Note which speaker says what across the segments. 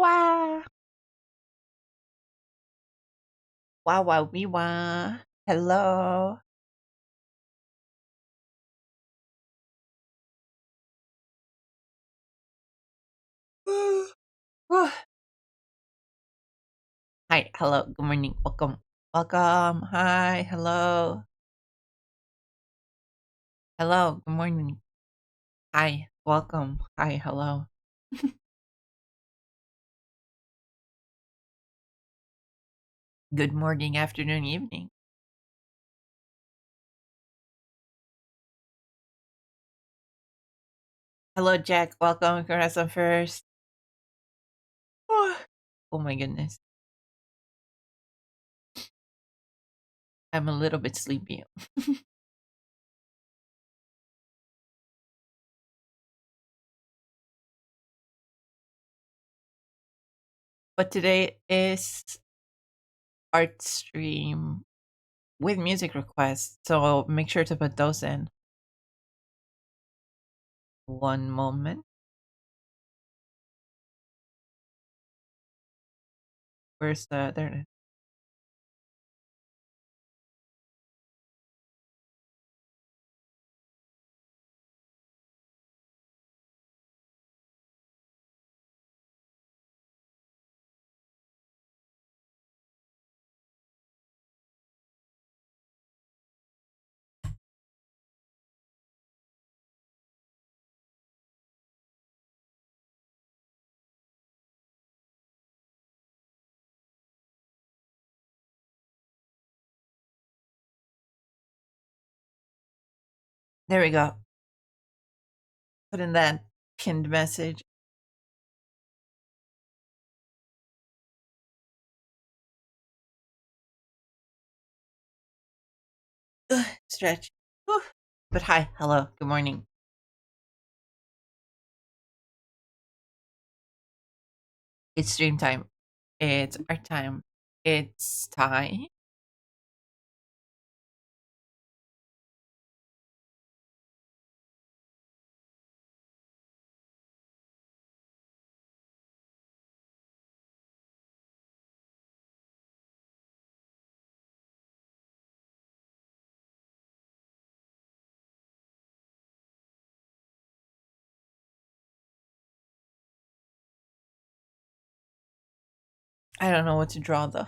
Speaker 1: wah. Wah wah wee wah. Hello. Whew. Hi, hello, good morning, welcome. Welcome. Hi, hello. Hello, good morning. Hi, welcome. Hi, hello. Good morning, afternoon, evening. Hello, Jack. Welcome. Congrats on first. Oh my goodness. I'm a little bit sleepy. But today is art stream with music requests. So make sure to put those in. One moment. Where's there it is. There we go. Put in that pinned message. Stretch. Whew. But hi, hello, good morning. It's stream time. It's art time. It's time. I don't know what to draw though.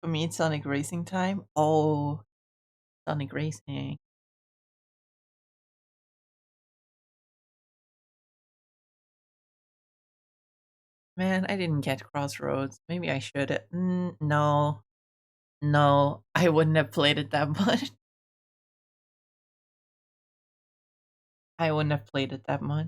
Speaker 1: For me, it's Sonic Racing time. Oh, Sonic Racing. Man, I didn't get Crossroads. Maybe I should. No, no, I wouldn't have played it that much. I wouldn't have played it that much.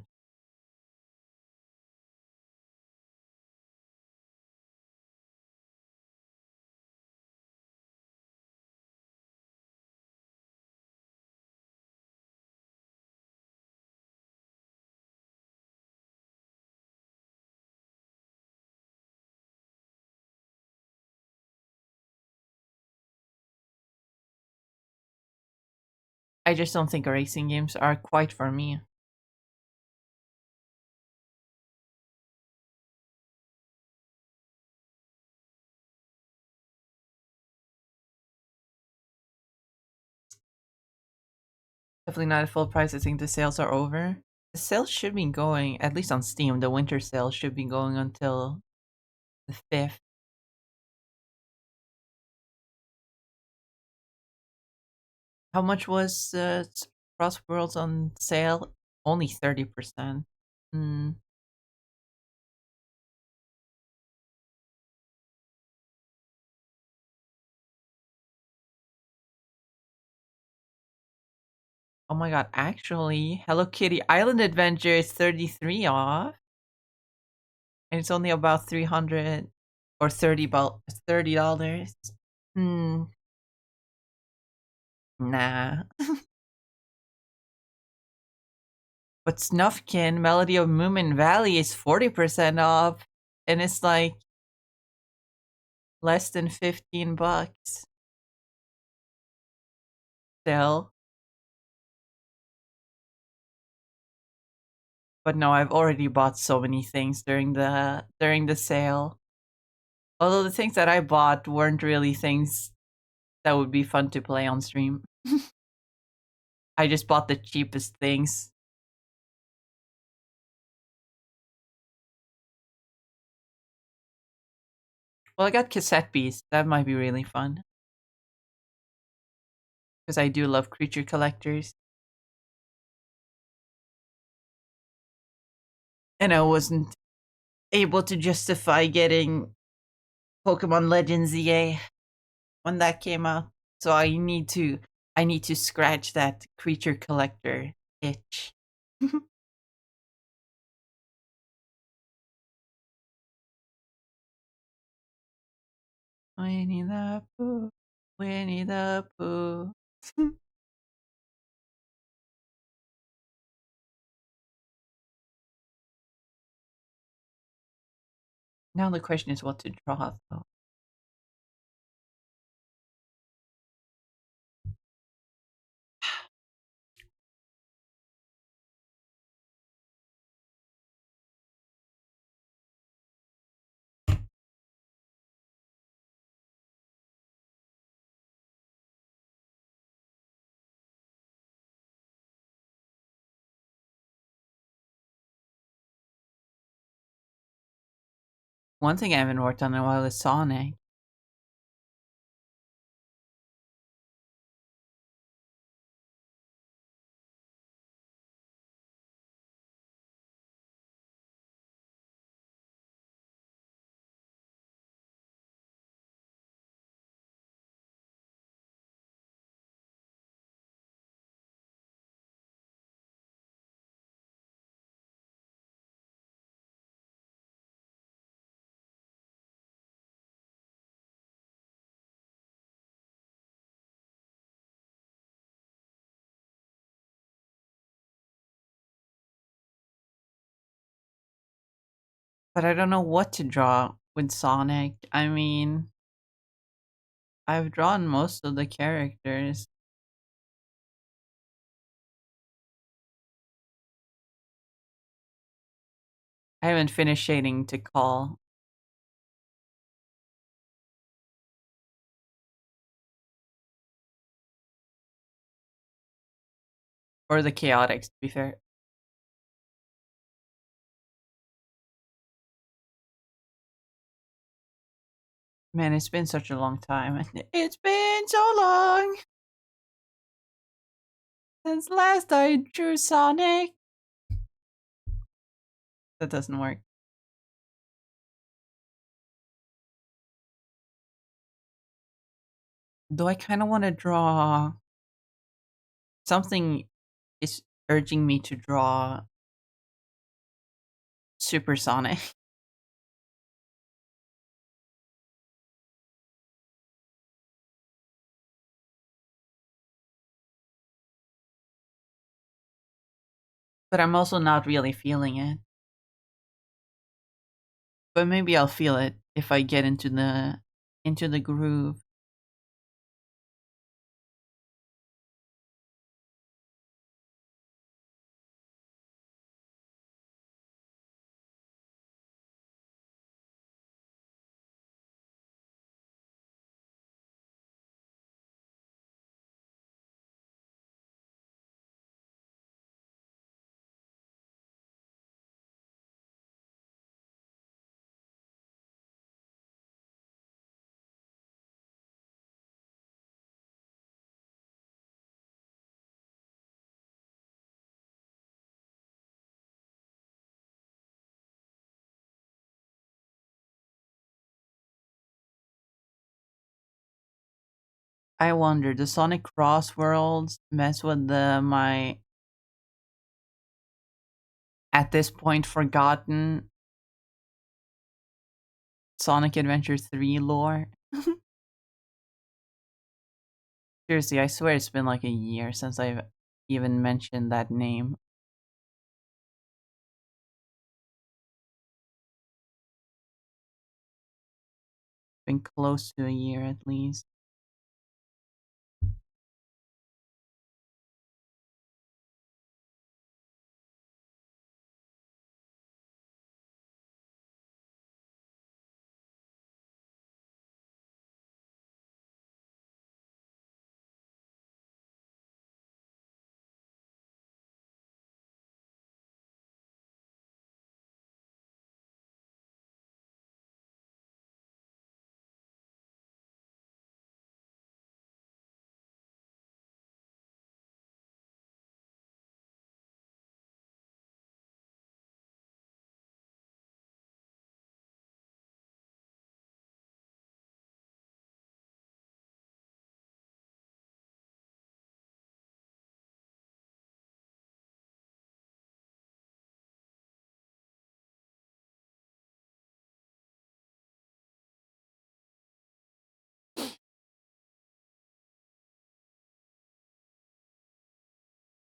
Speaker 1: I just don't think racing games are quite for me. Definitely not at full price. I think the sales are over. The sales should be going, at least on Steam, the winter sale should be going until the 5th. How much was Cross Worlds on sale? Only 30%. Hmm. Oh my god, actually, Hello Kitty Island Adventure is 33 off. And it's only about 300 or $30. Hmm. Nah. But Snufkin, Melody of Moomin Valley is 40% off. And it's like Less than 15 bucks. Still. But no, I've already bought so many things during the sale. Although the things that I bought weren't really things that would be fun to play on stream. I just bought the cheapest things. Well, I got cassette beasts. That might be really fun. Because I do love creature collectors. And I wasn't able to justify getting Pokemon Legends EA when that came out. So I need to scratch that creature collector itch. Winnie the Pooh, Winnie the Pooh. Now the question is what to draw, though. One thing I haven't worked on in a while is Sonic. But I don't know what to draw with Sonic. I mean, I've drawn most of the characters. I haven't finished shading to call. Or the Chaotix, to be fair. Man, it's been such a long time. It's been so long since last I drew Sonic. That doesn't work. Though I kind of want to draw something is urging me to draw Supersonic. But I'm also not really feeling it. But maybe I'll feel it if I get into the groove. I wonder, does Sonic Cross Worlds mess with my at this point forgotten Sonic Adventure 3 lore? Seriously, I swear it's been like a year since I've even mentioned that name. been close to a year at least.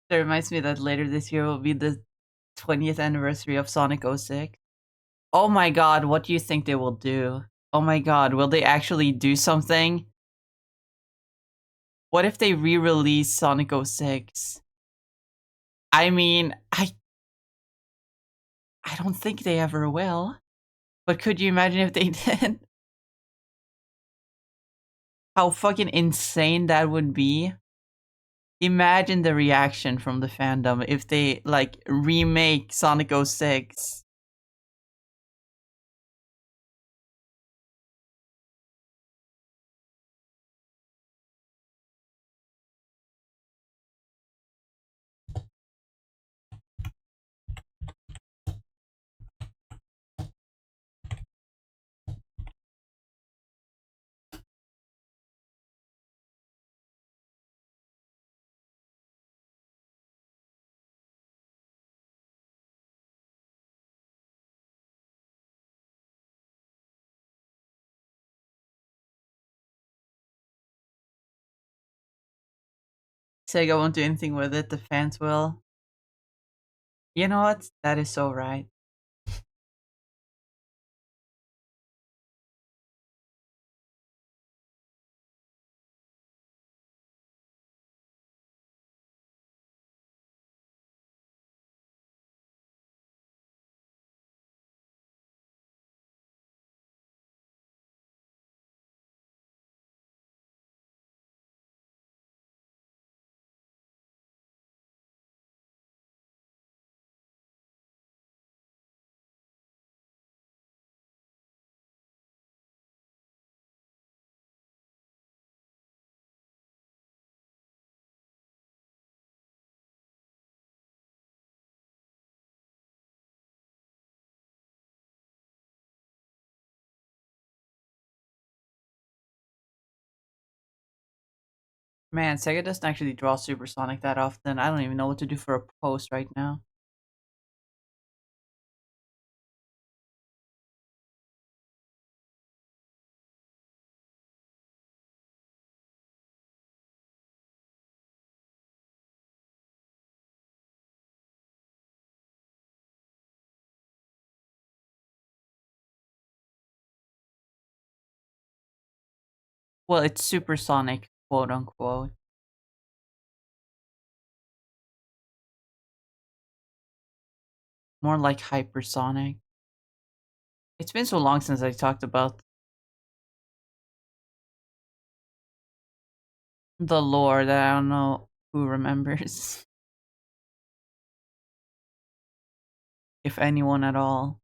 Speaker 1: That reminds me that later this year will be the 20th anniversary of Sonic 06. Oh my god, what do you think they will do? Oh my god, will they actually do something? What if they re-release Sonic 06? I mean, I don't think they ever will. But could you imagine if they did? How fucking insane that would be. Imagine the reaction from the fandom if they like remake Sonic 06. Sega won't do anything with it, the fans will. You know what? That is so right. Man, Sega doesn't actually draw Supersonic that often. I don't even know what to do for a post right now. Well, it's supersonic, quote unquote. More like hypersonic. It's been so long since I talked about the lore that I don't know who remembers. If anyone at all.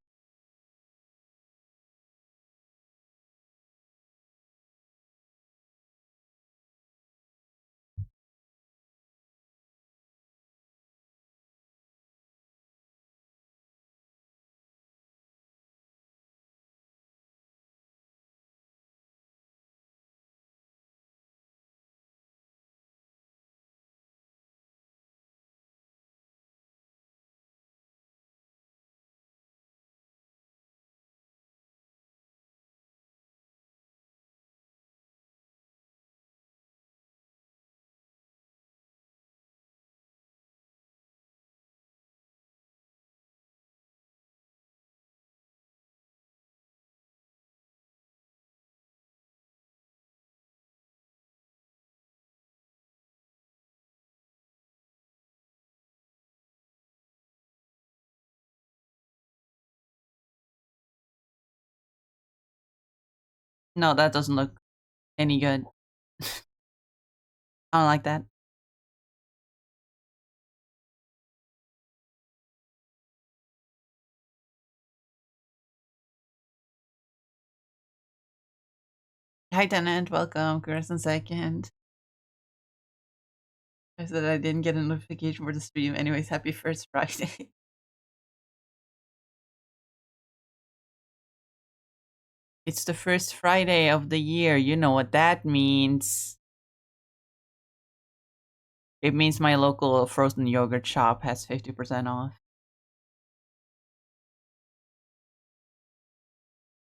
Speaker 1: No, that doesn't look any good. I don't like that. Hi, Tenant. Welcome. Congrats on second. I said I didn't get a notification for the stream. Anyways, happy first Friday. It's the first Friday of the year. You know what that means. It means my local frozen yogurt shop has 50% off.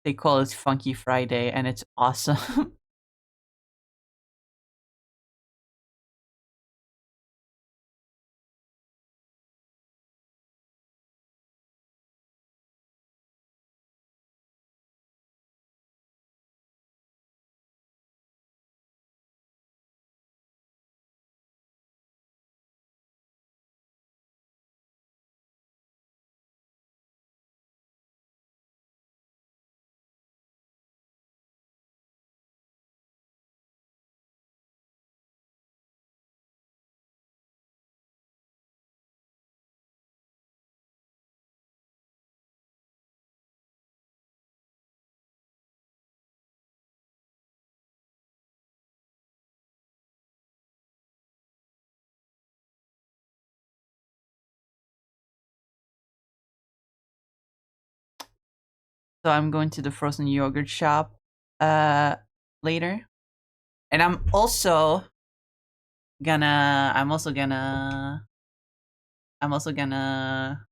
Speaker 1: They call it Funky Friday, and it's awesome. So I'm going to the frozen yogurt shop later. And gonna I'm also gonna I'm also gonna I'm also gonna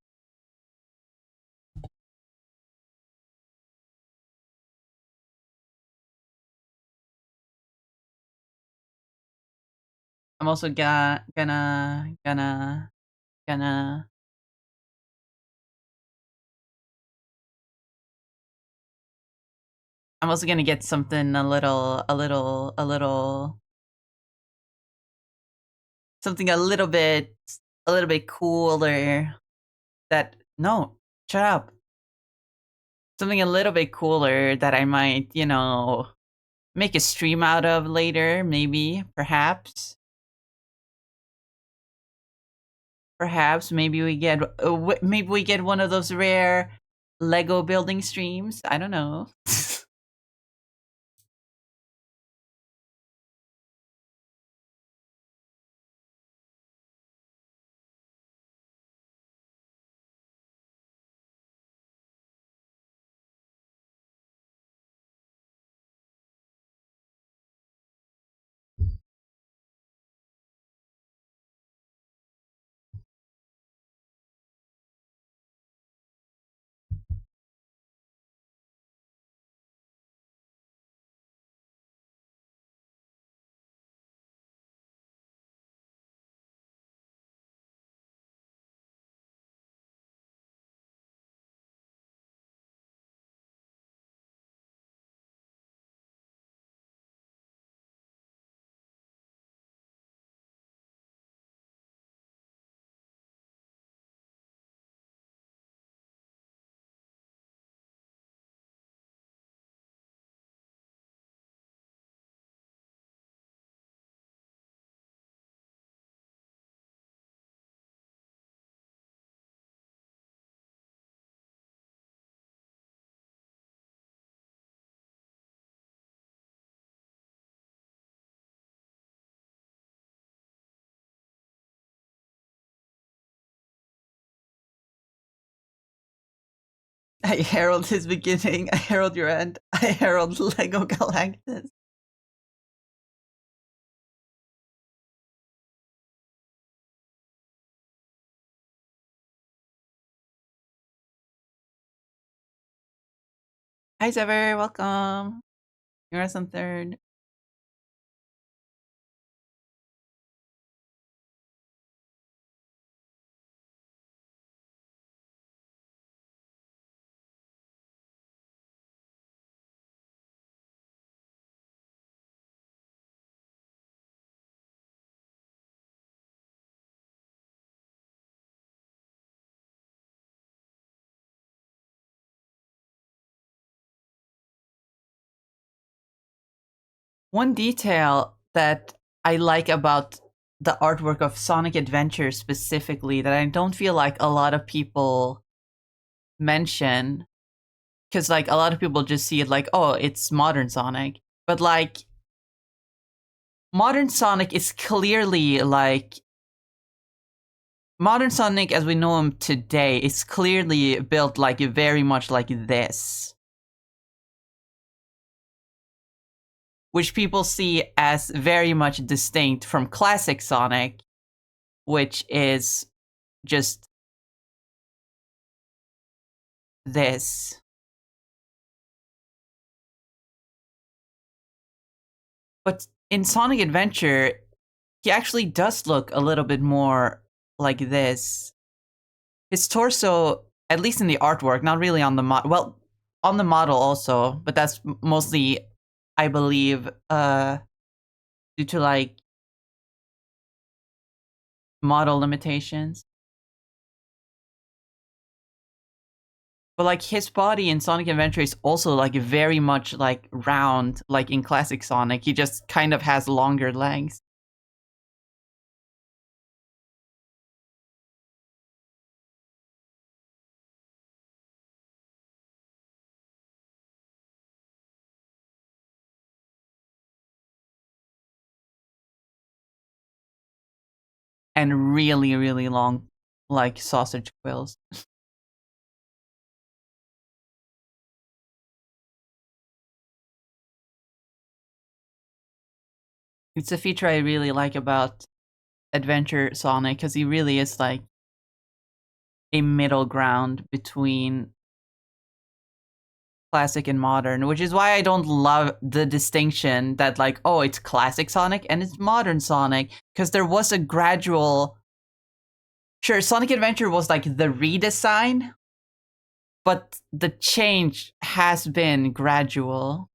Speaker 1: I'm also gonna get something something a little bit cooler that no, shut up. Something a little bit cooler that I might, make a stream out of later, maybe, perhaps. Perhaps maybe we get one of those rare Lego building streams. I don't know. I herald his beginning. I herald your end. I herald Lego Galactus. Hi, Sever. Welcome. You're on third. One detail that I like about the artwork of Sonic Adventure specifically that I don't feel like a lot of people mention, because like a lot of people just see it like, oh, it's modern Sonic, but like modern Sonic is clearly like modern Sonic as we know him today is clearly built like very much like this, which people see as very much distinct from classic Sonic, which is just this. But in Sonic Adventure, he actually does look a little bit more like this. His torso, at least in the artwork, not really on the model. Well, on the model also, but that's mostly, I believe, due to like model limitations. But like his body in Sonic Adventure is also like very much like round, like in classic Sonic. He just kind of has longer legs. And really, really long, like sausage quills. It's a feature I really like about Adventure Sonic because he really is like a middle ground between classic and modern, which is why I don't love the distinction that like, oh, it's classic Sonic and it's modern Sonic, because there was a gradual. Sure, Sonic Adventure was like the redesign, but the change has been gradual.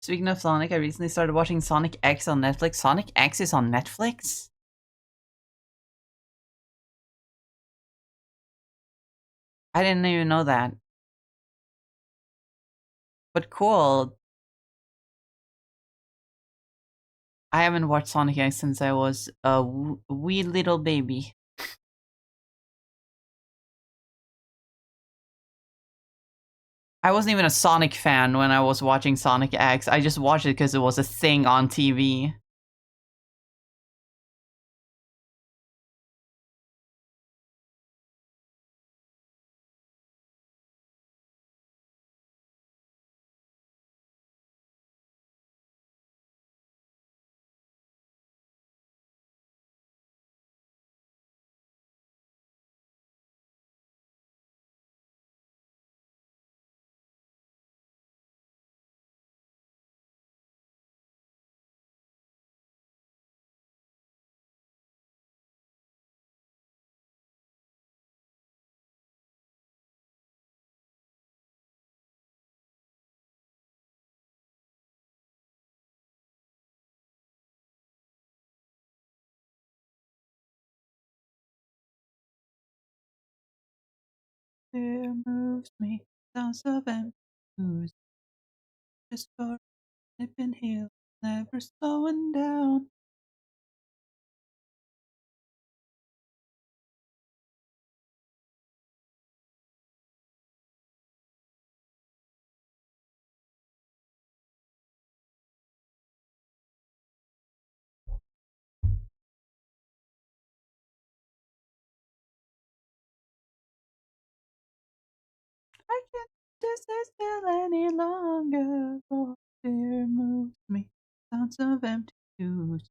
Speaker 1: Speaking of Sonic, I recently started watching Sonic X on Netflix. Sonic X is on Netflix? I didn't even know that. But cool. I haven't watched Sonic X since I was a wee little baby. I wasn't even a Sonic fan when I was watching Sonic X. I just watched it because it was a thing on TV. There moves me, sounds of empty who's just for snipping hill, never slowing down. I can't just stay still any longer. For there moves me, sounds of empty shoes.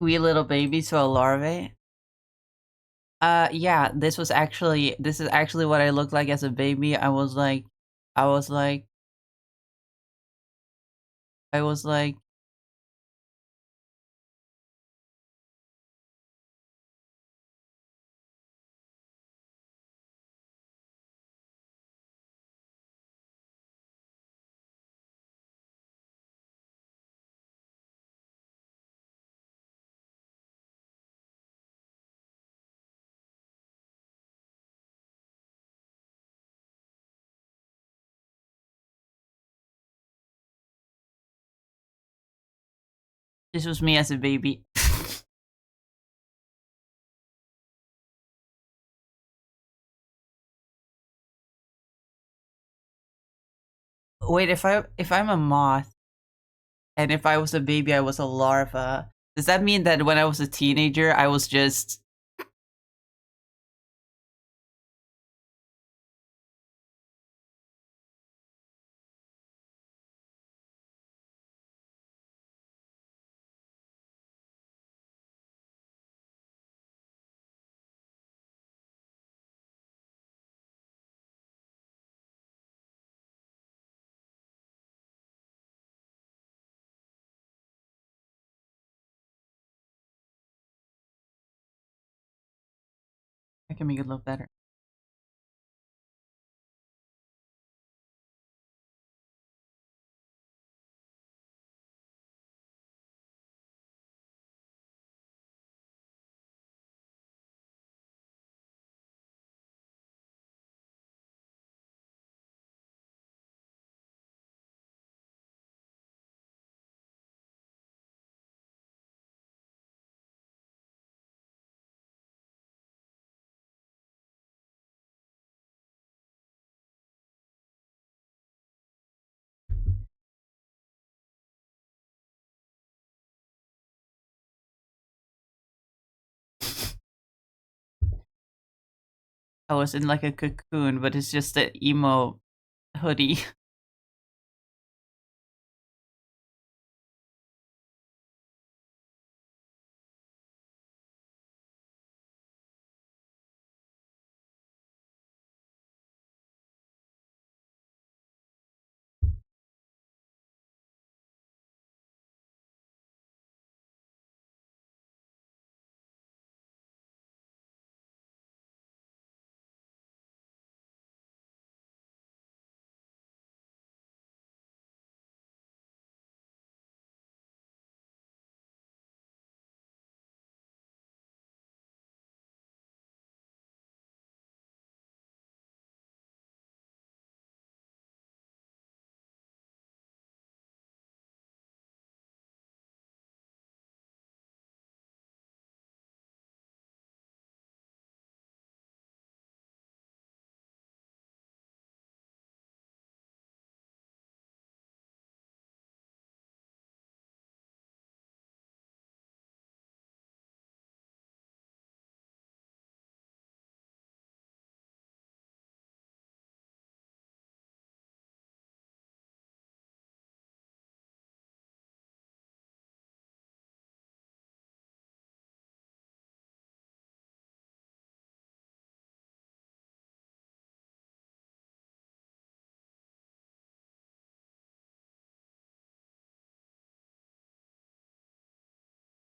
Speaker 1: Wee little baby to a larvae. Yeah, this is actually what I looked like as a baby. I was like, I was like, this was me as a baby. Wait, if I'm a moth and if I was a baby, I was a larva. Does that mean that when I was a teenager, I was just I can make it look better. I was in like a cocoon, but it's just an emo hoodie.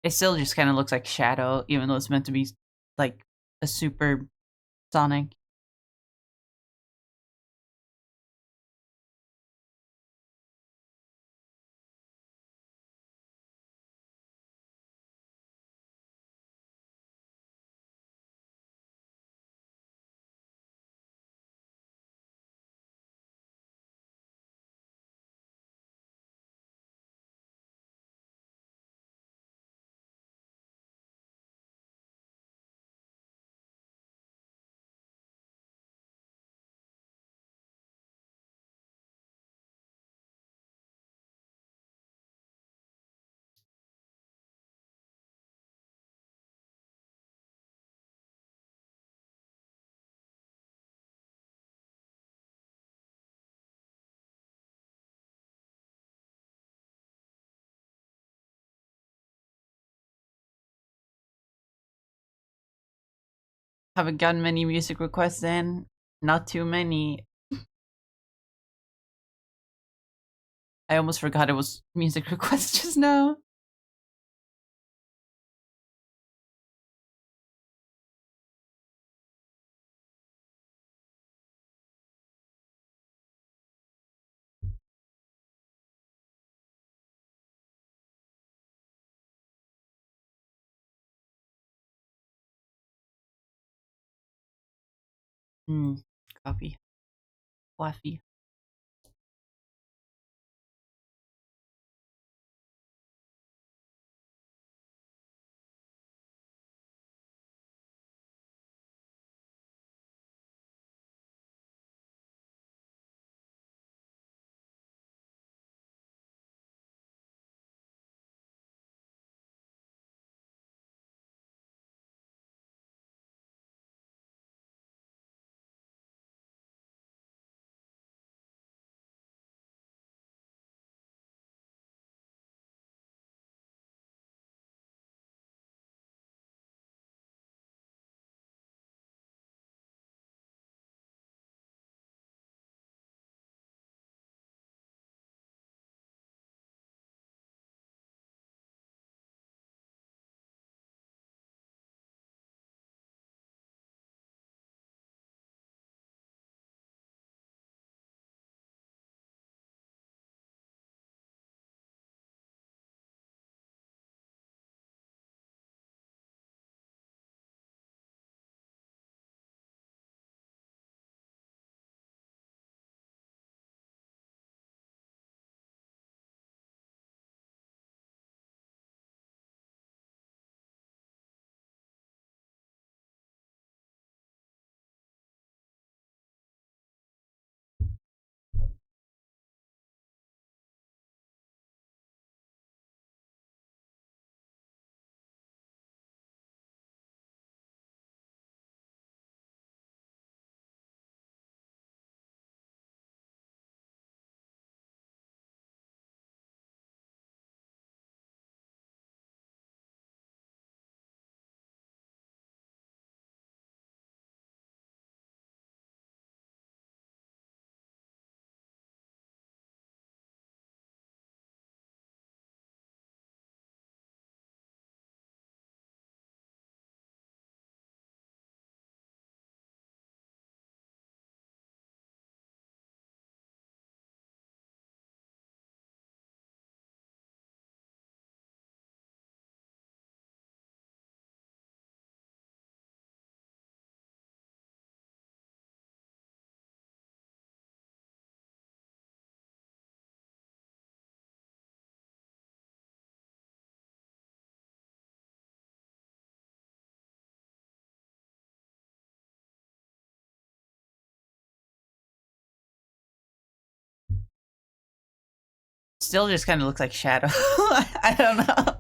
Speaker 1: It still just kind of looks like Shadow, even though it's meant to be like a super Sonic. Haven't gotten many music requests in. Not too many. I almost forgot it was music requests just now. Hmm. Copy. Fluffy. Still just kind of looks like Shadow. I don't know.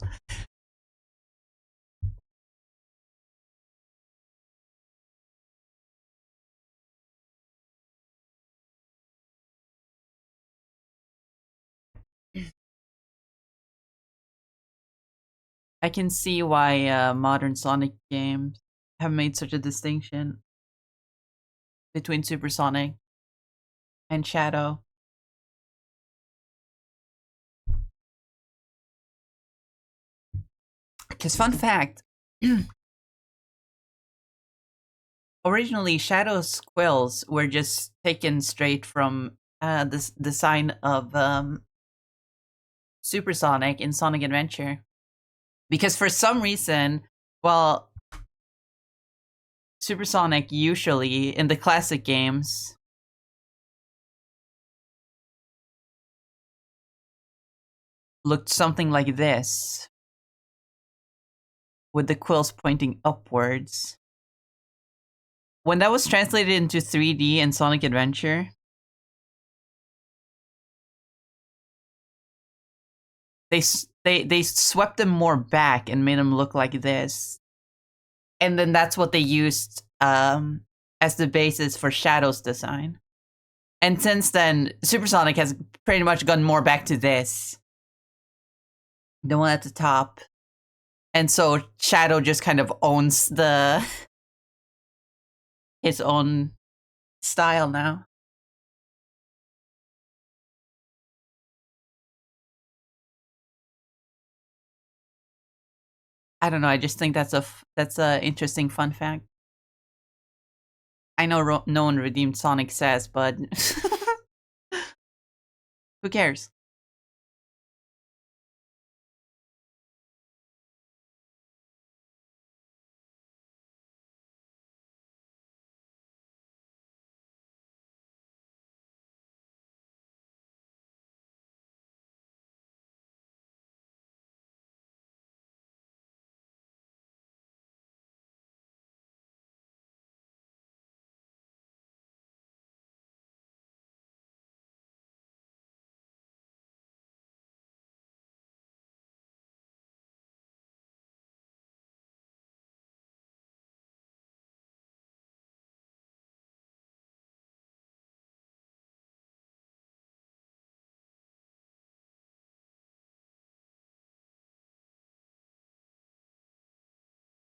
Speaker 1: I can see why modern Sonic games have made such a distinction between Supersonic and Shadow. Because fun fact, originally Shadow's quills were just taken straight from the design of Supersonic in Sonic Adventure. Because for some reason, well, Supersonic usually in the classic games looked something like this, with the quills pointing upwards. When that was translated into 3D in Sonic Adventure, they swept them more back and made them look like this, and then that's what they used as the basis for Shadow's design. And since then, Supersonic has pretty much gone more back to this, the one at the top, and so Shadow just kind of owns the his own style now. I don't know. I just think that's a interesting fun fact. I know no one redeemed Sonic says, but who cares?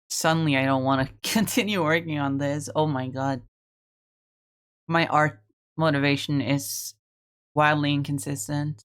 Speaker 1: Suddenly, I don't want to continue working on this. Oh my god, my art motivation is wildly inconsistent.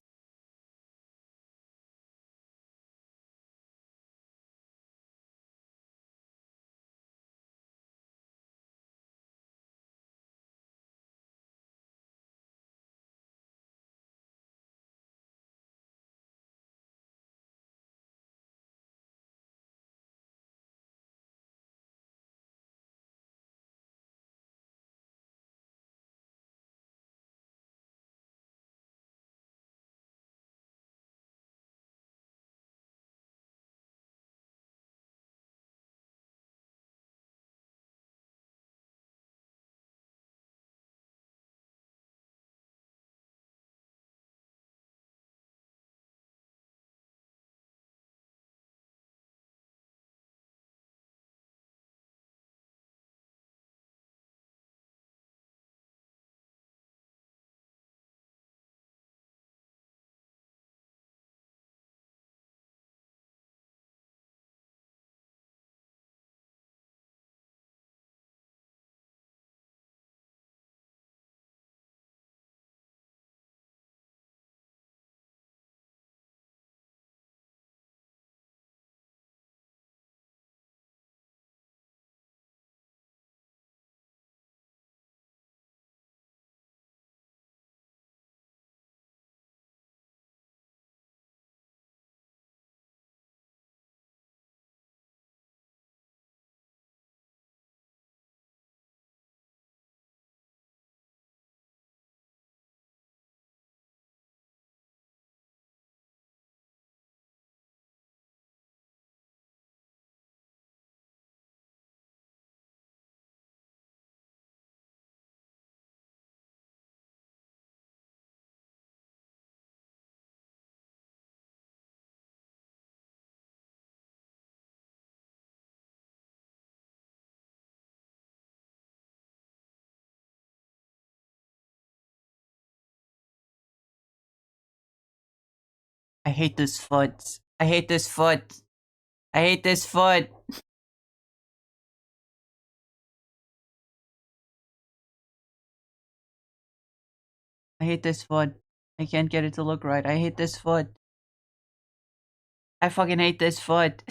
Speaker 1: I hate this foot. I hate this foot. I hate this foot. I hate this foot. I can't get it to look right. I hate this foot. I fucking hate this foot.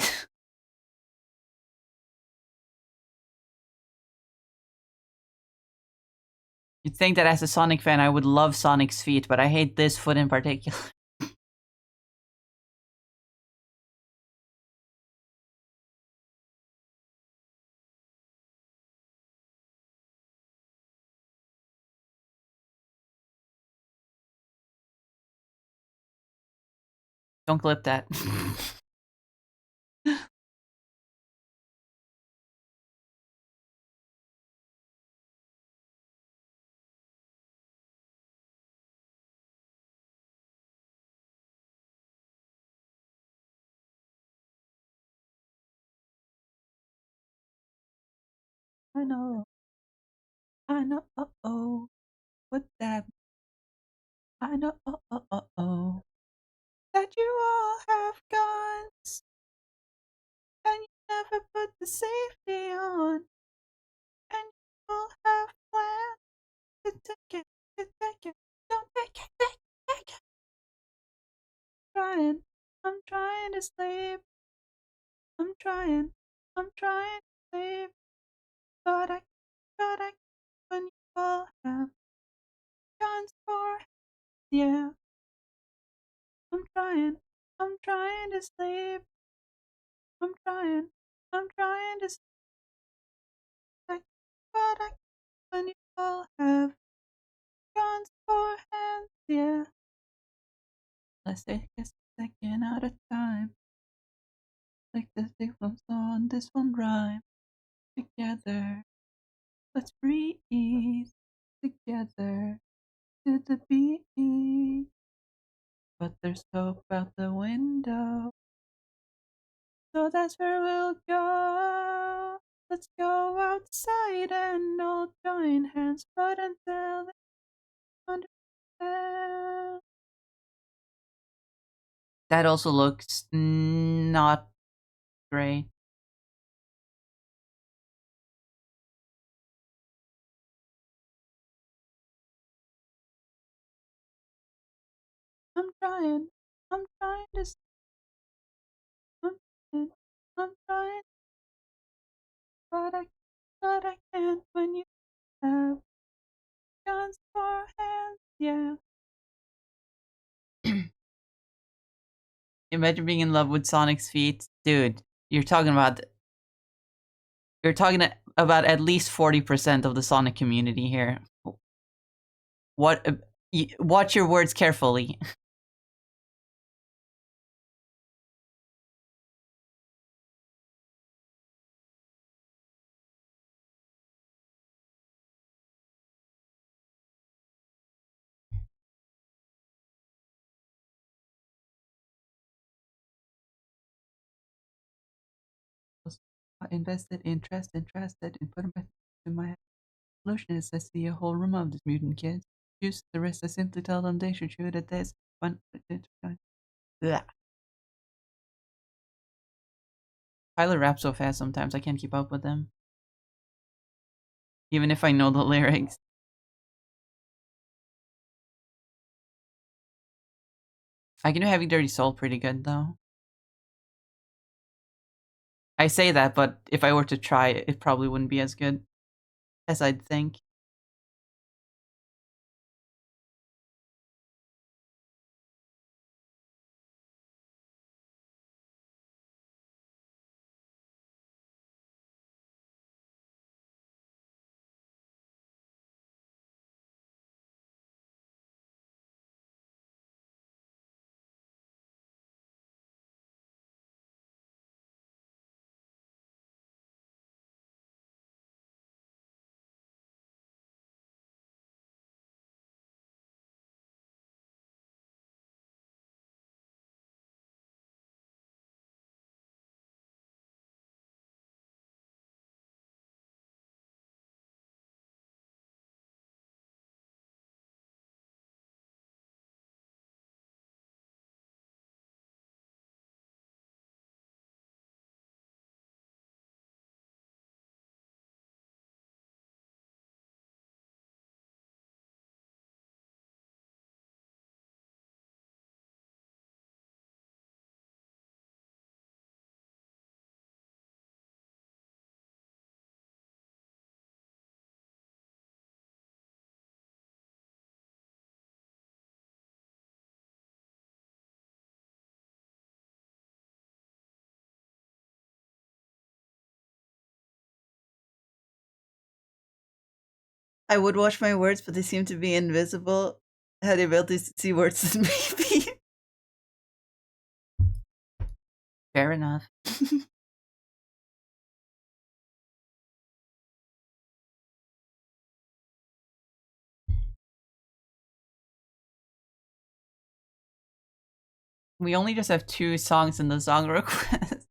Speaker 1: You'd think that as a Sonic fan, I would love Sonic's feet, but I hate this foot in particular. Don't clip that. I know. I know. Uh-oh. What that? I know. Uh-oh. That you all have guns. And you never put the safety on. And you all have plans to take it. To take it. Don't take it. Take it. Trying. I'm trying to sleep. I'm trying. I'm trying to sleep. But I, when you all have guns for, yeah. I'm trying. I'm trying to sleep. I'm trying. I'm trying to sleep. But I, when you all have guns for hands, yeah. Let's take a second at a time. Like the signals on this one rhyme. Together. Let's breathe together to the beat. But there's hope out the window. So that's where we'll go. Let's go outside and all join hands, but until they understand. That also looks not great. I'm trying to, I'm trying, I'm trying, but I can't when you have guns for hands, yeah. Imagine being in love with Sonic's feet, dude. You're talking about at least 40% of the Sonic community here. What? Watch your words carefully. I invested, interested in putting my in my solution is I see a whole room of these mutant kids. Use the rest. I simply tell them they should shoot at this. Yeah. Tyler raps so fast sometimes I can't keep up with them. Even if I know the lyrics. I can do Heavy Dirty Soul pretty good though. I say that, but if I were to try it, it probably wouldn't be as good as I'd think.
Speaker 2: I would watch my words, but they seem to be invisible. I had the ability to see words maybe.
Speaker 1: Fair enough. We only just have 2 songs in the song request.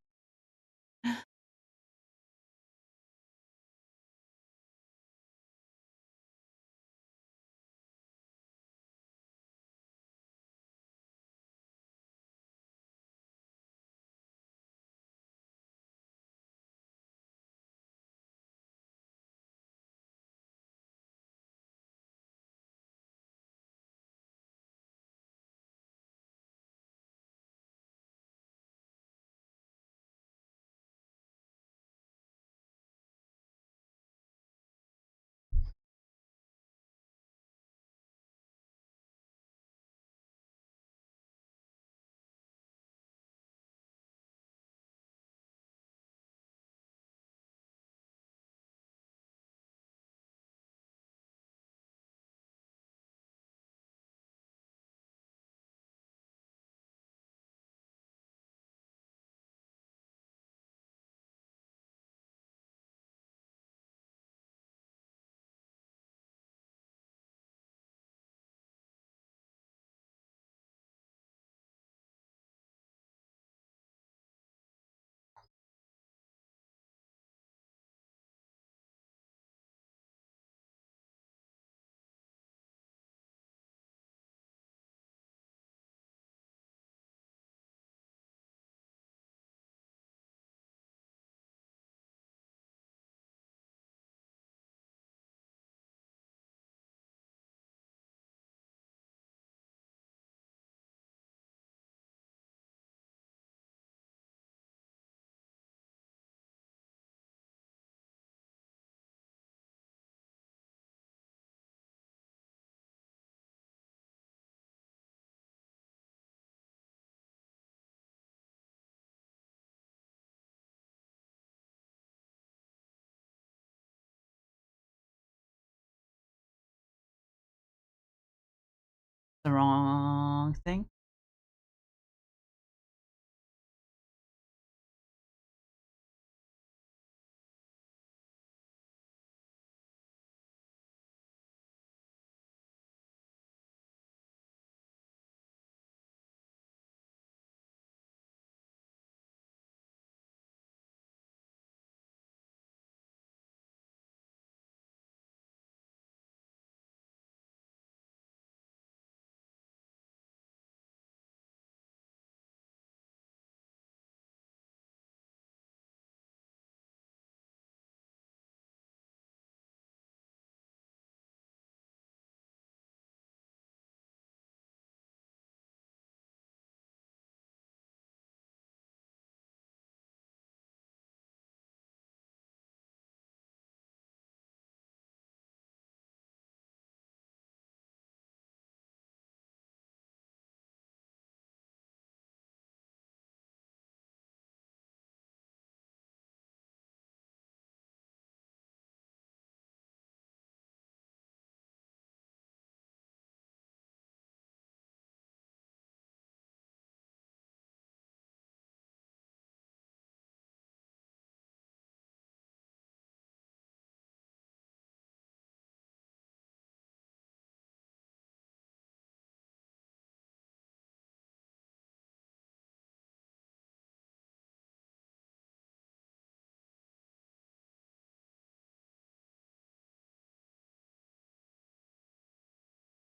Speaker 1: The wrong thing.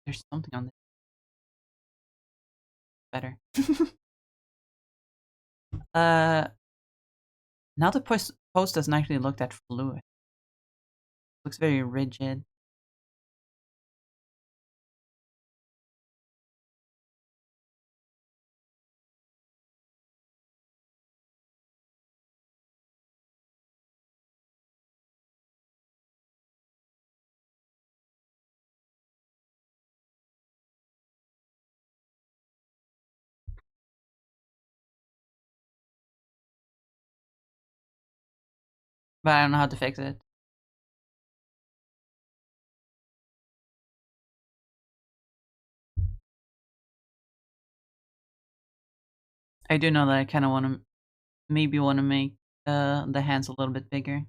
Speaker 1: There's something on this better. uh Now the post doesn't actually look that fluid. Looks very rigid. But I don't know how to fix it. I do know that I kind of want to maybe want to make the hands a little bit bigger.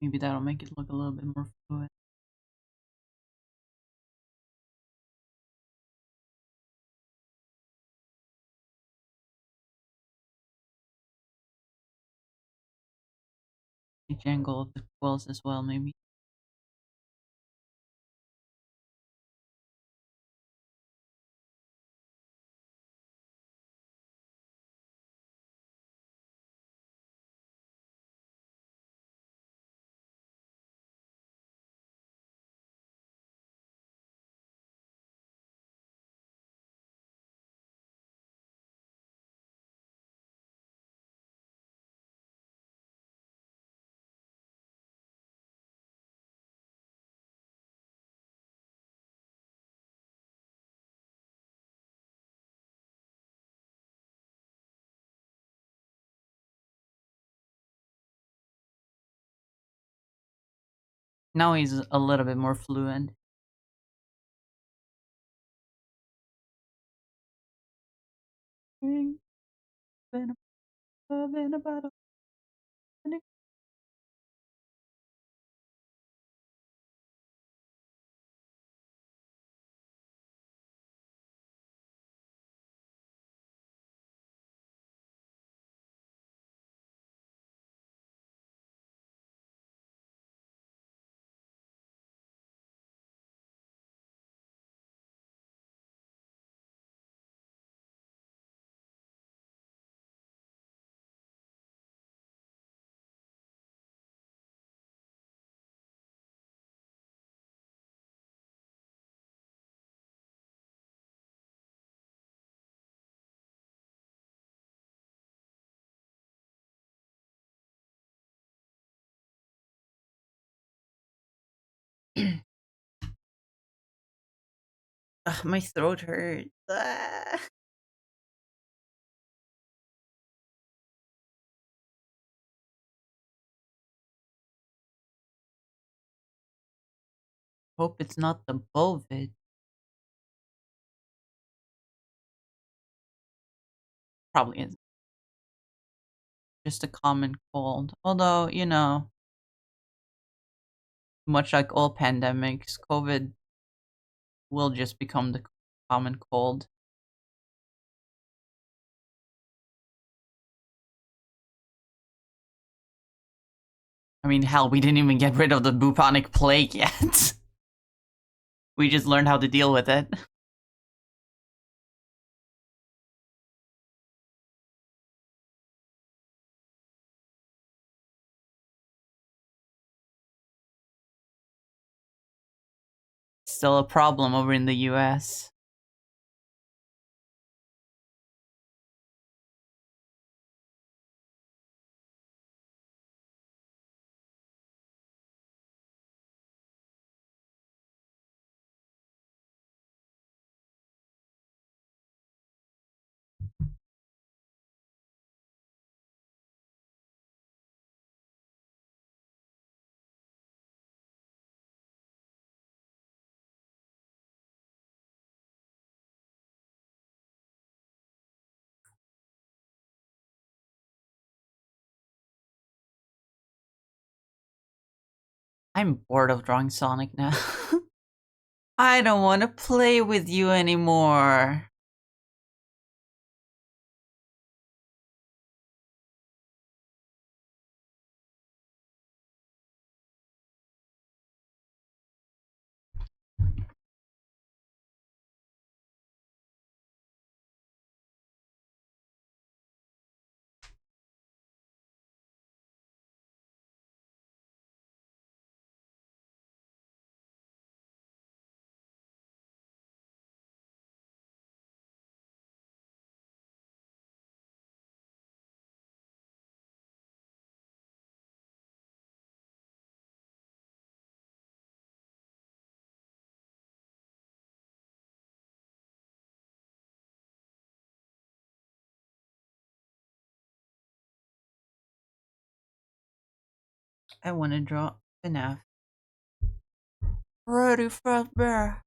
Speaker 1: Maybe that'll make it look a little bit more fluid. Each angle of the quills as well, maybe. Now he's a little bit more fluid. Ring, been in a bottle. Ugh, my throat hurts. Ah. Hope it's not the bovid. Probably is just a common cold. Although, much like all pandemics, COVID will just become the common cold. I mean, hell, we didn't even get rid of the bubonic plague yet. We just learned how to deal with it. Still a problem over in the US. I'm bored of drawing Sonic now. I don't want to play with you anymore. I want to draw FNAF. Ready, Fazbear.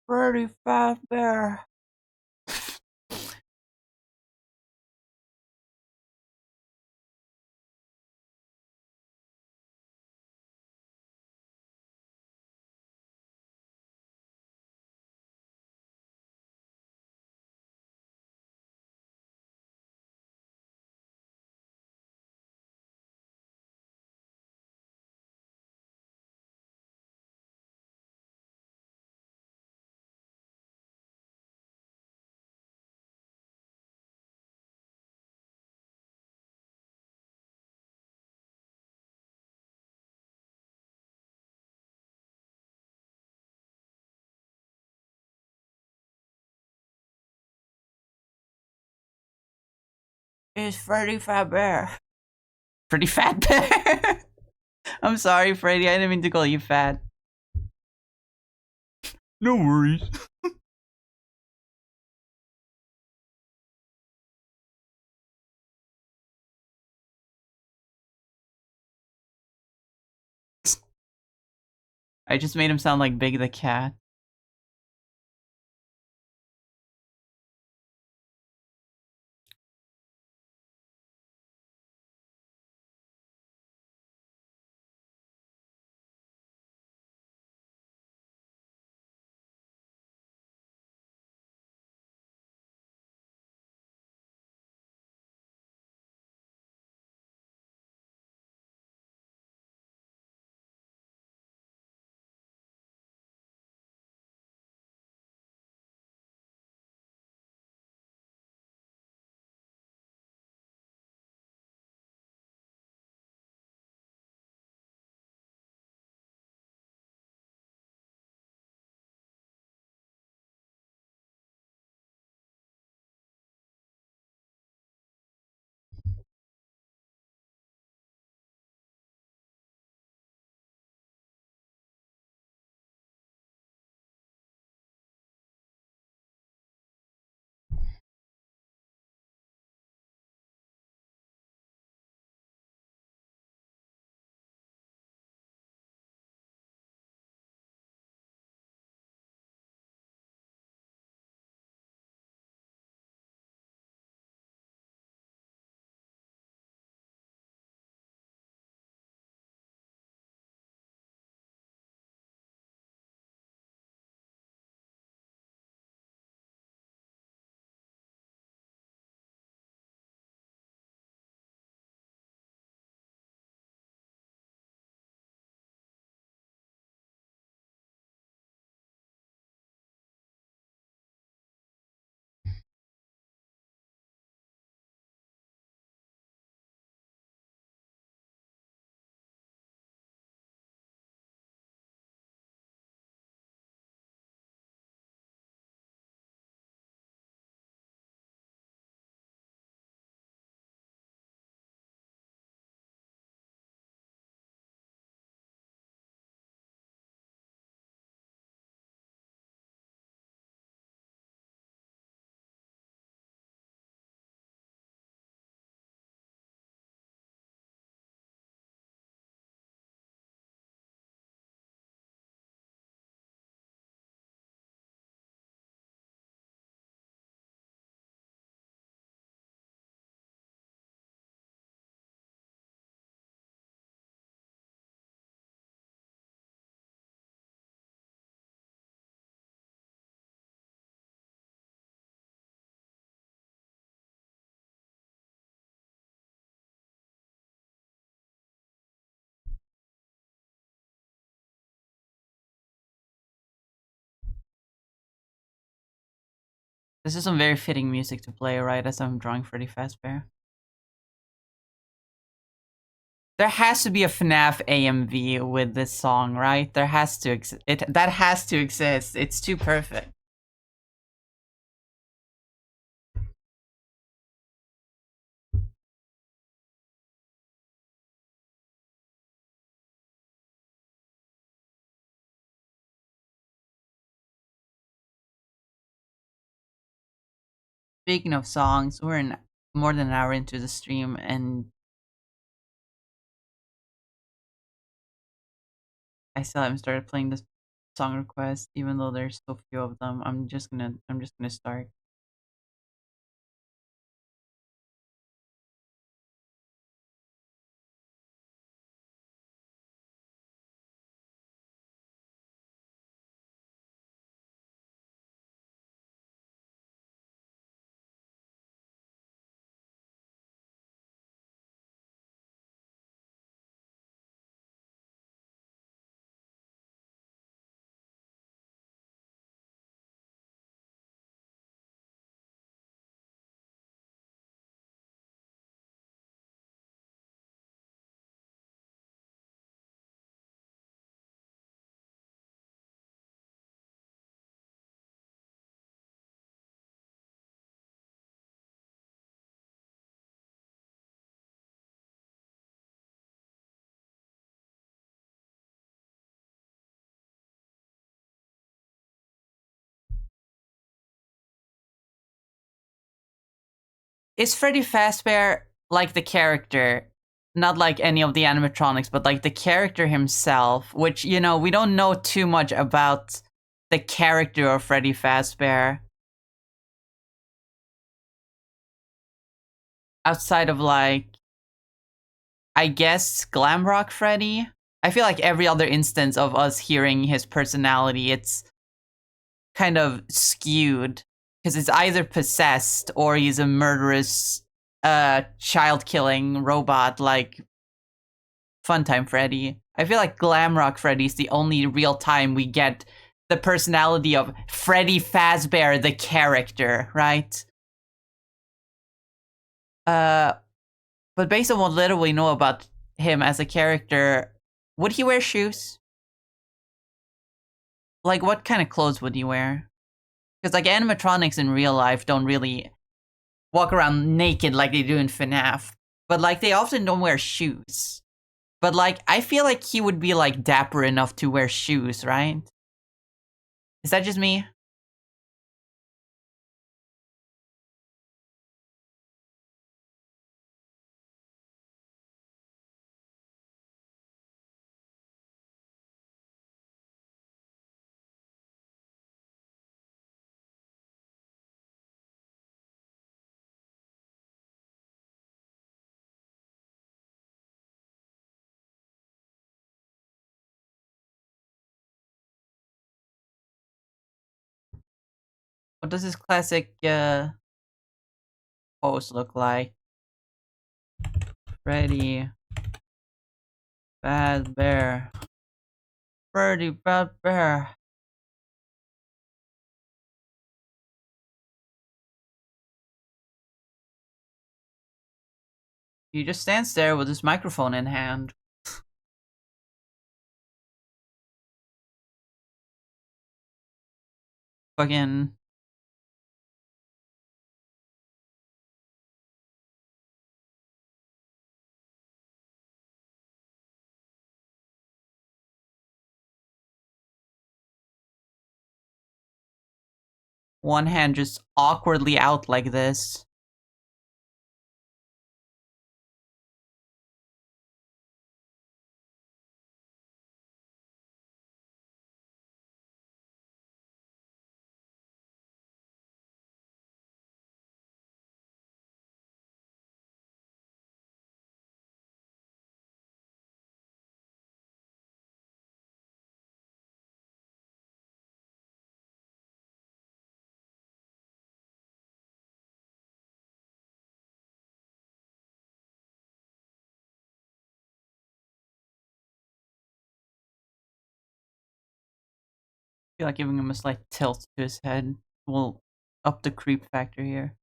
Speaker 1: Pretty fat bear. It's Freddy Fat Bear. Pretty fat bear. I'm sorry, Freddy. I didn't mean to call you fat. No worries. I just made him sound like Big the Cat. This is some very fitting music to play right as I'm drawing Freddy Fazbear. There has to be a FNAF AMV with this song, right? There has to that has to exist. It's too perfect. Speaking of songs, we're in more than an hour into the stream and I still haven't started playing this song requests, even though there's so few of them. I'm just gonna start. Is Freddy Fazbear like the character, not like any of the animatronics, but like the character himself? Which we don't know too much about the character of Freddy Fazbear outside of like, I guess, glam rock Freddy. I feel like every other instance of us hearing his personality, it's kind of skewed because it's either possessed or he's a murderous, child killing robot like Funtime Freddy. I feel like Glamrock Freddy's the only real time we get the personality of Freddy Fazbear, the character, right? Uh, but based on what little we know about him as a character, would he wear shoes? Like, what kind of clothes would he wear? Because like animatronics in real life don't really walk around naked like they do in FNAF, but like they often don't wear shoes. But like I feel like he would be like dapper enough to wear shoes, right? Is that just me? What does his classic pose look like? Freddy Fazbear. Freddy Fazbear. He just stands there with his microphone in hand. Fucking. One hand just awkwardly out like this. I feel like giving him a slight tilt to his head will up the creep factor here.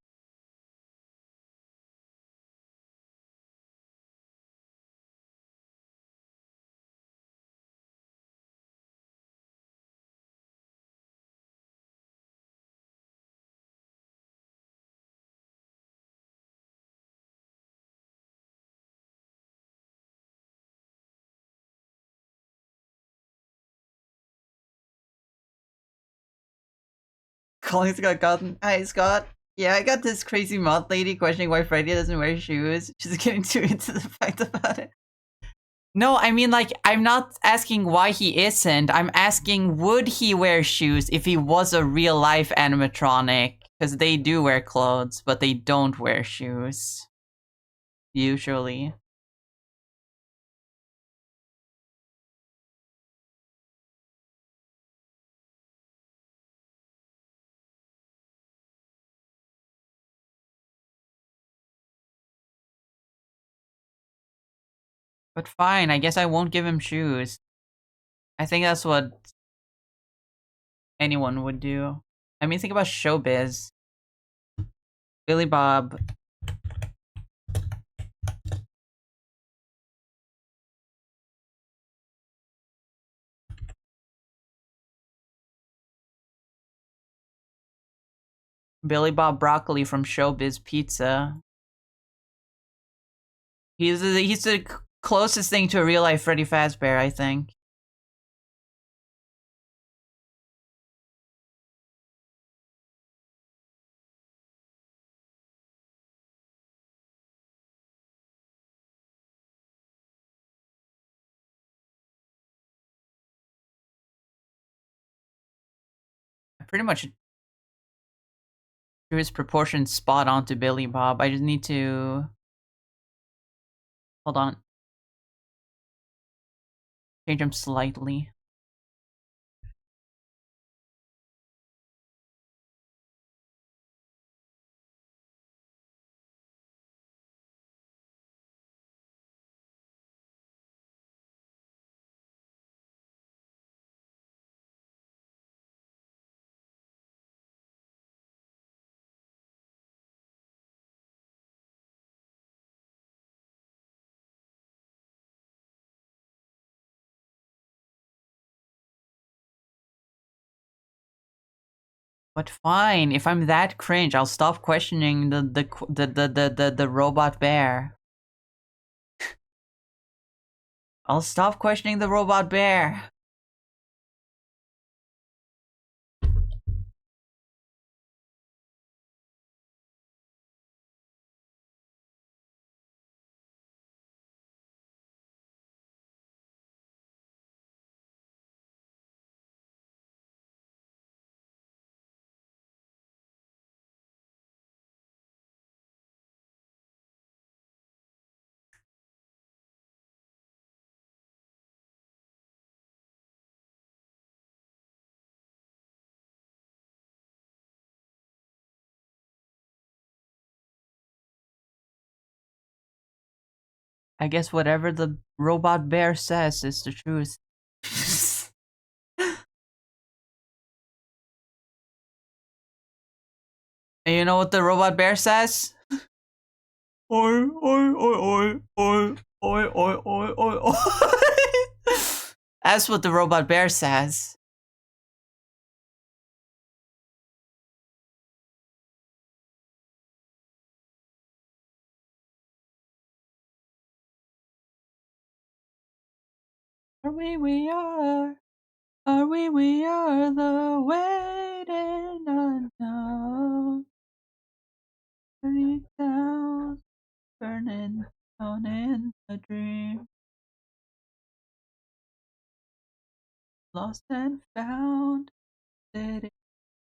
Speaker 1: Colleen's got gotten. Hi, Scott. Yeah, I got this crazy moth lady questioning why Freddy doesn't wear shoes. She's getting too into the fact about it. No, I mean, like, I'm not asking why he isn't. I'm asking, would he wear shoes if he was a real life animatronic? Because they do wear clothes, but they don't wear shoes. Usually. But fine, I guess I won't give him shoes. I think that's what anyone would do. I mean, think about showbiz. Billy Bob. Billy Bob Broccoli from Showbiz Pizza. He's the closest thing to a real life Freddy Fazbear, I think. I pretty much drew his proportions spot on to Billy Bob. I just need to hold on. Change him slightly. But fine, if I'm that cringe, I'll stop questioning the robot bear. I'll stop questioning the robot bear. I guess whatever the robot bear says is the truth. And you know what the robot bear says? Oi, oi, oi, oi, oi, oi, oi, oi, oi, oi. That's what the robot bear says. Are we are the waiting unknown. Burning down, burning down in a dream. Lost and found, sitting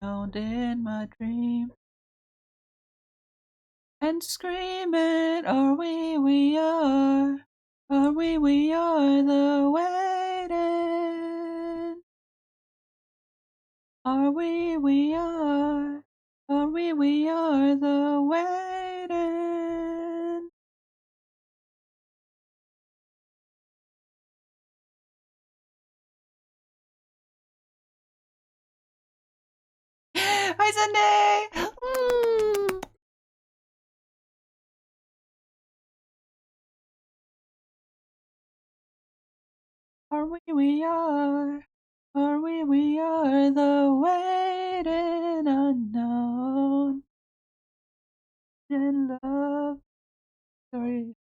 Speaker 1: down in my dream. And screaming, are we are the waiting. Are we are the waiting. Hi, Sunday! Mm. Are we are the waiting unknown. In love, story,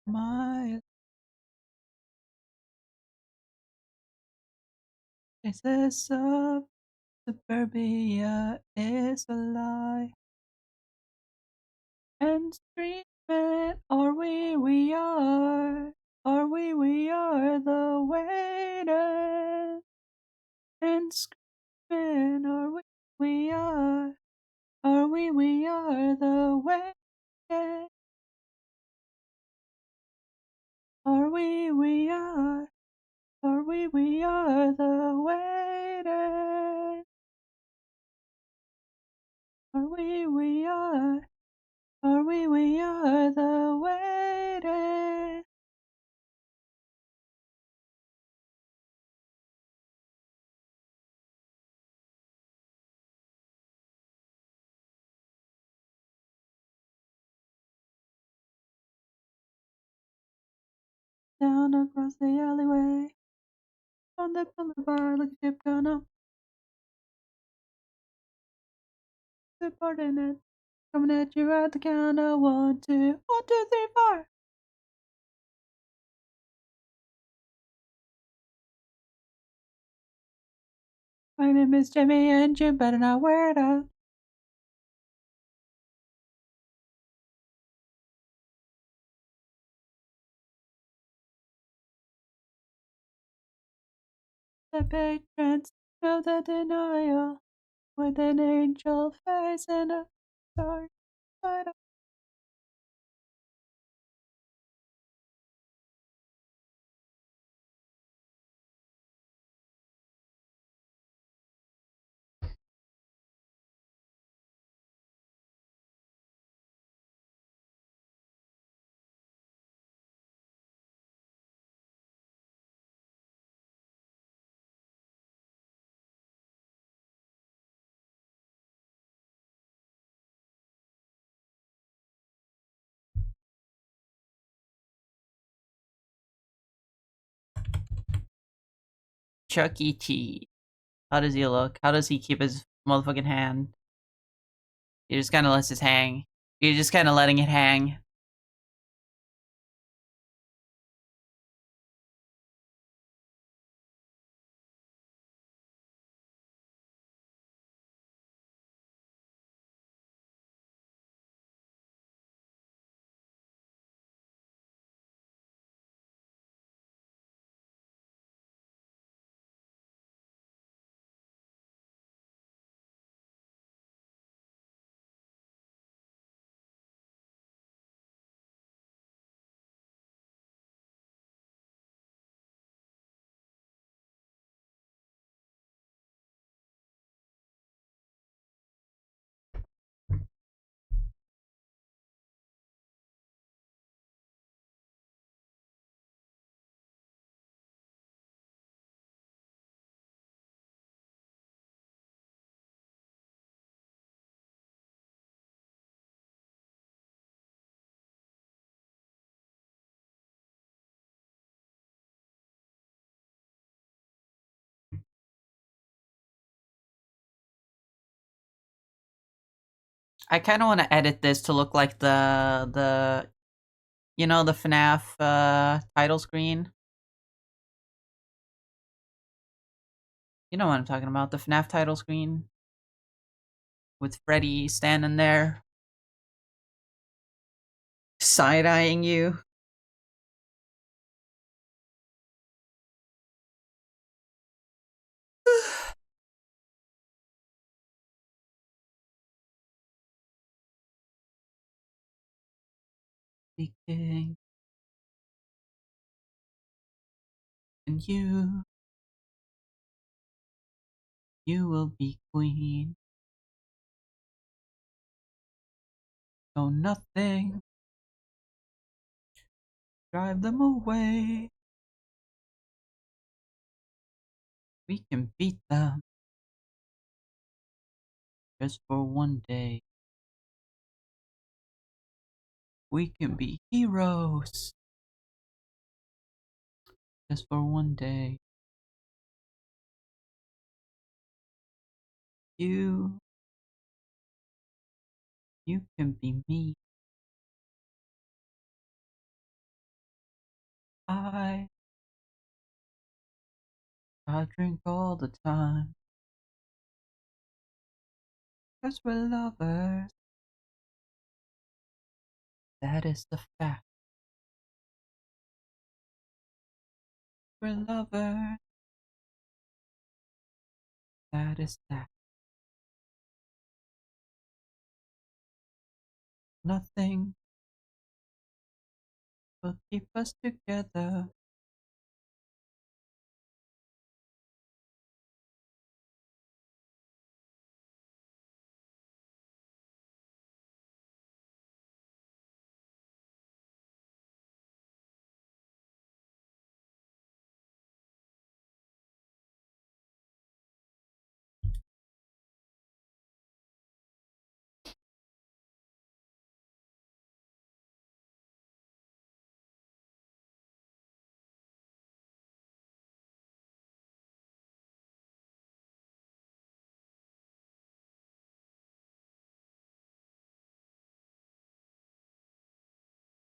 Speaker 1: my faces of suburbia is a lie. And screaming, are we are. Are we? We are the waiters and screaming. Are we? We are. Are we? We are the waiters. Are we? We are. Are we? We are the waiters. Are we? We are. Are we? We are the waiters. Down across the alleyway. On the boulevard, like a ship gonna subordinate. Coming at you at the count of 1, 2, 1, 2, 3, 4. My name is Jimmy, and you better not wear it out. The patrons know the denial with an angel face and a dark side. Chuck E. Cheese. How does he look? How does he keep his motherfucking hand? He just kind of lets it hang. He's just kind of letting it hang. I kind of want to edit this to look like the the FNAF title screen. You know what I'm talking about, the FNAF title screen with Freddy standing there
Speaker 2: Side-eyeing you.
Speaker 1: speaking, and you will be queen. So nothing drive them away. We can beat them just for one day. We can be heroes just for one day. You can be me. I I drink all the time. 'Cause we're lovers. That is the fact. for lover. That is that. Nothing will keep us together.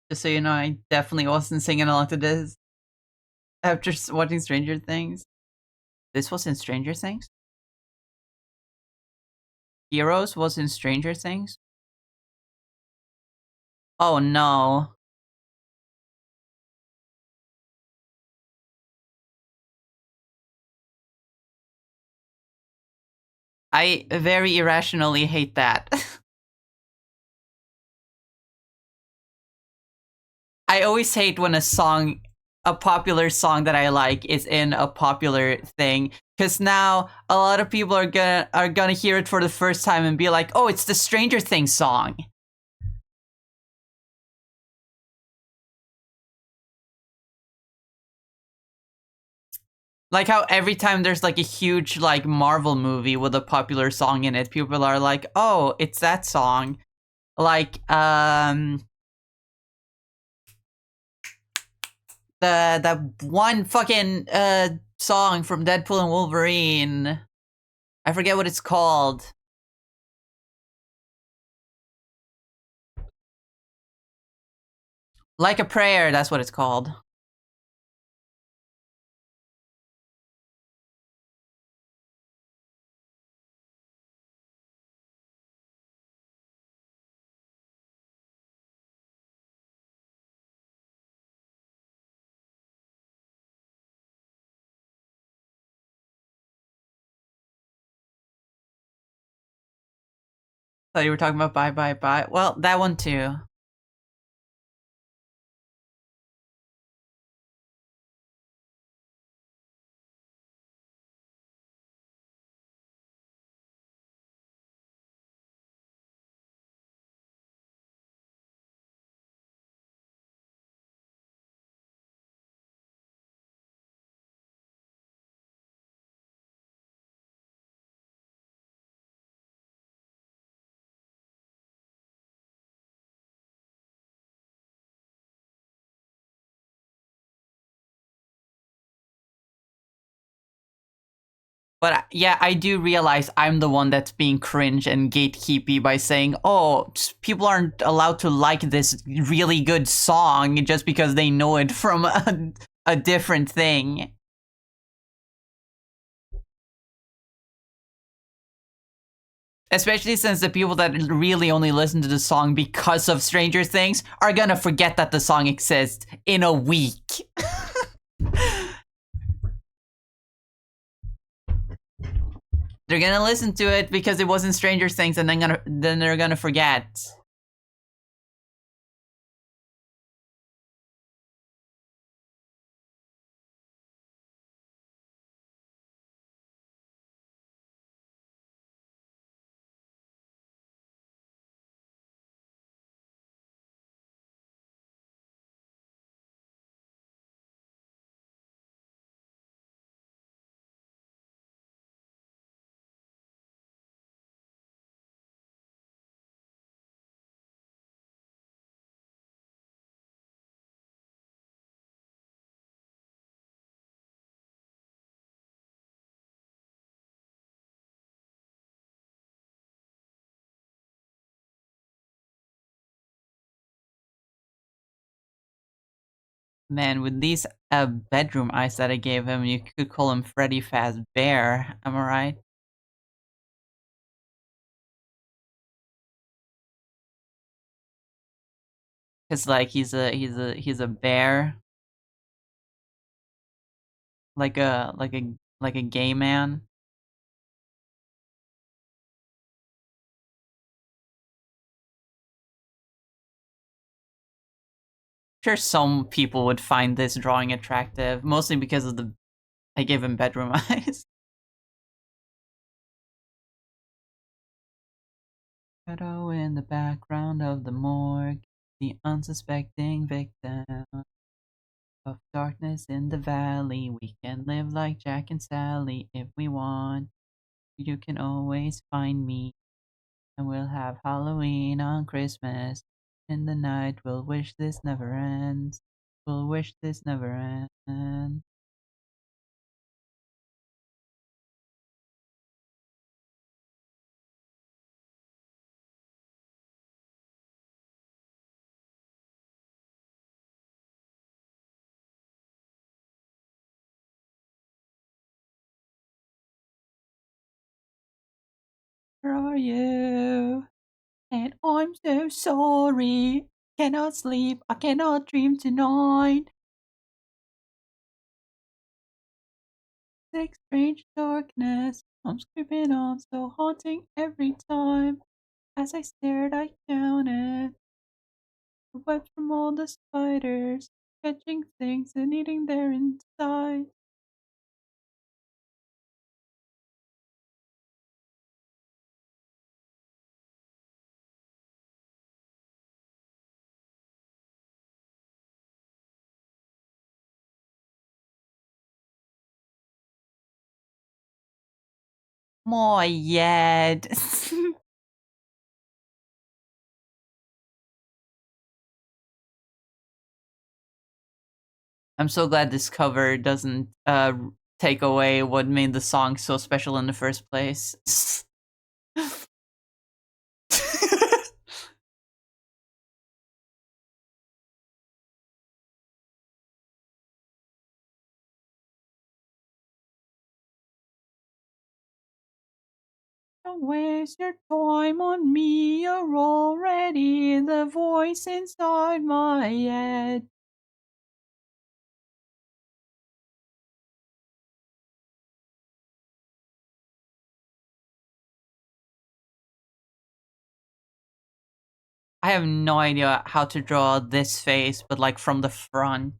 Speaker 1: Just so you know, I definitely wasn't singing along to this after watching Stranger Things. This was in Stranger Things? Heroes was in Stranger Things? Oh no. I very irrationally hate that. I always hate when a popular song that I like, is in a popular thing, because now a lot of people are gonna hear it for the first time and be like, "Oh, it's the Stranger Things song." Like how every time there's like a huge like Marvel movie with a popular song in it, people are like, "Oh, it's that song." Like the one fucking song from Deadpool and Wolverine. I forget what it's called. Like a Prayer, that's what it's called. Thought you were talking about Bye Bye Bye. Well, that one too. But yeah, I do realize I'm the one that's being cringe and gatekeepy by saying, "Oh, people aren't allowed to like this really good song just because they know it from a different thing." Especially since the people that really only listen to the song because of Stranger Things are gonna forget that the song exists in a week. They're gonna listen to it because it wasn't Stranger Things, and then they're gonna forget. Man, with these bedroom eyes that I gave him, you could call him Freddy Fazbear. Am I right? Cause like he's a bear. like a gay man. Sure, some people would find this drawing attractive, mostly because of the I gave him bedroom eyes. Shadow in the background of the morgue, the unsuspecting victim of darkness in the valley. We can live like Jack and Sally if we want. You can always find me, and we'll have Halloween on Christmas. In the night, we'll wish this never ends. We'll wish this never ends. Where are you? And I'm so sorry. Cannot sleep. I cannot dream tonight. Thick, strange darkness comes creeping on, so haunting every time. As I stared, I counted the web from all the spiders, catching things and eating their inside. My yet. I'm so glad this cover doesn't take away what made the song so special in the first place. Don't waste your time on me, you're already the voice inside my head. I have no idea how to draw this face, but like from the front.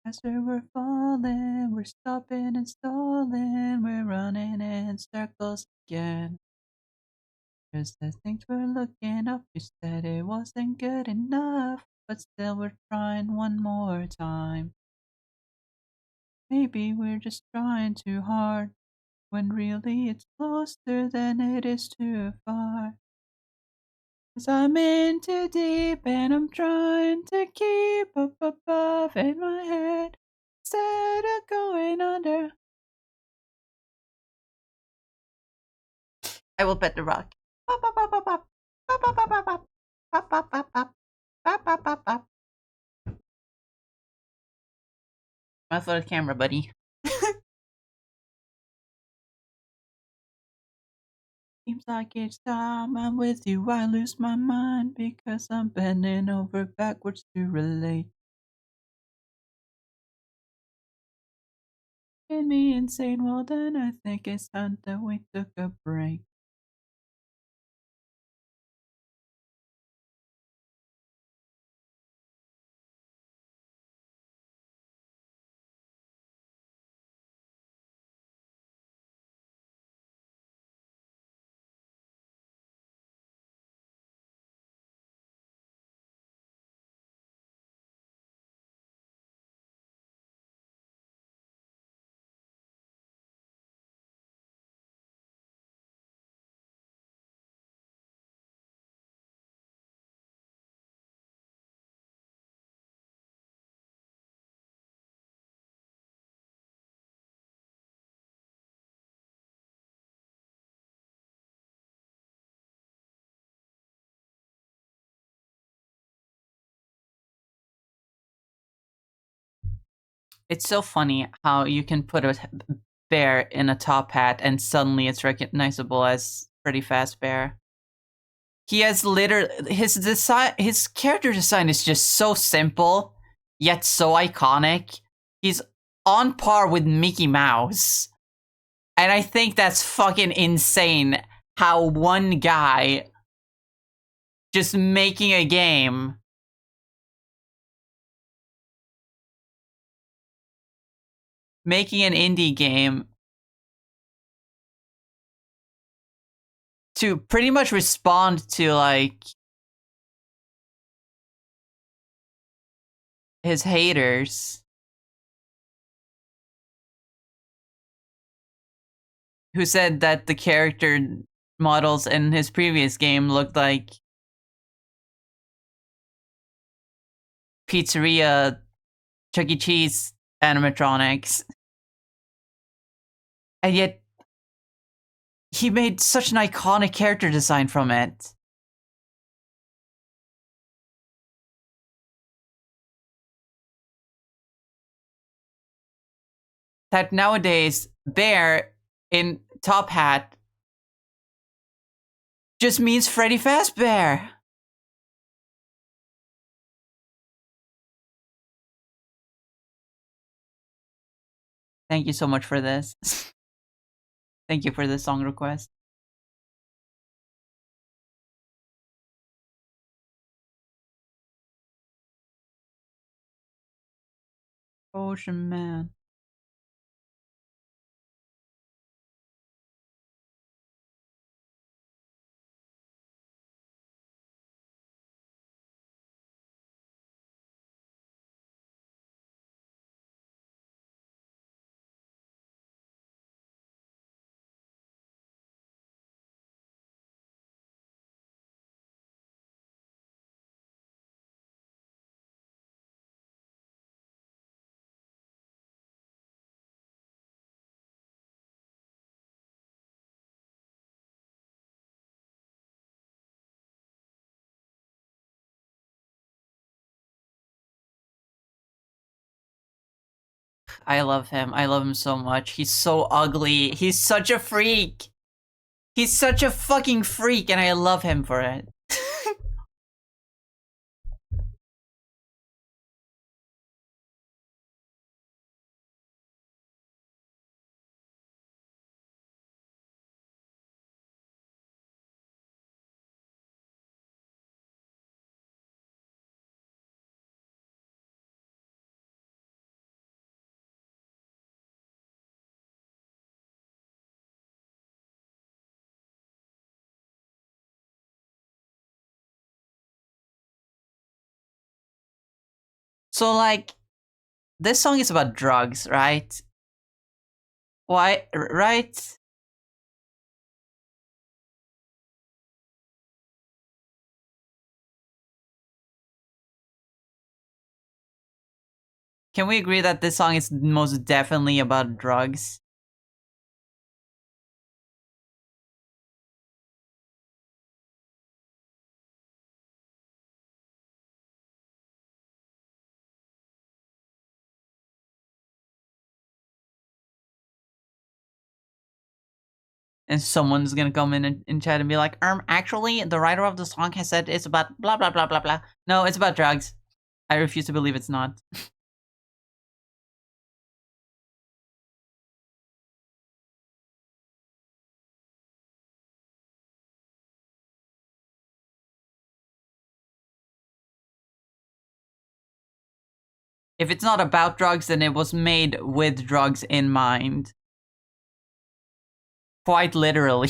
Speaker 1: As we're falling, we're stopping and stalling, we're running in circles again. Just as things were looking up, you said it wasn't good enough, but still we're trying one more time. Maybe we're just trying too hard, when really it's closer than it is too far. 'Cause I'm in too deep and I'm trying to keep up above in my head instead of going under. I will pet the rock. Bop, bop, bop, bop, bop. Bop, bop, bop, bop, bop. Bop, bop, bop, bop. Bop, bop, bop, bop. Mouth for the camera, buddy. Seems like each time I'm with you, I lose my mind because I'm bending over backwards to relate. In me insane, well then I think it's time that we took a break. It's so funny how you can put a bear in a top hat and suddenly it's recognizable as Pretty Fast Bear. He has literally his design, his character design is just so simple yet so iconic. He's on par with Mickey Mouse, and I think that's fucking insane. How one guy just making a game, making an indie game to pretty much respond to like his haters who said that the character models in his previous game looked like pizzeria Chuck E. Cheese animatronics. And yet he made such an iconic character design from it that nowadays Bear in Top Hat just means Freddy Fazbear. Thank you so much for this. Thank you for the song request. Ocean Man. I love him. I love him so much. He's so ugly. He's such a freak. He's such a fucking freak, and I love him for it. So, like, this song is about drugs, right? Why, right? Can we agree that this song is most definitely about drugs? And someone's gonna come in chat and be like, actually, the writer of the song has said it's about blah blah blah blah blah. No, it's about drugs. I refuse to believe it's not. If it's not about drugs, then it was made with drugs in mind. Quite literally.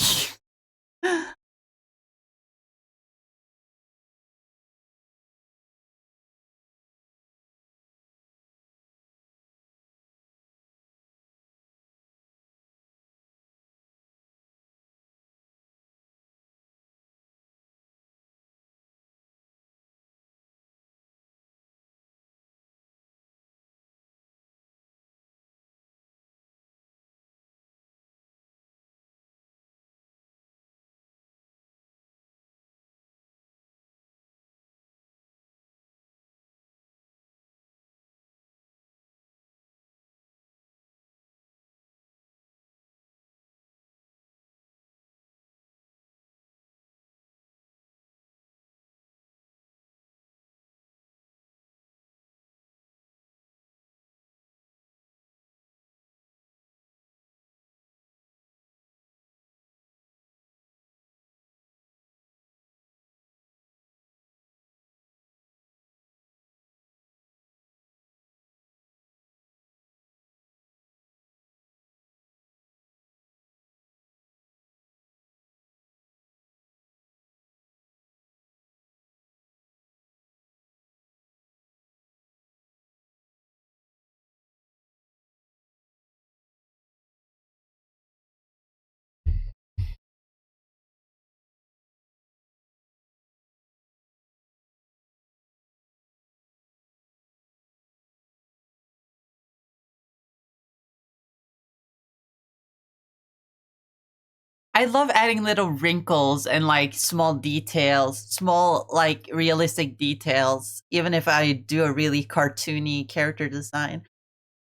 Speaker 1: I love adding little wrinkles and like small details, small like realistic details, even if I do a really cartoony character design.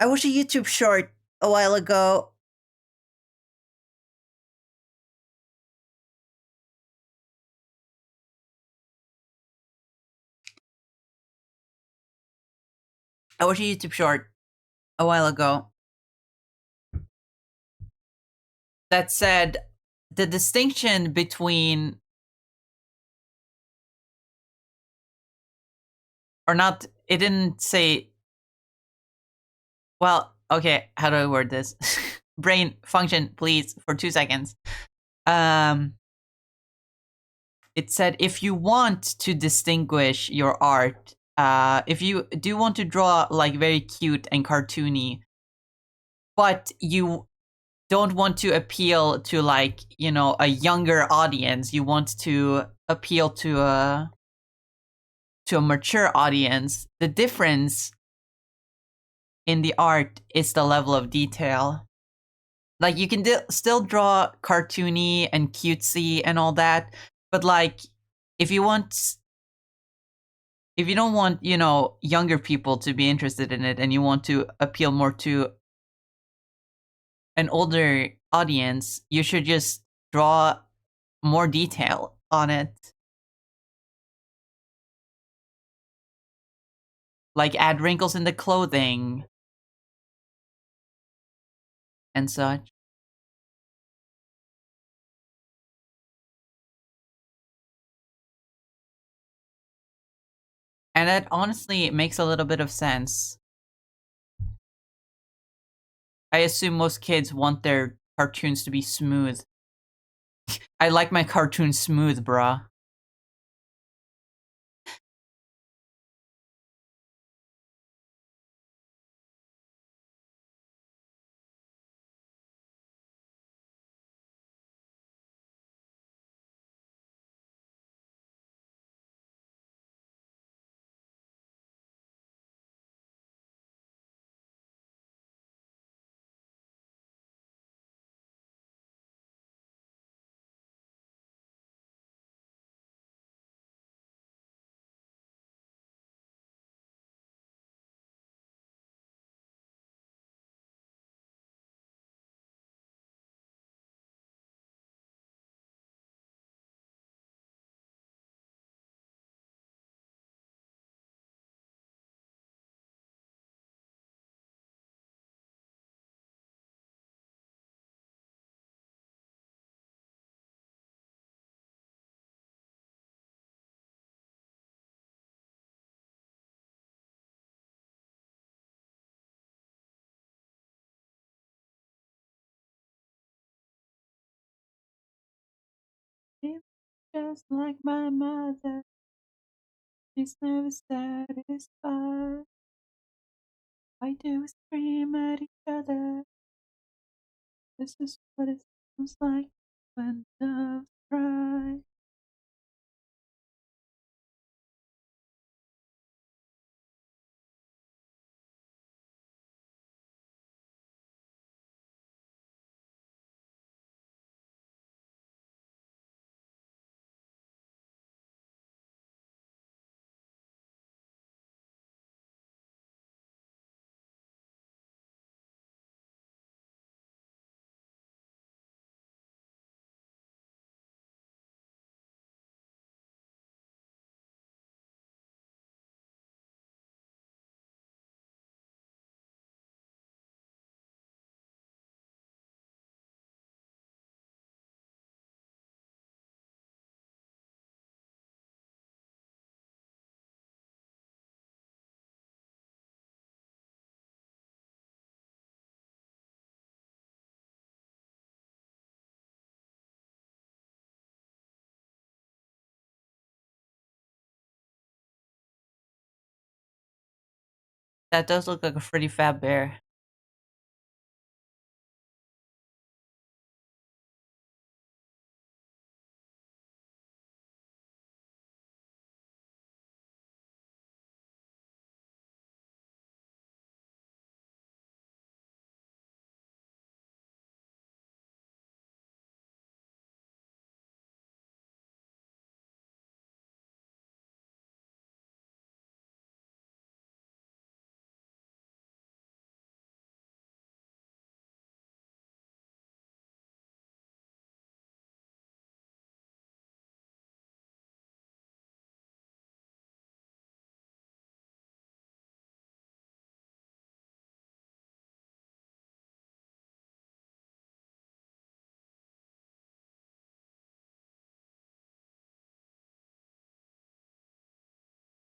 Speaker 1: I watched a YouTube short a while ago. I watched a YouTube short a while ago that said the distinction between, or not, it didn't say, well, okay, how do I word this? Brain function, please, for 2 seconds. Um, it said if you want to distinguish your art, if you do want to draw like very cute and cartoony, but you don't want to appeal to like, you know, a younger audience, you want to appeal to a mature audience, the difference in the art is the level of detail. Like you can still draw cartoony and cutesy and all that, but like if you want, if you don't want, you know, younger people to be interested in it and you want to appeal more to an older audience, you should just draw more detail on it. Like add wrinkles in the clothing and such. And that honestly makes a little bit of sense. I assume most kids want their cartoons to be smooth. I like my cartoons smooth, bruh. just like my mother. She's never satisfied. Why do we scream at each other? This is what it sounds like when doves cry. That does look like a pretty fat bear.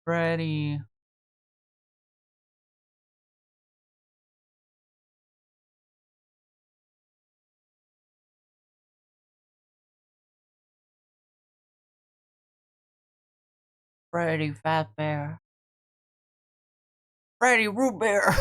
Speaker 1: Pretty. Pretty fat bear. Pretty root bear.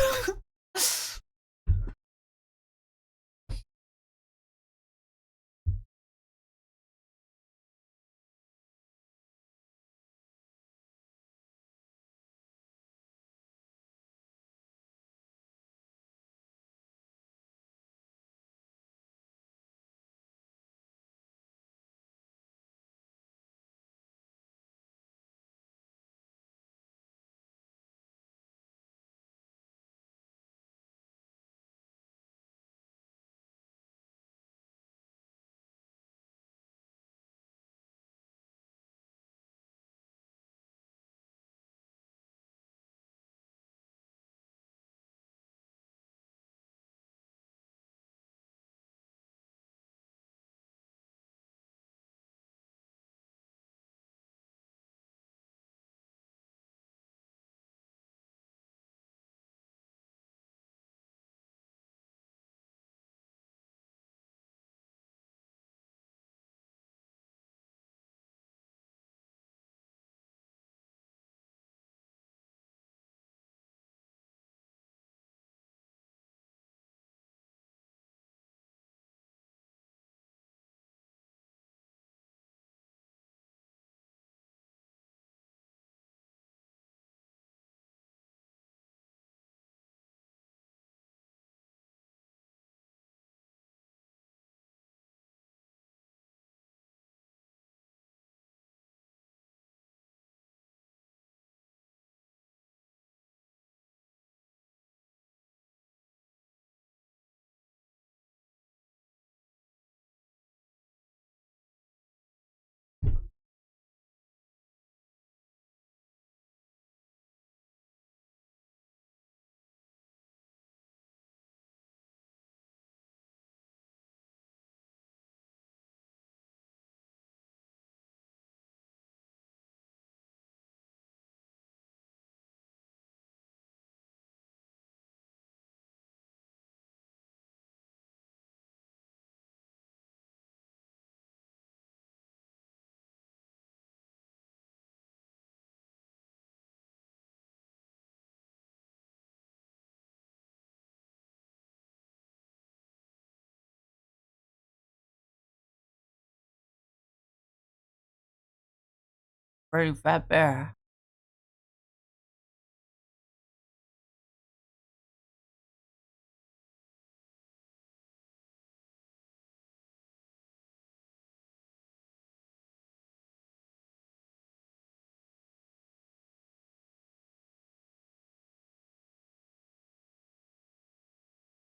Speaker 1: Very fat bear.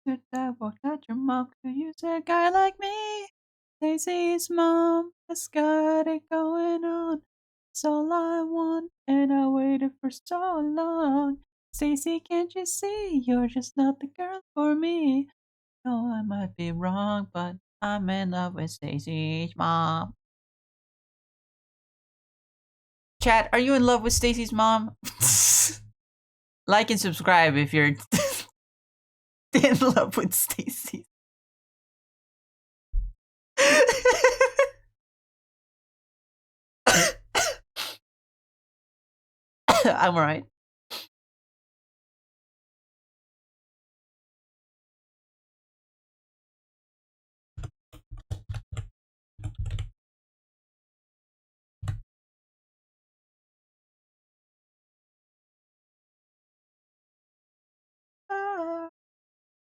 Speaker 1: Could I walk out your mom? Could use a guy like me? Stacy's mom has got it going on. It's all I want, and I waited for so long. Stacy, can't you see you're just not the girl for me? No, I might be wrong, but I'm in love with Stacy's mom. Chat, are you in love with Stacy's mom? Like and subscribe if you're in love with Stacy. I'm alright.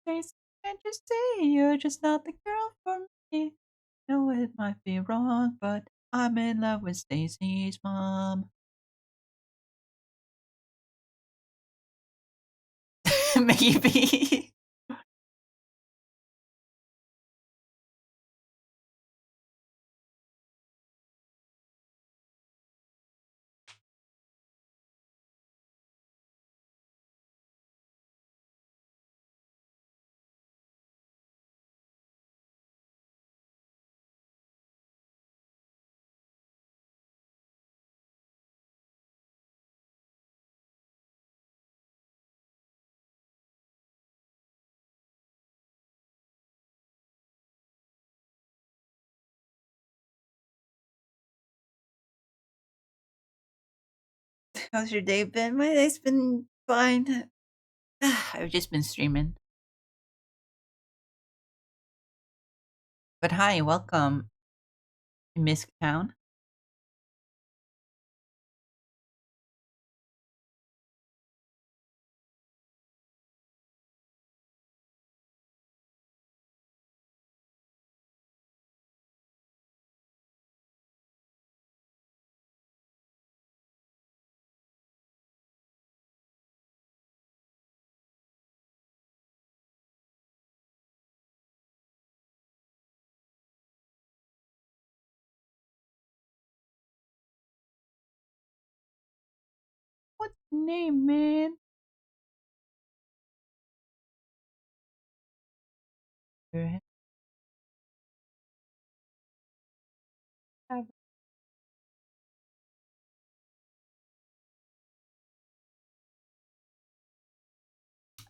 Speaker 1: Stacy, can't you see you're just not the girl for me? No, it might be wrong, but I'm in love with Stacy's mom. Maybe.
Speaker 2: How's your day been? My day's been fine.
Speaker 1: I've just been streaming. But hi, welcome, Miss Town. What's your name, man?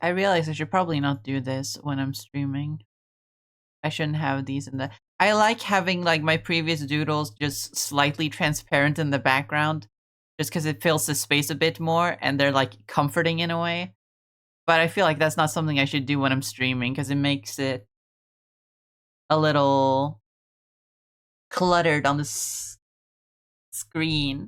Speaker 1: I realize I should probably not do this when I'm streaming. I shouldn't have these in the. I like having like my previous doodles just slightly transparent in the background, just because it fills the space a bit more and they're like comforting in a way. But I feel like that's not something I should do when I'm streaming because it makes it a little cluttered on the screen.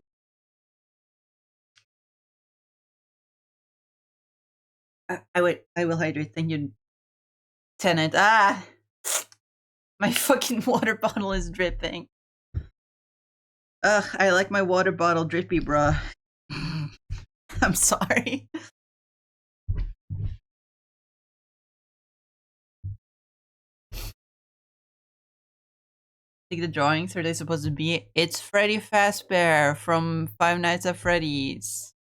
Speaker 1: I will hydrate. Thank you, Tenant. Ah, my fucking water bottle is dripping.
Speaker 2: Ugh, I like my water bottle drippy, bruh.
Speaker 1: I'm sorry. Like the drawings are they supposed to be? It's Freddy Fazbear from Five Nights at Freddy's.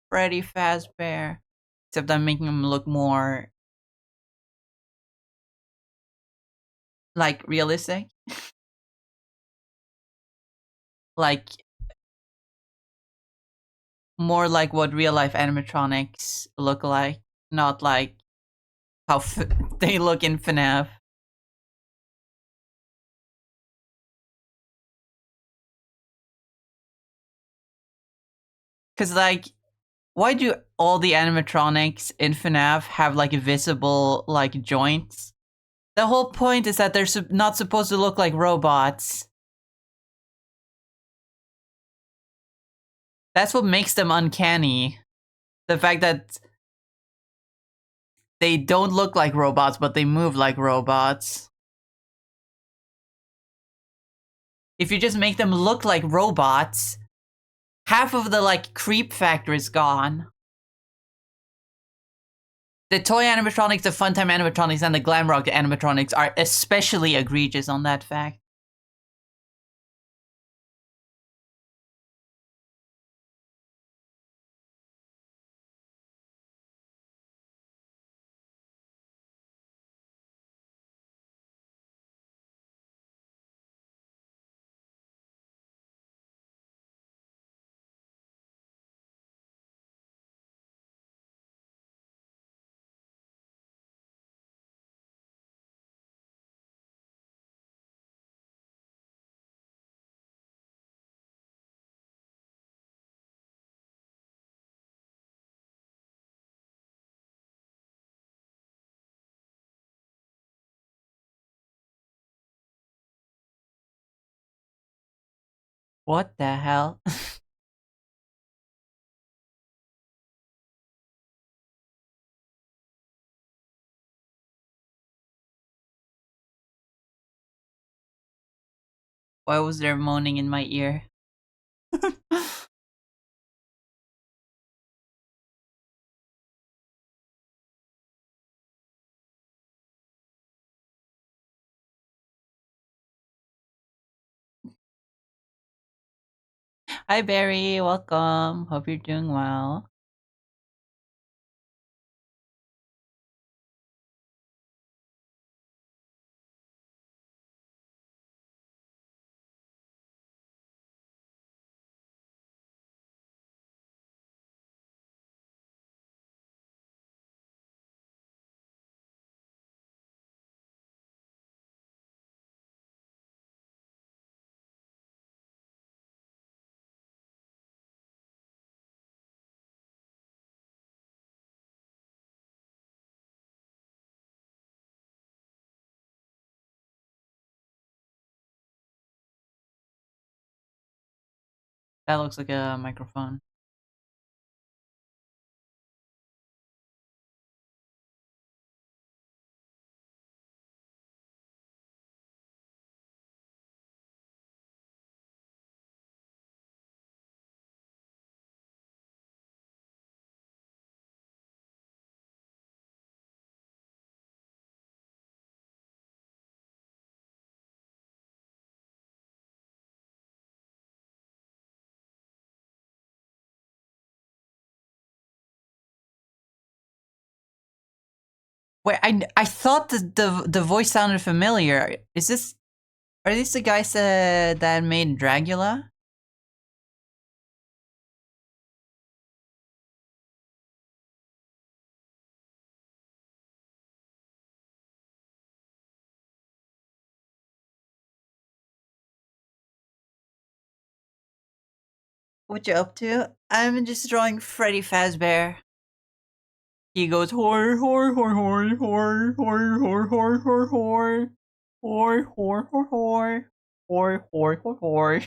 Speaker 1: Freddy Fazbear. Except I'm making him look more like realistic. Like more like what real life animatronics look like, not like how they look in FNAF. Cause like, why do all the animatronics in FNAF have like visible like joints? The whole point is that they're not supposed to look like robots. That's what makes them uncanny. The fact that they don't look like robots, but they move like robots. If you just make them look like robots, half of the like creep factor is gone. The toy animatronics, the Funtime animatronics, and the Glamrock animatronics are especially egregious on that fact. What the hell? Why was there moaning in my ear? Hi Barry, welcome. Hope you're doing well. That looks like a microphone. Wait, I thought the voice sounded familiar. Is this are these the guys that made Dragula?
Speaker 2: What you up to? I'm just drawing Freddy Fazbear.
Speaker 1: He goes hor hor hor hor hor hor hor hor hor hor hor hor hor hor hor hor hor hor.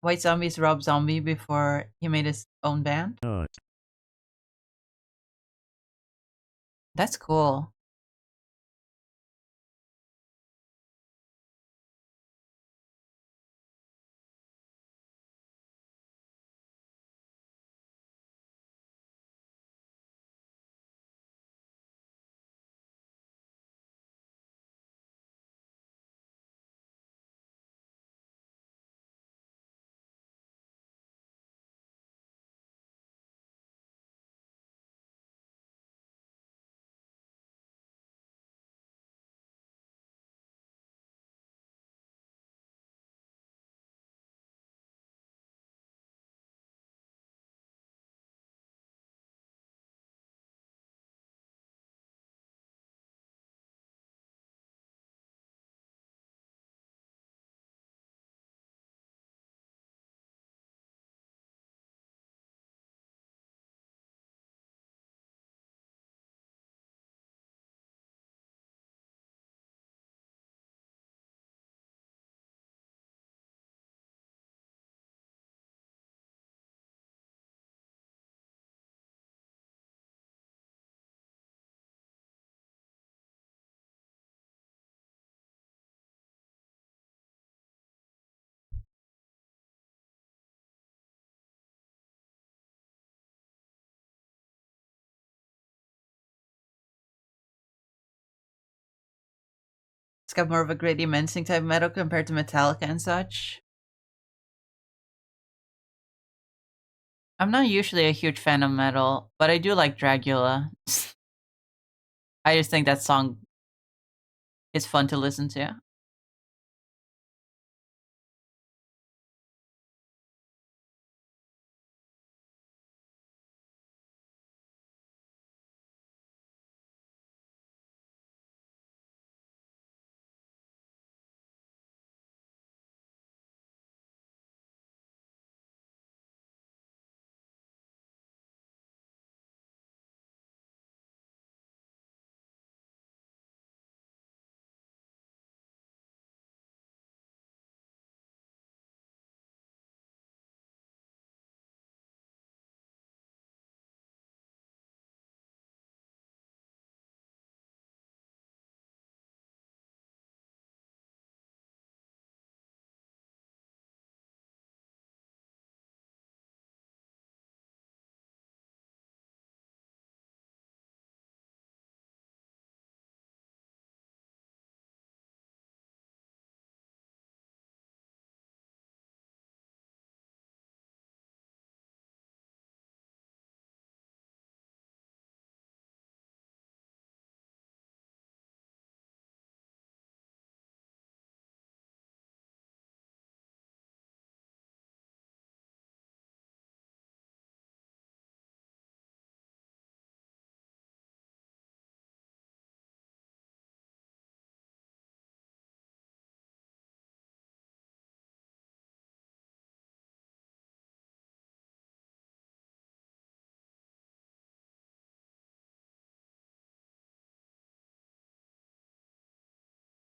Speaker 1: White Zombie's Rob Zombie before he made his own band. That's cool. got more of a gritty mincing type metal compared to Metallica and such. I'm not usually a huge fan of metal, but I do like Dracula. I just think that song is fun to listen to.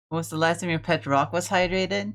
Speaker 1: When was the last time your pet rock was hydrated?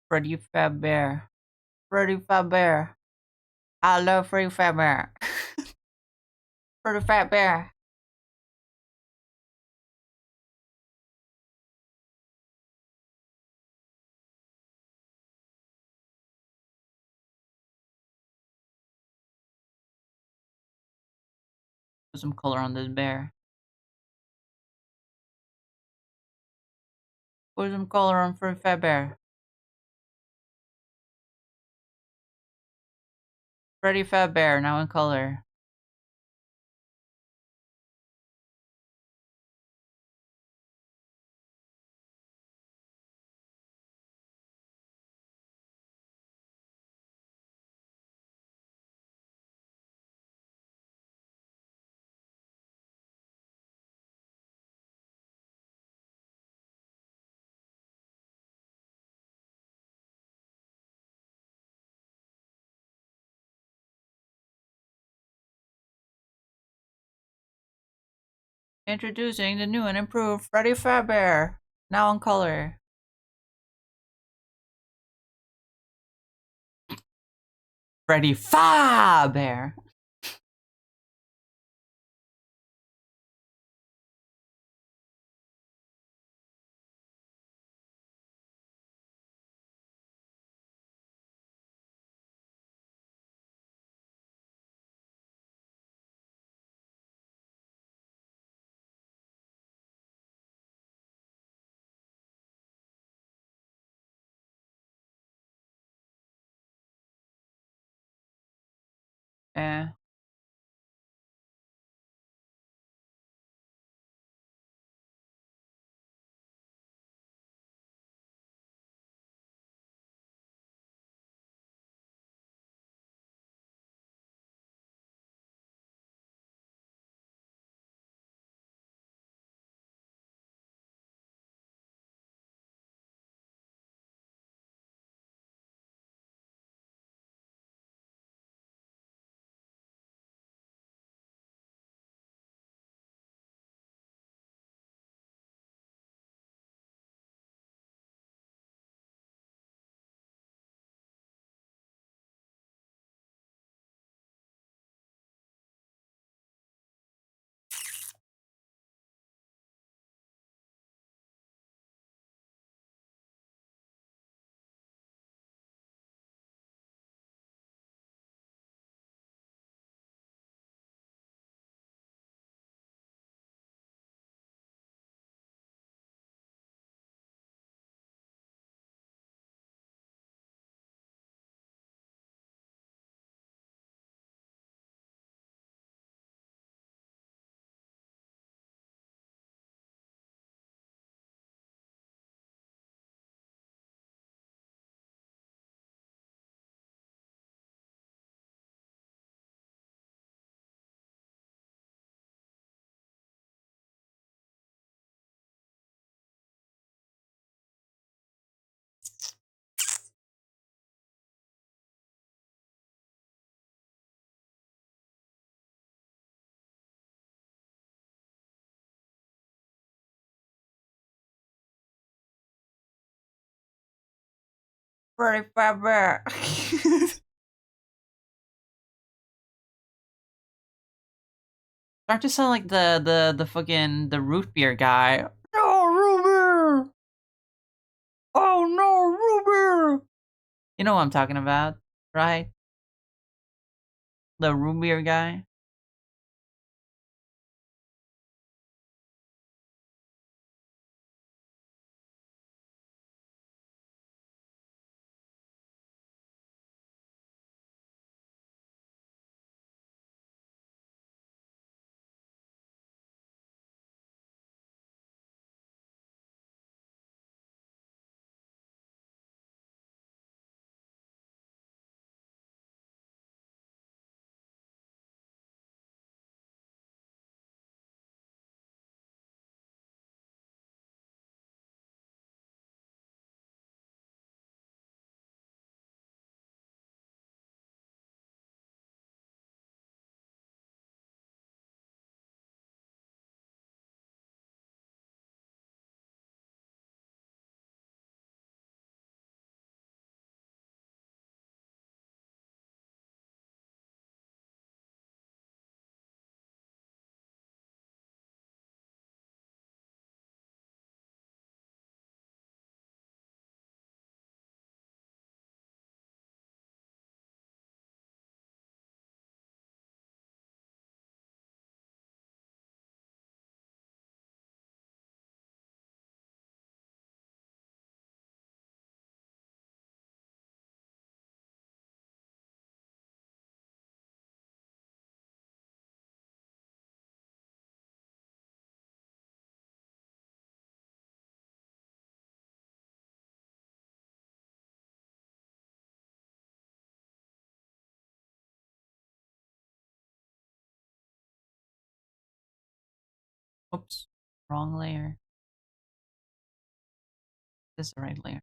Speaker 1: Freddy Fazbear. Freddy Fazbear. I love Freddy Fazbear. Freddy Fazbear. Put some color on this bear. Put some color on Freddy Fazbear. Freddy Fazbear, now in color. Introducing the new and improved Freddy Fazbear, now in color. Freddy Fazbear. Eh. Freddy Fazbear. Start to sound like the fucking the root beer guy. No root beer. Oh no, root beer. You know what I'm talking about, right? The root beer guy. Oops, wrong layer. This is the right layer.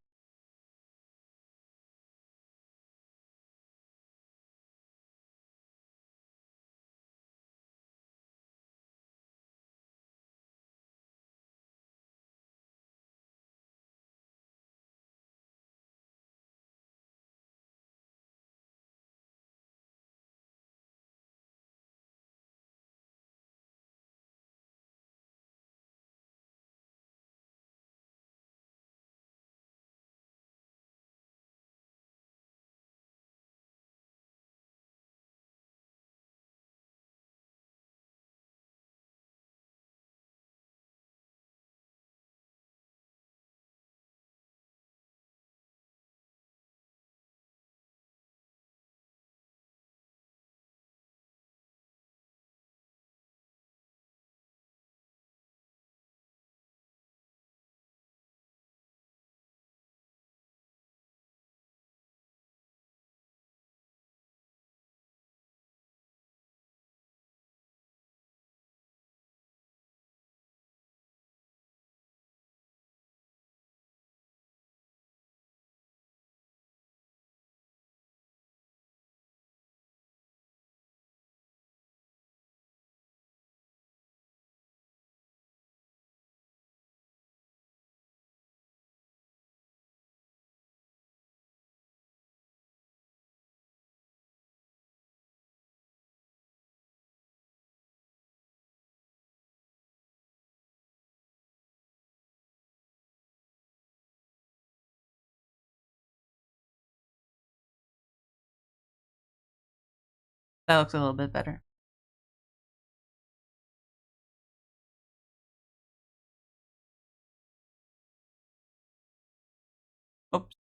Speaker 1: That looks a little bit better. Oops.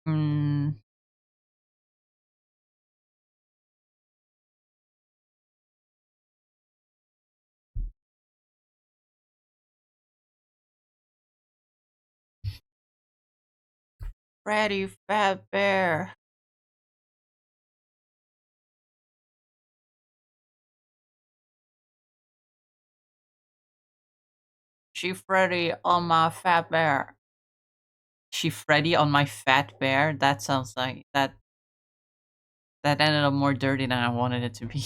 Speaker 1: Mm, Freddy Fazbear. She Freddy on my fat bear. She Freddy on my fat bear? That sounds like that ended up more dirty than I wanted it to be.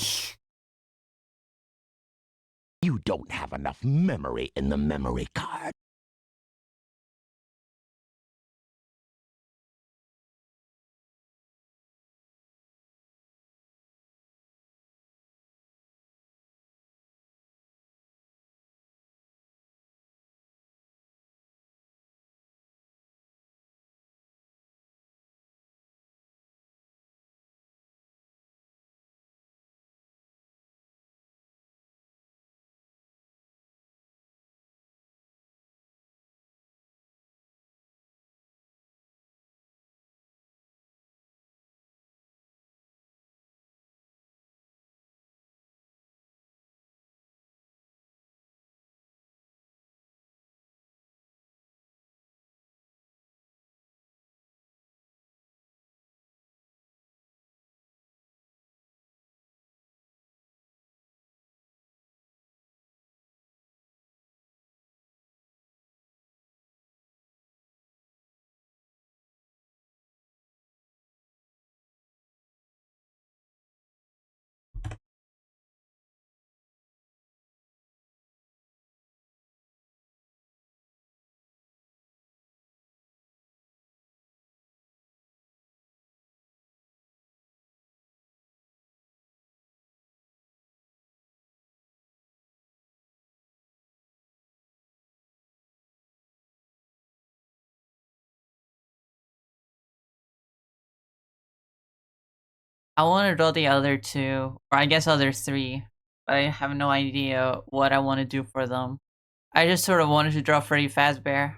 Speaker 3: You don't have enough memory in the memory card.
Speaker 1: I want to draw the other two, or I guess other three, but I have no idea what I want to do for them. I just sort of wanted to draw Freddy Fazbear.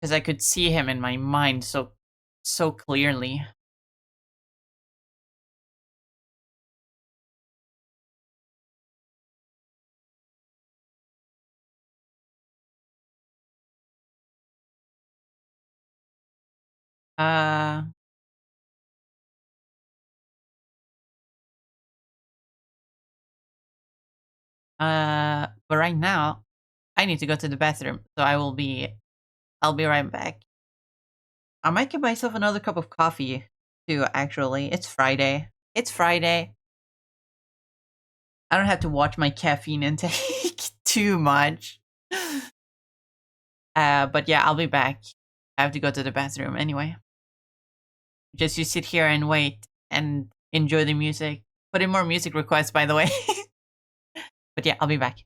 Speaker 1: Because I could see him in my mind so clearly. Uh, but right now, I need to go to the bathroom, so I'll be right back. I might get myself another cup of coffee, too, actually. It's Friday. It's Friday. I don't have to watch my caffeine intake too much. But yeah, I'll be back. I have to go to the bathroom anyway. Just you sit here and wait and enjoy the music. Put in more music requests, by the way. But yeah, I'll be back.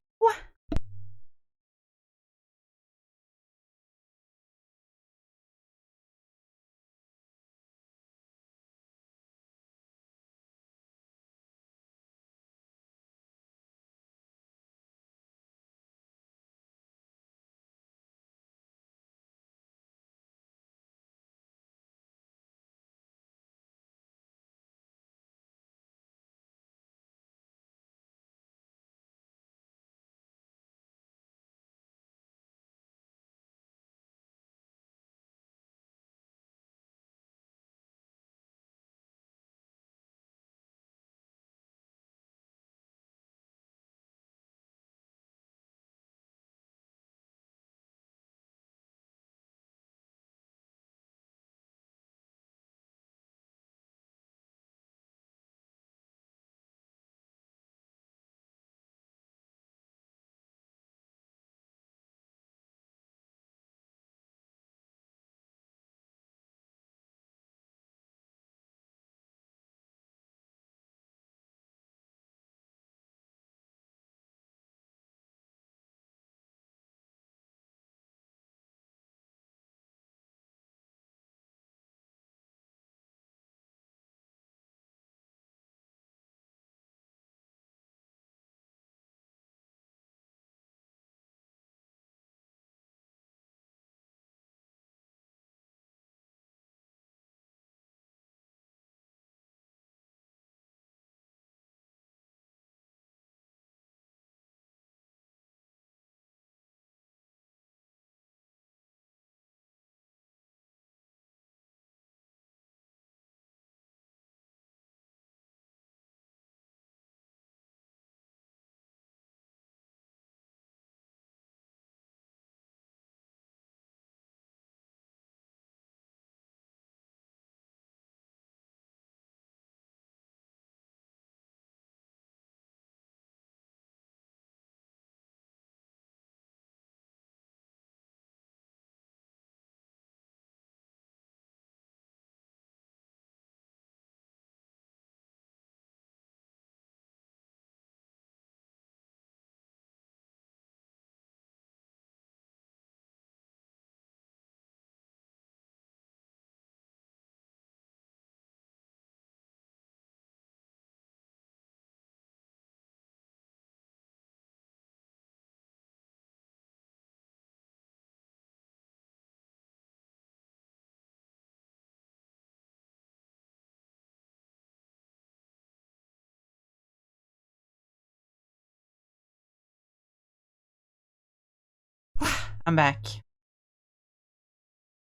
Speaker 1: I'm back.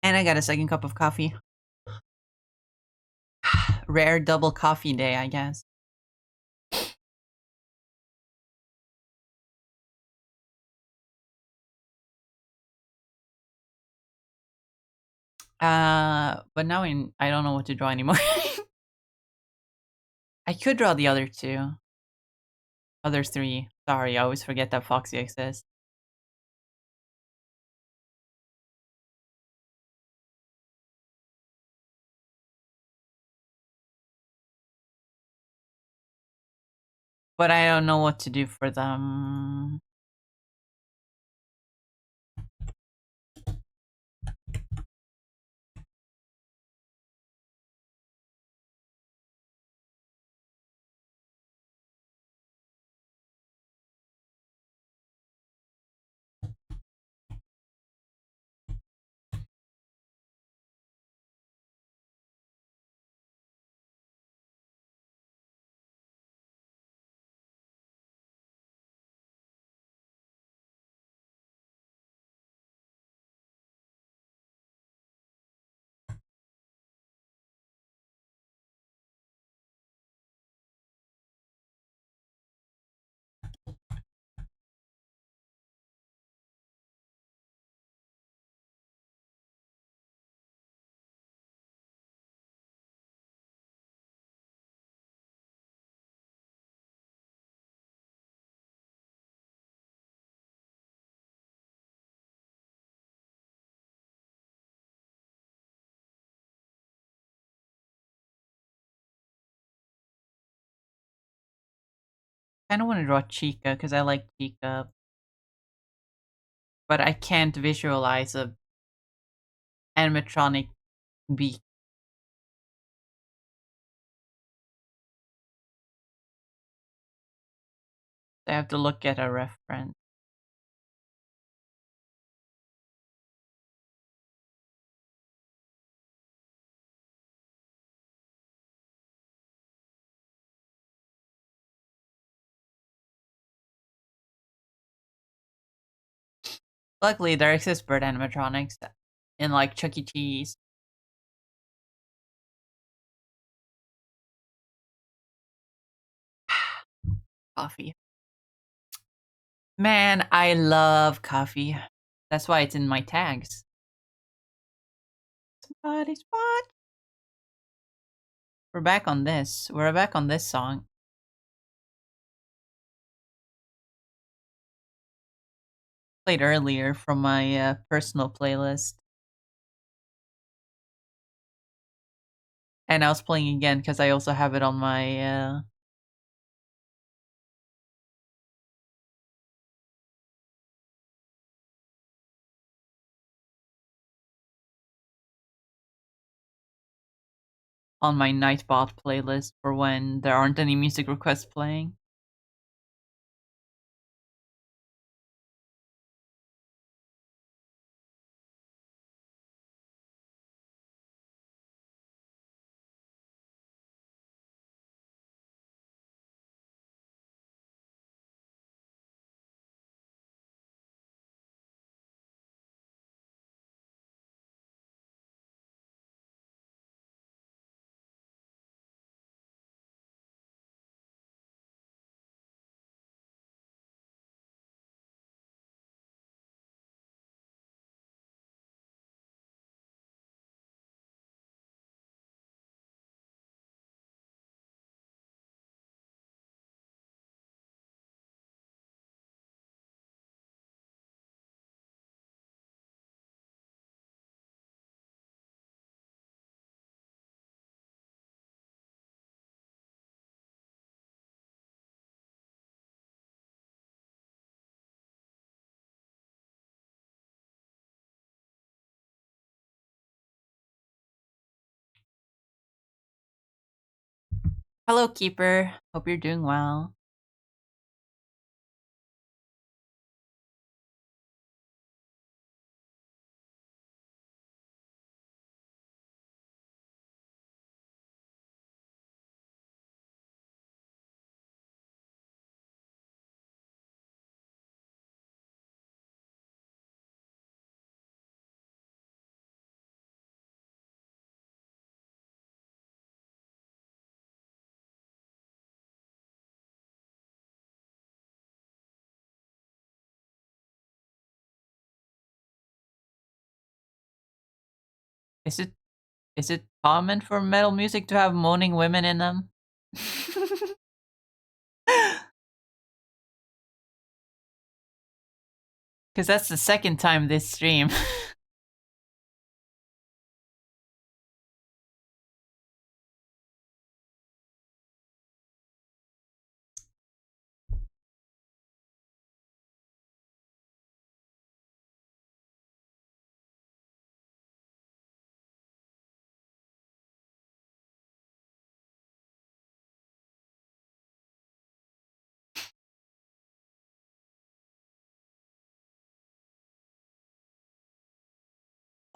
Speaker 1: And I got a second cup of coffee. Rare double coffee day, I guess. But now I don't know what to draw anymore. I could draw the other two. Other three. Sorry, I always forget that Foxy exists. But I don't know what to do for them. kind of want to draw Chica because I like Chica, but I can't visualize a animatronic beak. I have to look at a reference. Luckily, there exists bird animatronics in like Chuck E. Cheese. Coffee. Man, I love coffee. That's why it's in my tags. Somebody's what? We're back on this. We're back on this song. Played earlier from my personal playlist. And I was playing again because I also have it on my Nightbot playlist for when there aren't any music requests playing. Hello, Keeper. Hope you're doing well. Is it common for metal music to have moaning women in them? Because that's the second time this stream.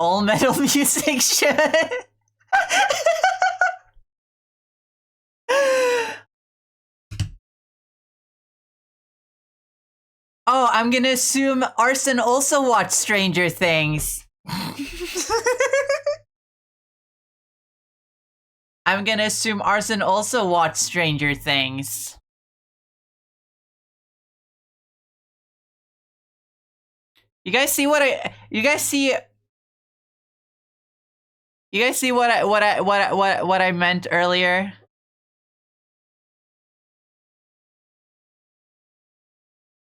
Speaker 1: All metal music should. Oh, I'm gonna assume Arson also watched Stranger Things. I'm gonna assume Arson also watched Stranger Things. You guys see what I? You guys see? You guys see what I meant earlier?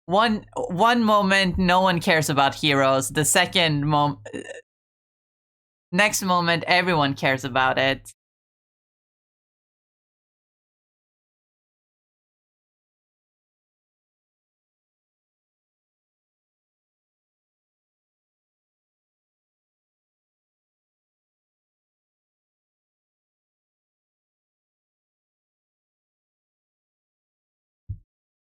Speaker 1: One moment, no one cares about heroes. The next moment, everyone cares about it.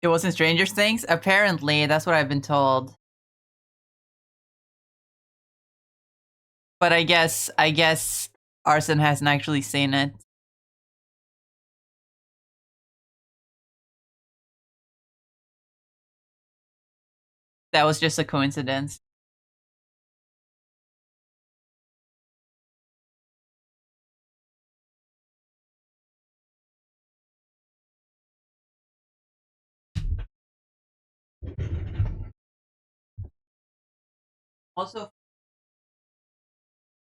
Speaker 1: It wasn't Stranger Things? Apparently, that's what I've been told. But I guess Arson hasn't actually seen it. That was just a coincidence. Also,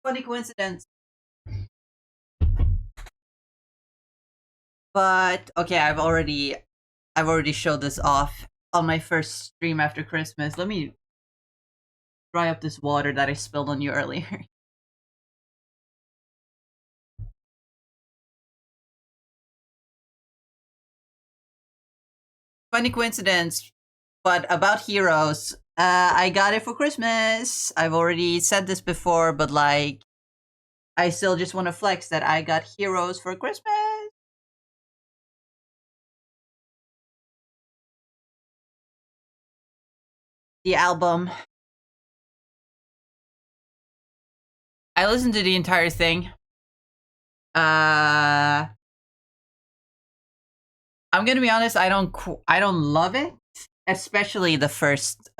Speaker 1: funny coincidence. But okay, I've already showed this off on my first stream after Christmas. Let me dry up this water that I spilled on you earlier. Funny coincidence, but about Heroes, I got it for Christmas. I've already said this before, but like, I still just want to flex that I got Heroes for Christmas. The album. I listened to the entire thing. I'm gonna be honest. I don't love it, especially the first.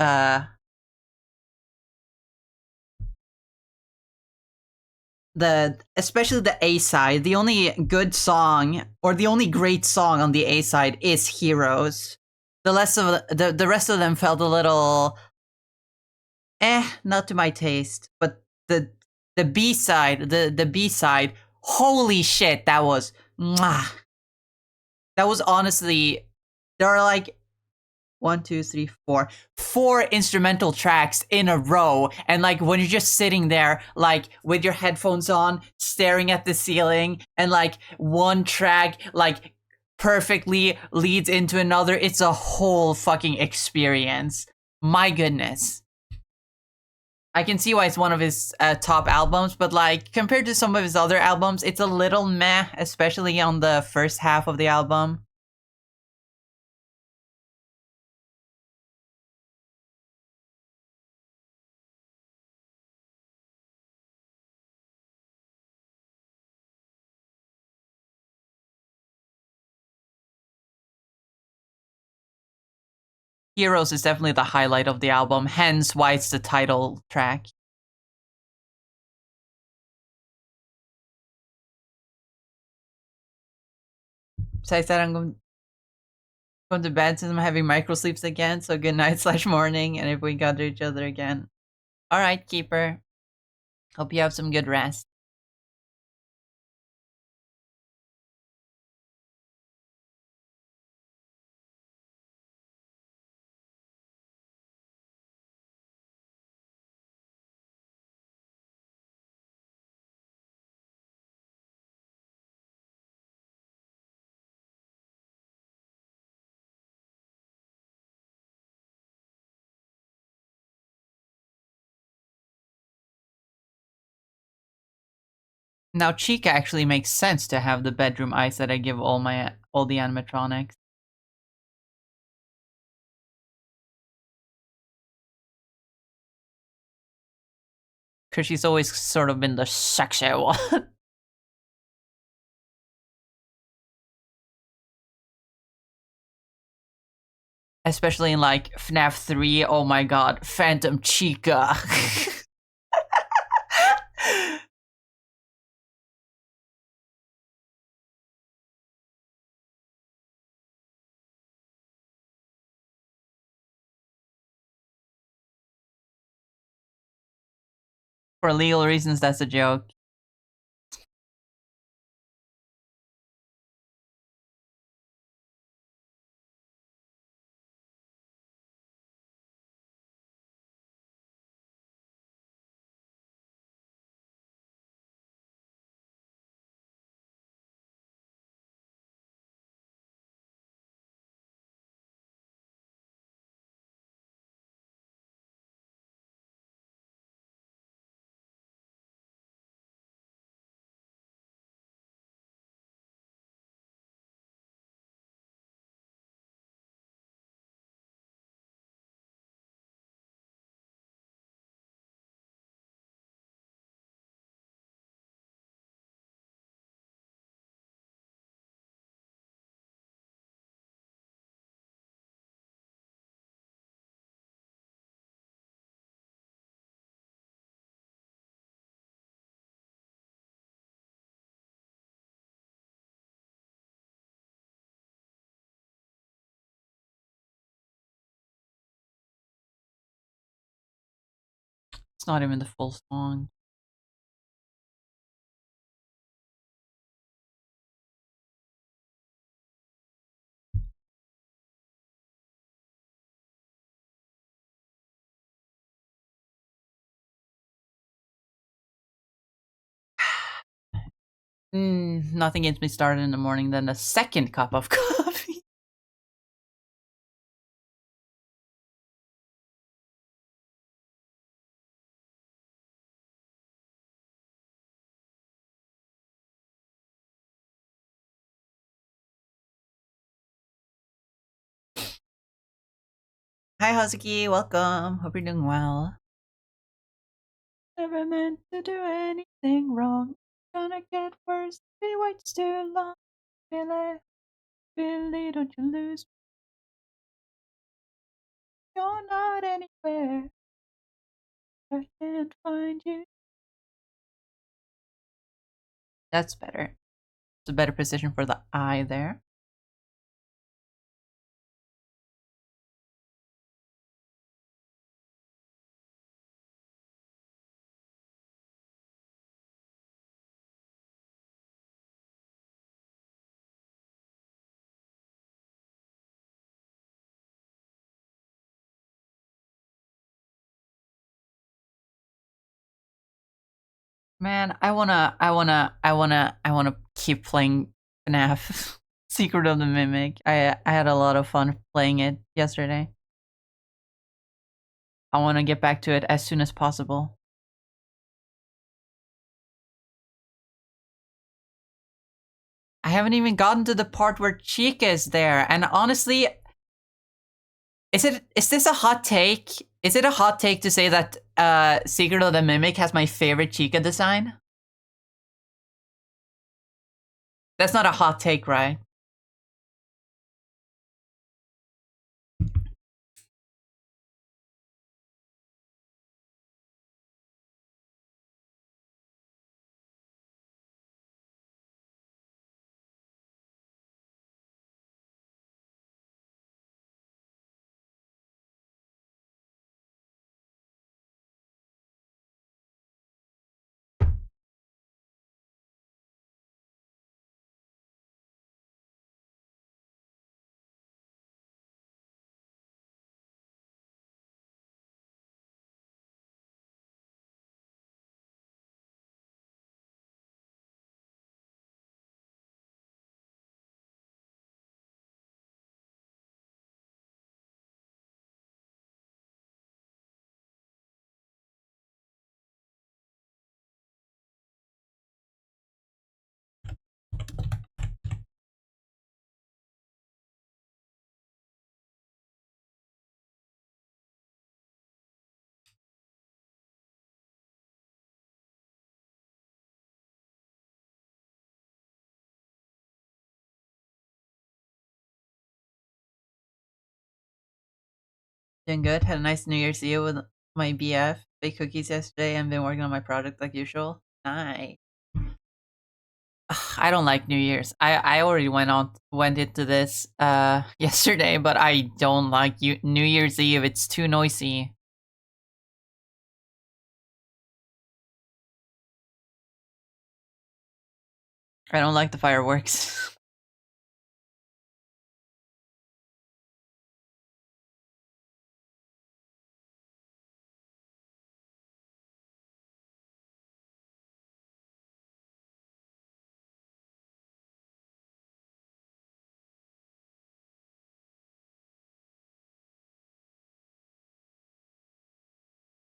Speaker 1: Especially the A side. The only good song or the only great song on the A side is Heroes. The rest of them felt a little not to my taste. But the B side, the B side, holy shit, that was mwah. That was honestly, there are like 4 instrumental tracks in a row, and like when you're just sitting there like with your headphones on staring at the ceiling, and like one track like perfectly leads into another, it's a whole fucking experience. My goodness, I can see why it's one of his top albums, but like compared to some of his other albums, it's a little meh, especially on the first half of the album. Heroes is definitely the highlight of the album, hence why it's the title track. Besides that, I'm going to bed since I'm having micro sleeps again, so good night / morning, and if we gather each other again. Alright, Keeper. Hope you have some good rest. Now, Chica actually makes sense to have the bedroom eyes that I give all the animatronics. Because she's always sort of been the sexy one. Especially in like FNAF 3, oh my god, Phantom Chica. For legal reasons, that's a joke. It's not even the full song. Nothing gets me started in the morning than a second cup of coffee. Hi, Hazuki. Welcome. Hope you're doing well. Never meant to do anything wrong. Gonna get worse. Be waits too long. Billy, Billy, don't you lose. You're not anywhere. I can't find you. That's better. It's a better position for the eye there. Man, I wanna keep playing FNAF Secret of the Mimic. I had a lot of fun playing it yesterday. I wanna get back to it as soon as possible. I haven't even gotten to the part where Chica is there, and honestly, is this a hot take? Is it a hot take to say that Secret of the Mimic has my favorite Chica design? That's not a hot take, right? Doing good. Had a nice New Year's Eve with my BF. Baked cookies yesterday and been working on my project like usual. Nice. I don't like New Year's. I already went into this yesterday, but I don't like New Year's Eve. It's too noisy. I don't like the fireworks.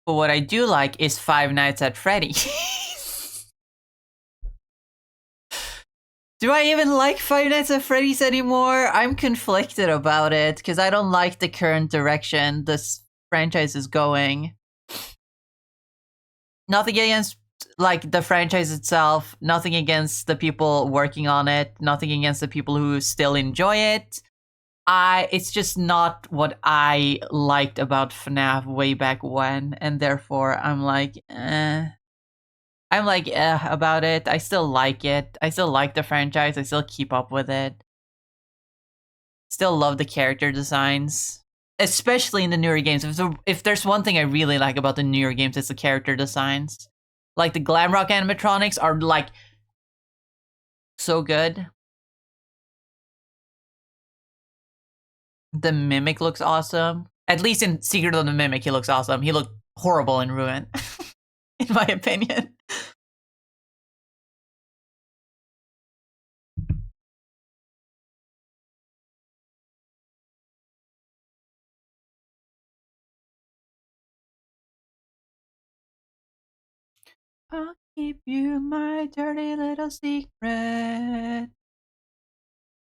Speaker 1: But what I do like is Five Nights at Freddy's. Do I even like Five Nights at Freddy's anymore? I'm conflicted about it because I don't like the current direction this franchise is going. Nothing against like the franchise itself, nothing against the people working on it, nothing against the people who still enjoy it. It's just not what I liked about FNAF way back when, and therefore I'm like, about it. I still like it. I still like the franchise. I still keep up with it. Still love the character designs. especially in the newer games. If there's one thing I really like about the newer games, it's the character designs. Like the Glamrock animatronics are like so good. The Mimic looks awesome. At least in Secret of the Mimic, he looks awesome. He looked horrible in Ruin, in my opinion. I'll keep you my dirty little secret.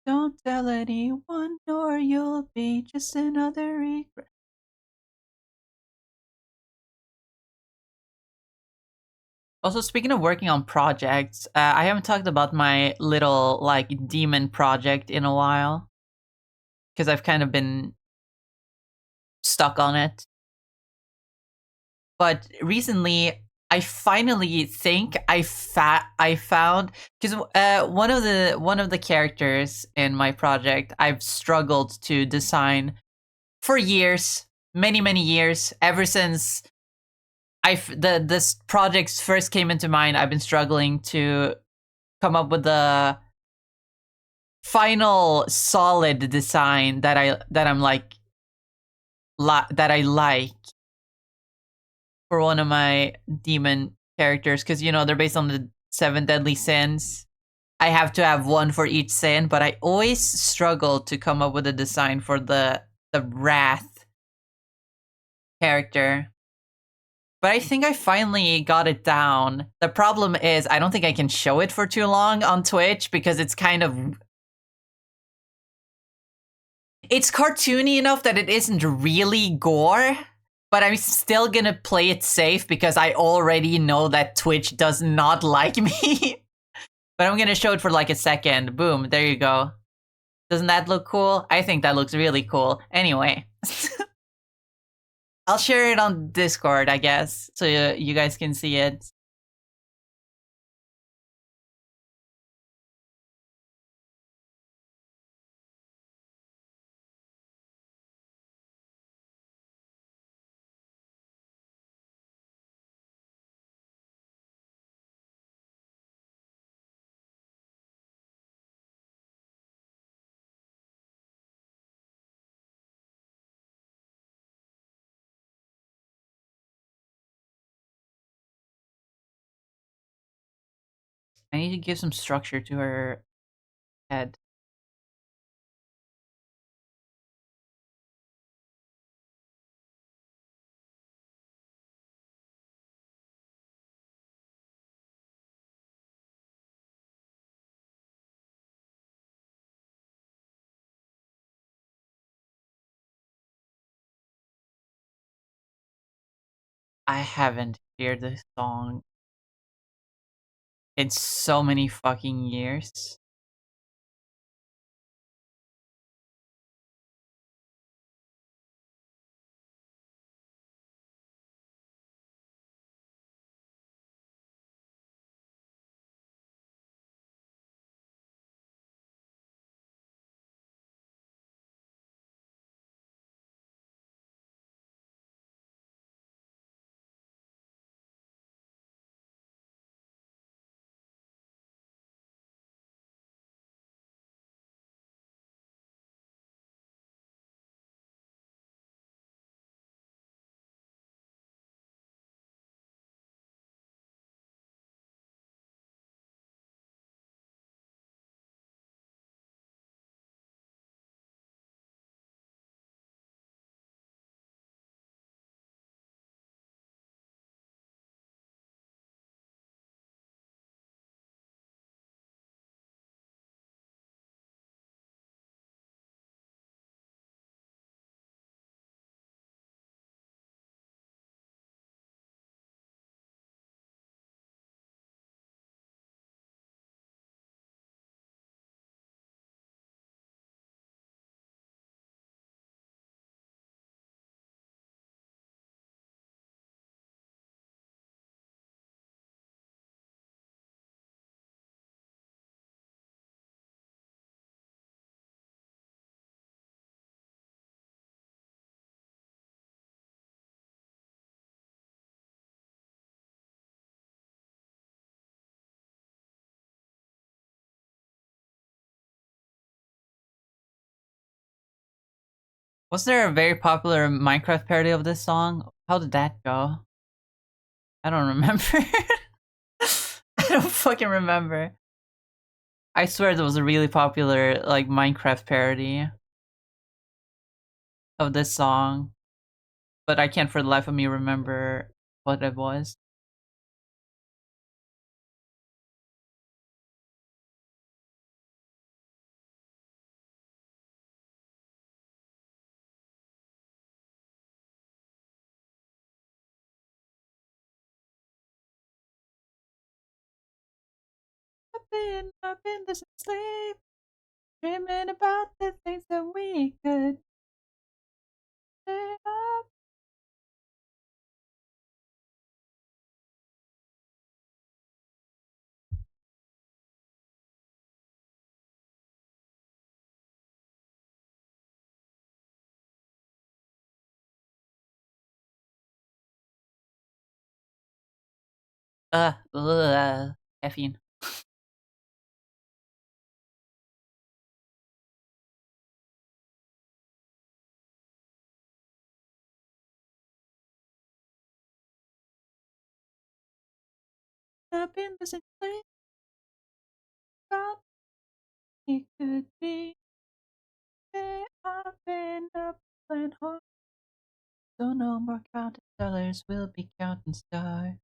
Speaker 1: Don't tell anyone, or you'll be just another regret. Also, speaking of working on projects, I haven't talked about my little like demon project in a while because I've kind of been stuck on it. But recently, I finally think I found, because one of the characters in my project I've struggled to design for years, many years, ever since this project first came into mind. I've been struggling to come up with the final solid design that I'm like that I like for one of my demon characters, because they're based on the 7 deadly sins. I have to have one for each sin, but I always struggle to come up with a design for the wrath character. But I think I finally got it down. The problem is I don't think I can show it for too long on Twitch because it's cartoony enough that it isn't really gore, but I'm still gonna play it safe because I already know that Twitch does not like me. But I'm gonna show it for like a second. Boom, there you go. Doesn't that look cool? I think that looks really cool. Anyway. I'll share it on Discord, I guess, so you guys can see it. I need to give some structure to her head. I haven't heard this song in so many fucking years. Was there a very popular Minecraft parody of this song? How did that go? I don't remember. I don't fucking remember. I swear there was a really popular like Minecraft parody of this song, but I can't for the life of me remember what it was. I've been this sleep, dreaming about the things that we could up. Caffeine. I've been this sleep about it could be. I've been up playing hard. So no more counting dollars, we'll be counting stars.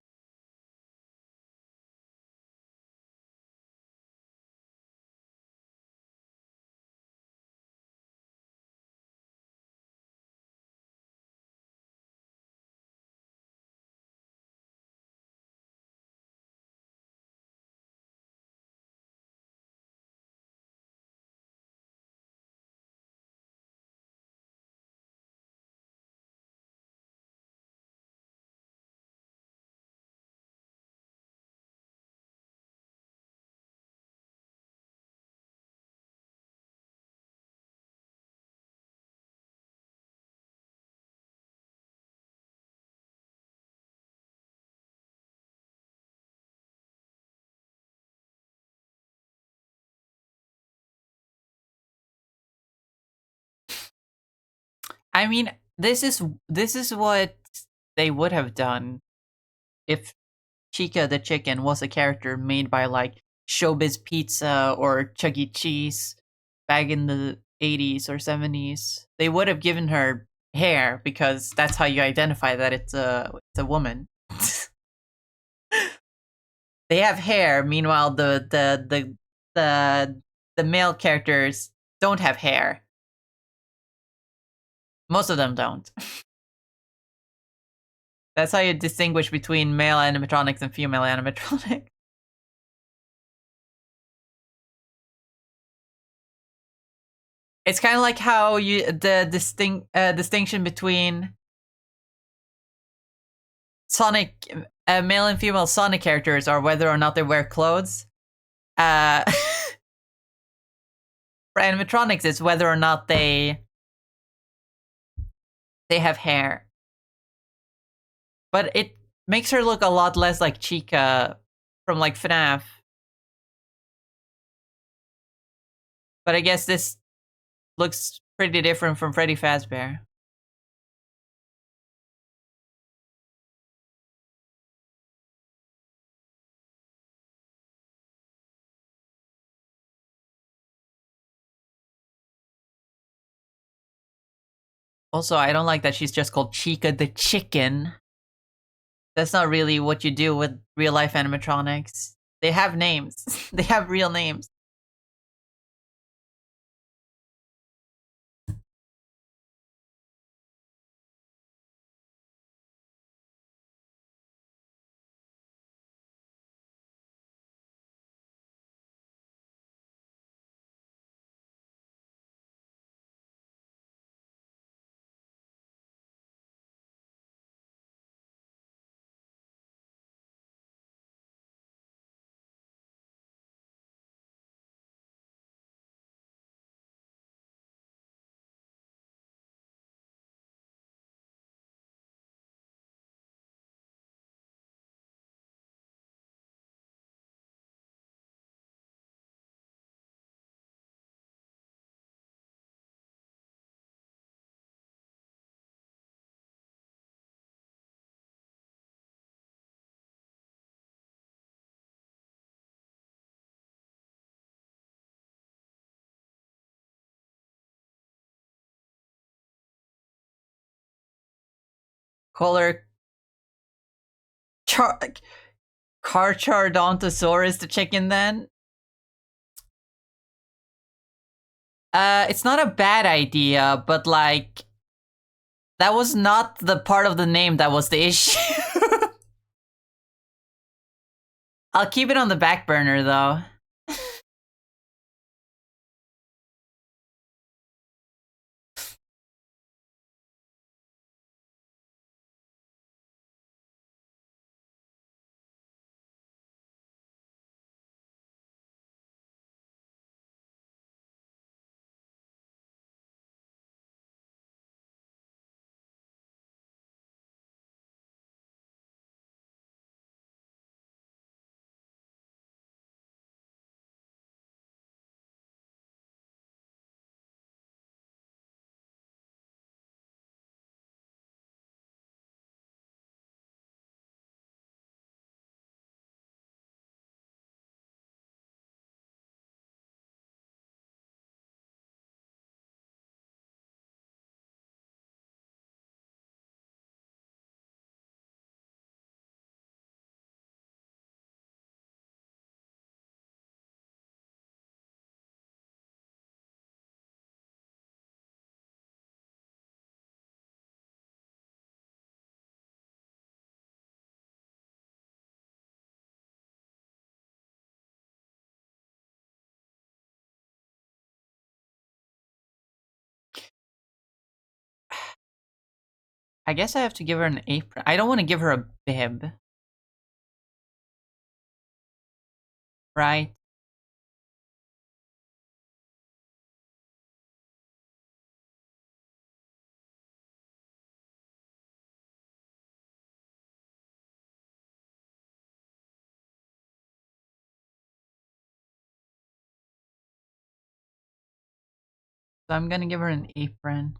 Speaker 1: I mean, this is what they would have done if Chica the chicken was a character made by like Showbiz Pizza or Chuck E. Cheese back in the 80s or 70s. They would have given her hair because that's how you identify that it's a woman. They have hair, meanwhile the male characters don't have hair. Most of them don't. That's how you distinguish between male animatronics and female animatronics. It's kind of like how the distinction between Sonic male and female Sonic characters are whether or not they wear clothes. For animatronics, it's whether or not they have hair. But it makes her look a lot less like Chica from like FNAF. But I guess this looks pretty different from Freddy Fazbear. Also, I don't like that she's just called Chica the Chicken. That's not really what you do with real life animatronics. They have names. They have real names. Color Char Carcharodontosaurus the chicken then? It's not a bad idea, but like that was not the part of the name that was the issue. I'll keep it on the back burner though. I guess I have to give her an apron. I don't want to give her a bib. Right? So I'm gonna give her an apron.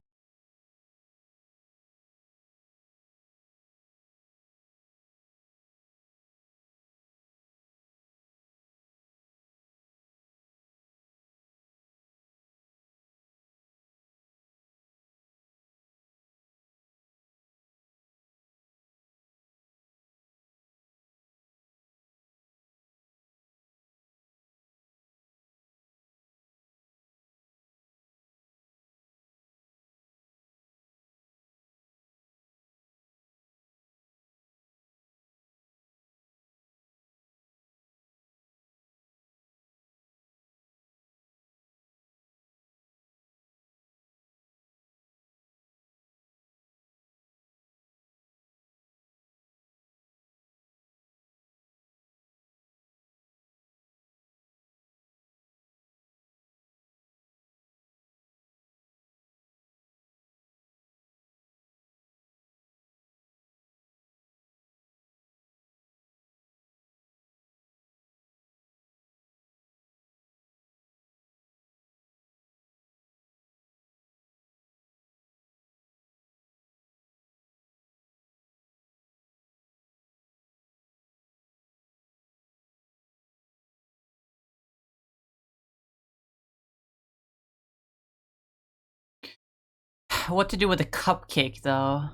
Speaker 1: What to do with a cupcake though?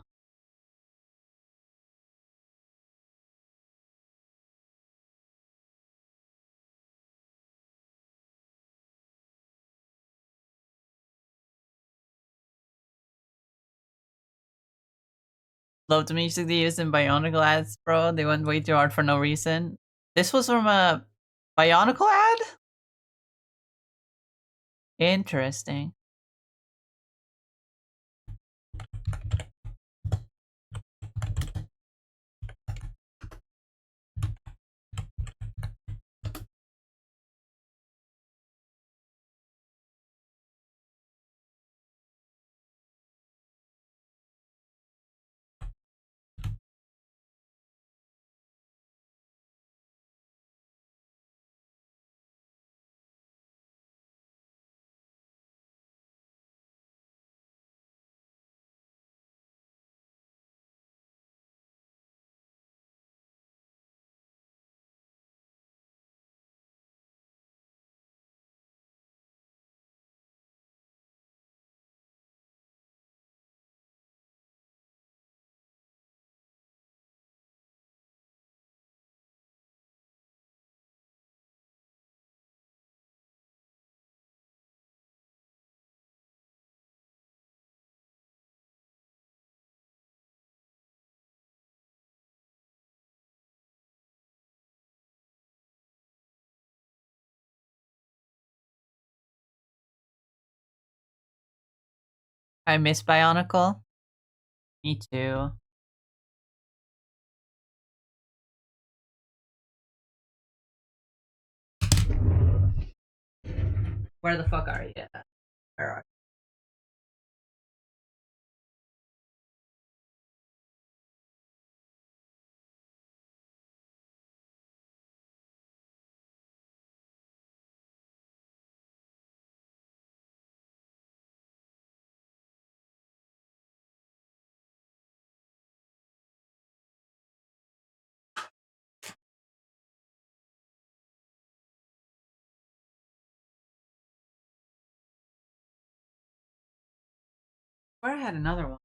Speaker 1: Love the music they used in Bionicle ads, bro. They went way too hard for no reason. This was from a Bionicle ad? Interesting. I miss Bionicle. Me too. Where the fuck are you? Where are you? Where I had another one.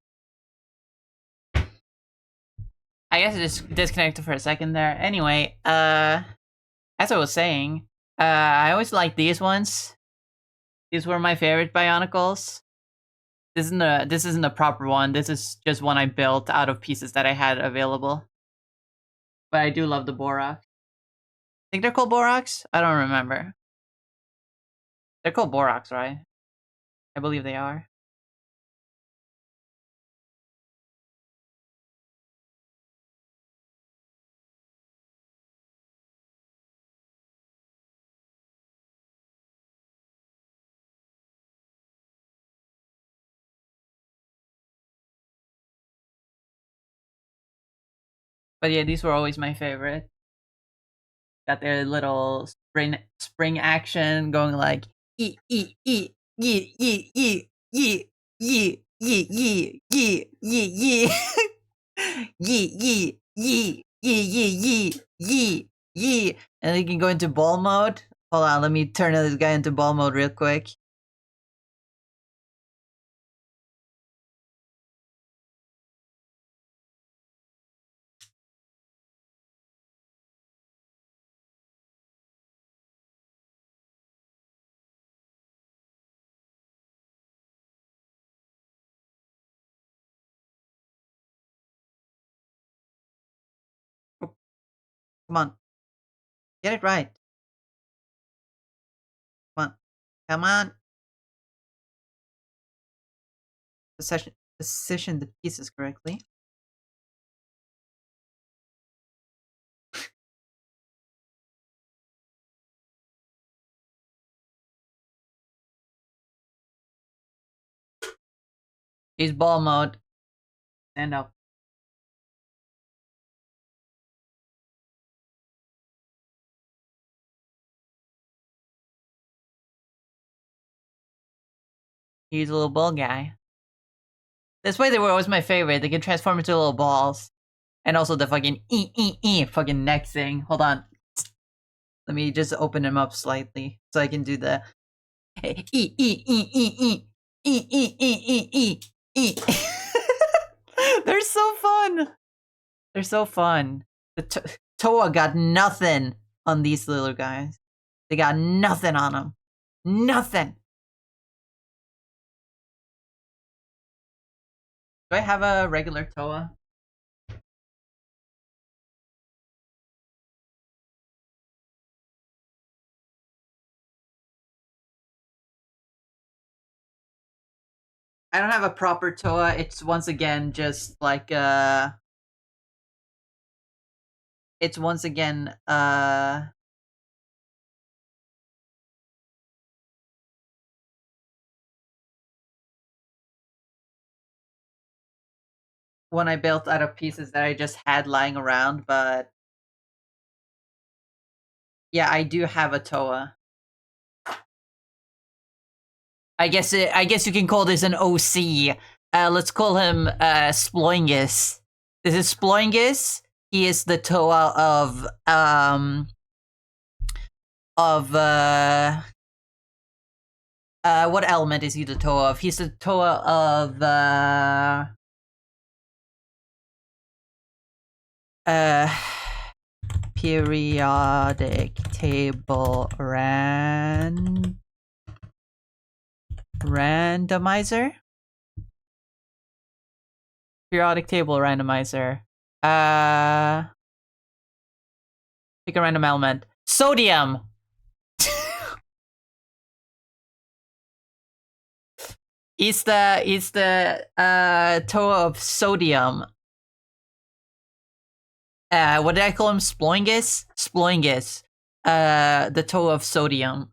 Speaker 1: I guess it just disconnected for a second there. Anyway, as I was saying, I always like these ones. These were my favorite Bionicles. This isn't a proper one. This is just one I built out of pieces that I had available. But I do love the Borax. I think they're called Borax? I don't remember. They're called Borax, right? I believe they are. But yeah, these were always my favorite. Got their little spring action going like ee ee ee yee yee yee yee yee yee yee yee yee yee yee yee yee yee yee yee, and then you can go into ball mode. Hold on, let me turn this guy into ball mode real quick. Come on, get it right. Come on, come on. Position the pieces correctly. Use ball mode. Stand up. He's a little ball guy. This way they were always my favorite. They can transform into little balls. And also the fucking fucking neck thing. Hold on. Let me just open him up slightly so I can do the They're so fun. They're so fun. The Toa got nothing on these little guys. They got nothing on them. Nothing. Do I have a regular Toa? I don't have a proper Toa. It's once again just like it's once again one I built out of pieces that I just had lying around, but yeah, I do have a Toa. I guess you can call this an OC. Let's call him Sploingus. This is Sploingus. He is the Toa of what element is he the Toa of? He's the Toa of periodic table randomizer. Periodic table randomizer. Pick a random element. Sodium. It's the toe of sodium. What did I call him? Sploingus? Sploingus. The toe of sodium.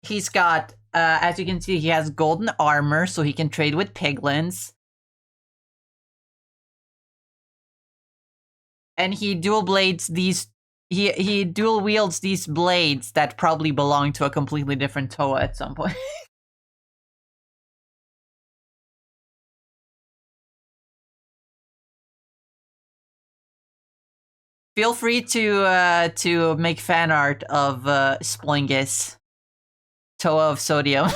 Speaker 1: He's got, as you can see, he has golden armor, so he can trade with piglins. And he dual blades these. He dual wields these blades that probably belong to a completely different Toa at some point. Feel free to make fan art of Splingus, Toa of Sodium.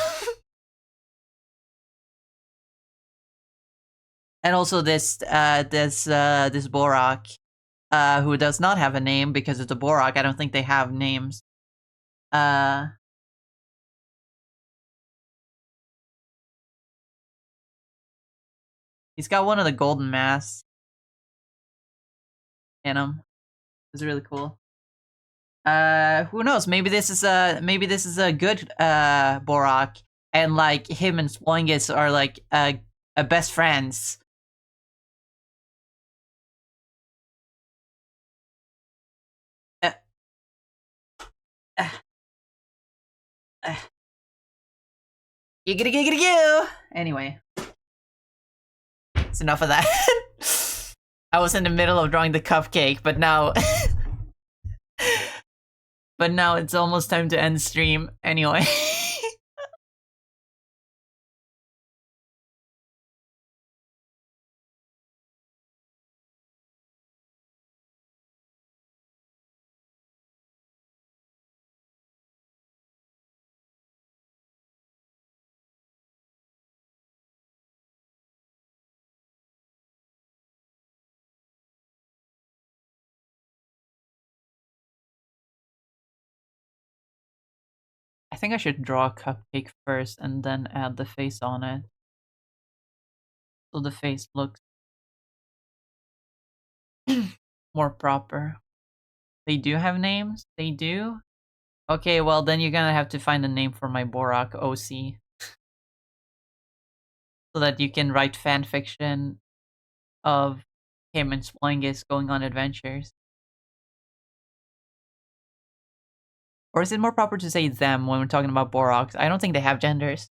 Speaker 1: And also this Borak, who does not have a name because it's a Borak. I don't think they have names. He's got one of the golden masks in him. It's really cool. Who knows? Maybe this is a good Borak, and like him and Splingus are like best friends. You. Anyway, it's enough of that. I was in the middle of drawing the cupcake, but now, it's almost time to end stream. Anyway. I think I should draw a cupcake first and then add the face on it. So the face looks more proper. They do have names? They do? Okay, well then you're gonna have to find a name for my Borak OC. So that you can write fan fiction of him and Splingus going on adventures. Or is it more proper to say them when we're talking about Boraks? I don't think they have genders.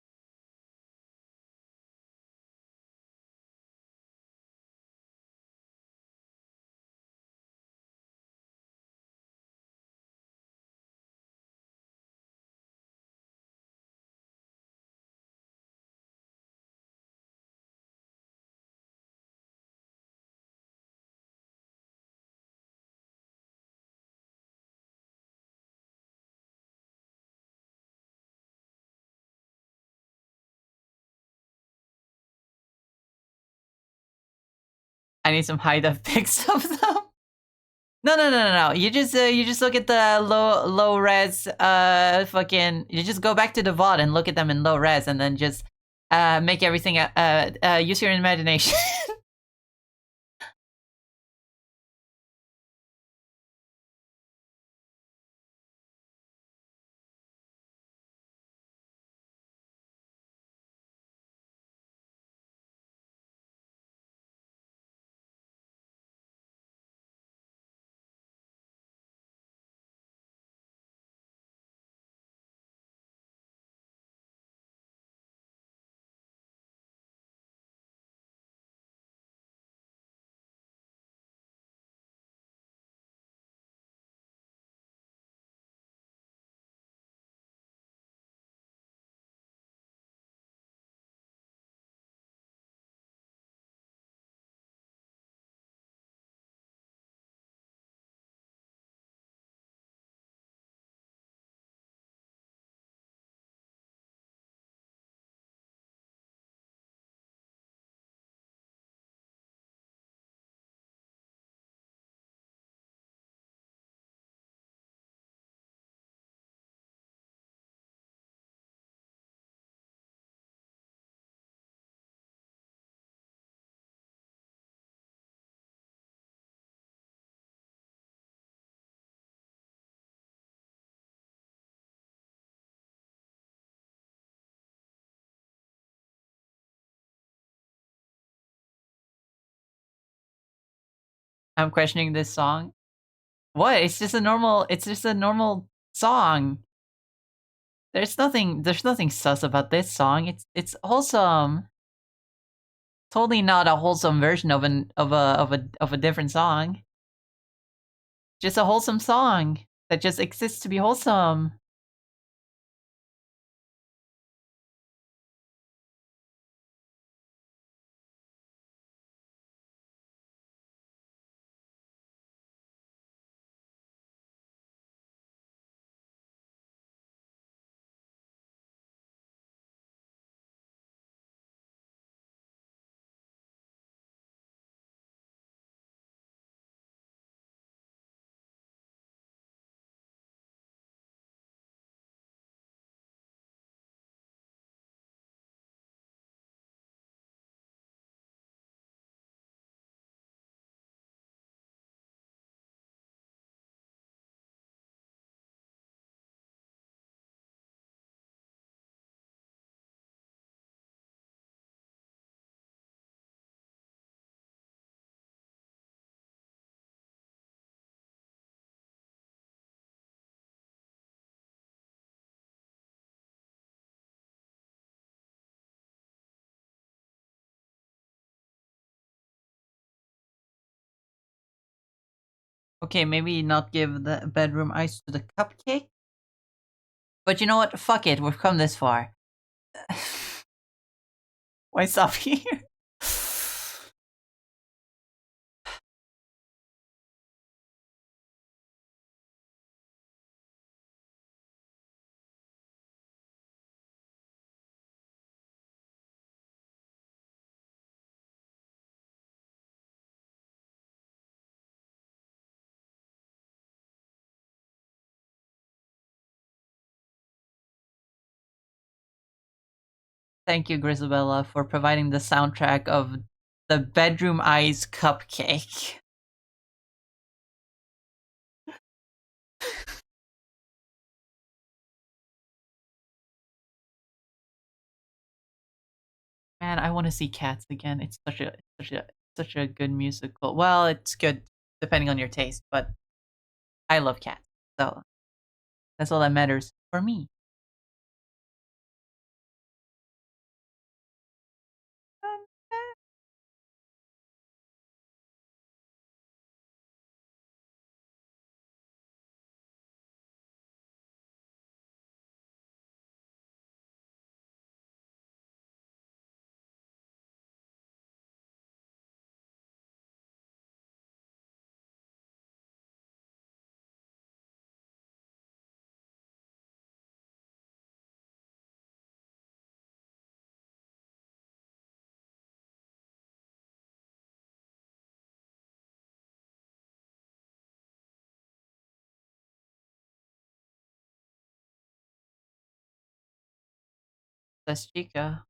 Speaker 1: I need some high-def pics of them. No. You just look at the low res fucking. You just go back to the VOD and look at them in low res, and then just make everything use your imagination. I'm questioning this song. What? It's just a normal song. There's nothing sus about this song. It's wholesome. Totally not a wholesome version of a different song. Just a wholesome song that just exists to be wholesome. Okay, maybe not give the bedroom ice to the cupcake. But you know what? Fuck it. We've come this far. Why stop here? Thank you, Grisabella, for providing the soundtrack of the Bedroom Eyes Cupcake. Man, I want to see Cats again. It's such a good musical. Well, it's good depending on your taste, but I love Cats, so that's all that matters for me. That's Chica.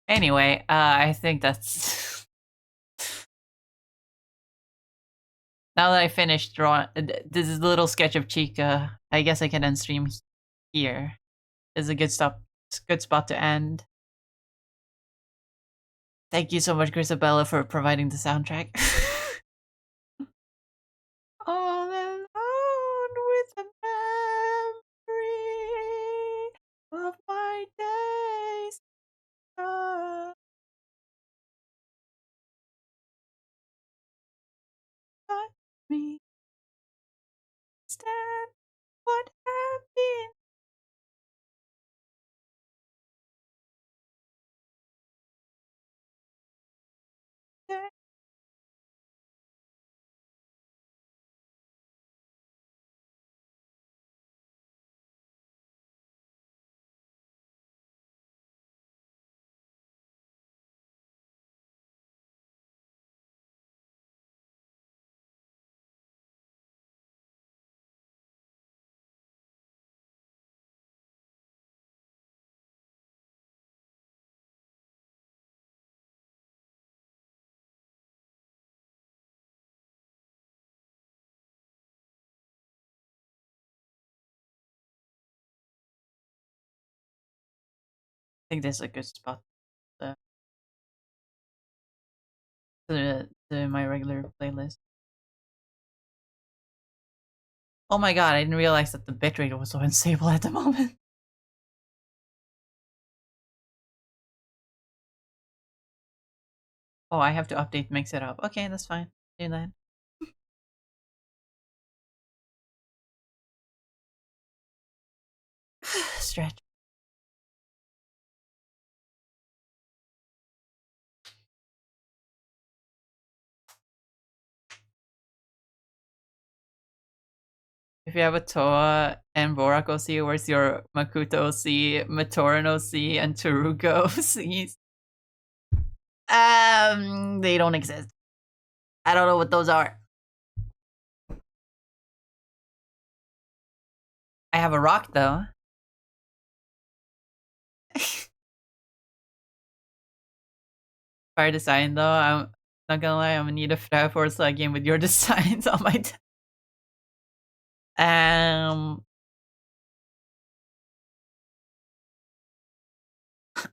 Speaker 1: Anyway, I think that's now that I finished drawing this is a little sketch of Chica. I guess I can end stream here. Is a good spot to end. Thank you so much, Grisabella, for providing the soundtrack. All alone with the memory of my days. Touch me, stand what have been. There. I think this is a good spot to, to my regular playlist. Oh my god, I didn't realize that the bitrate was so unstable at the moment. Oh, I have to update mix it up. Okay, that's fine. Do that. Stretch. If you have a Toa and Borak OC, where's your Makuto OC, Matoran OC, and Taruga OCs? They don't exist. I don't know what those are. I have a rock though. Fire design though, I'm not gonna lie, I'm gonna need a force game with your designs on my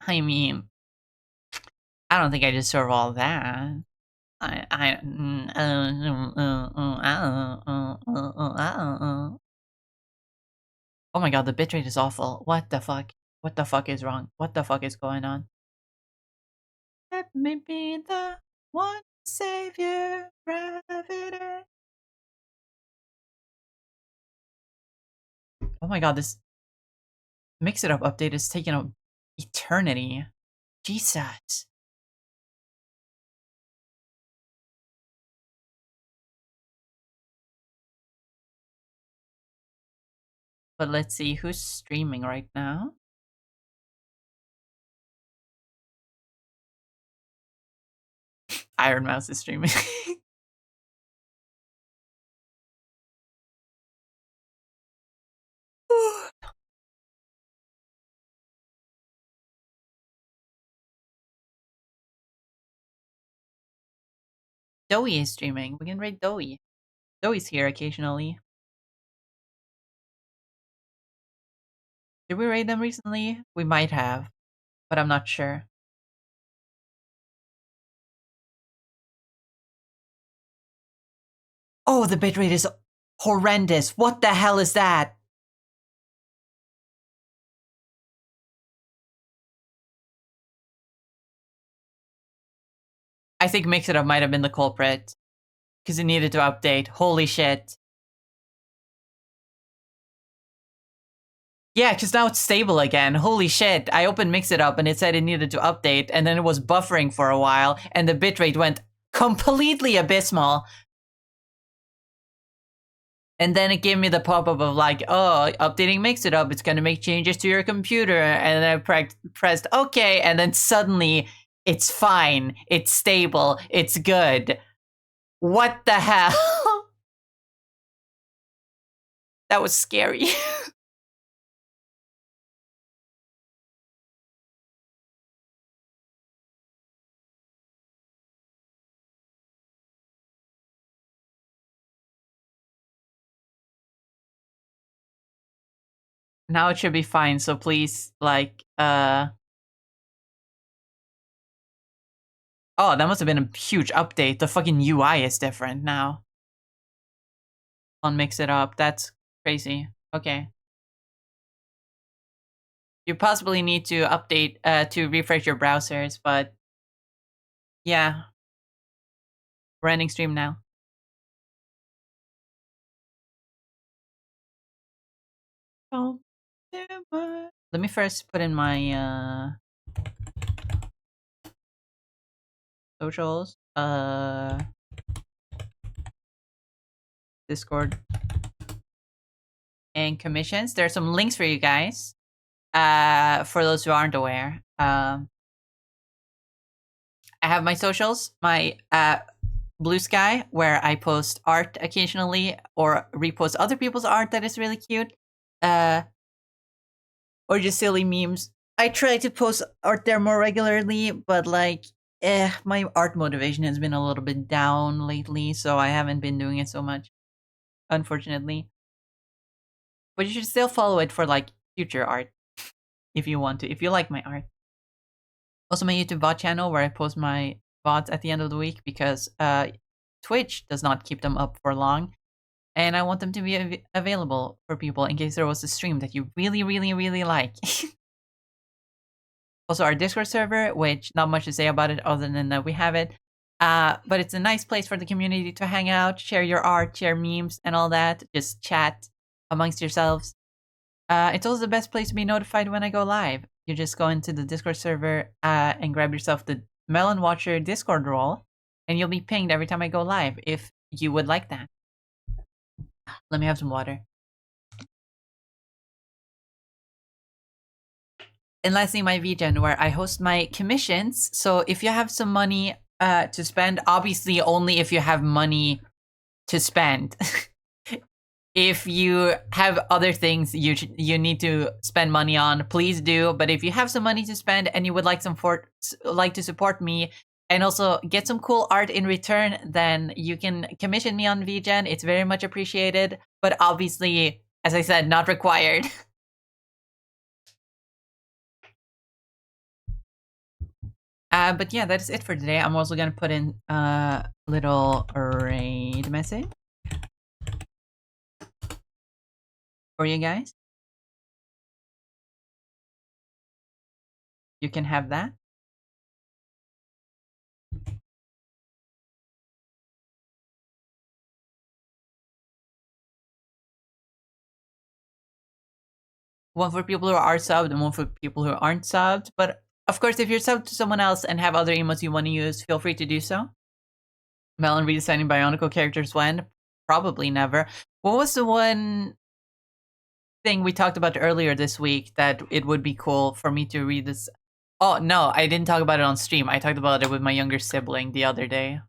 Speaker 1: I mean, I don't think I deserve all that. Oh my god, the bitrate is awful. What the fuck? What the fuck is wrong? What the fuck is going on? Let me be the one savior, gravity. Oh my god, this Mix It Up update is taking an eternity. Jesus. But let's see who's streaming right now. Iron Mouse is streaming. Doey is streaming. We can raid Doey. Doey's here occasionally. Did we raid them recently? We might have, but I'm not sure. Oh, the bitrate is horrendous. What the hell is that? I think Mix It Up might have been the culprit. Because it needed to update. Holy shit. Yeah, because now it's stable again. Holy shit. I opened Mix It Up and it said it needed to update, and then it was buffering for a while, and the bitrate went completely abysmal. And then it gave me the pop-up of like, oh, updating Mix It Up, it's gonna make changes to your computer. And then I pressed OK, and then suddenly it's fine, it's stable, it's good. What the hell? That was scary. Now it should be fine, so please, like, oh, that must have been a huge update. The fucking UI is different now. On Mix It Up, that's crazy. Okay. You possibly need to update, to refresh your browsers, but yeah. We're ending stream now. Let me first put in my, socials, Discord, and commissions. There are some links for you guys, for those who aren't aware. I have my socials, my Bsky, where I post art occasionally or repost other people's art that is really cute, or just silly memes. I try to post art there more regularly, but like, my art motivation has been a little bit down lately, so I haven't been doing it so much, unfortunately. But you should still follow it for like future art, if you want to, if you like my art. Also, my YouTube VOD channel where I post my VODs at the end of the week because Twitch does not keep them up for long. and I want them to be available for people in case there was a stream that you really, really, really like. Also, our Discord server, which not much to say about it other than that we have it. But it's a nice place for the community to hang out, share your art, share memes, and all that. Just chat amongst yourselves. It's also the best place to be notified when I go live. You just go into the Discord server and grab yourself the Melon Watcher Discord role, and you'll be pinged every time I go live if you would like that. Let me have some water. And lastly, my VGen, where I host my commissions. So if you have some money to spend, obviously only if you have money to spend. If you have other things you need to spend money on, please do. But if you have some money to spend and you would like to support me and also get some cool art in return, then you can commission me on VGen. It's very much appreciated, but obviously, as I said, not required. But yeah, that is it for today. I'm also gonna put in a little raid message for you guys. You can have that. One for people who are subbed and one for people who aren't subbed. But of course, if you're subbed to someone else and have other emotes you want to use, feel free to do so. Melon redesigning Bionicle characters when? Probably never. What was the one thing we talked about earlier this week that it would be cool for me to read this? Oh, no, I didn't talk about it on stream. I talked about it with my younger sibling the other day.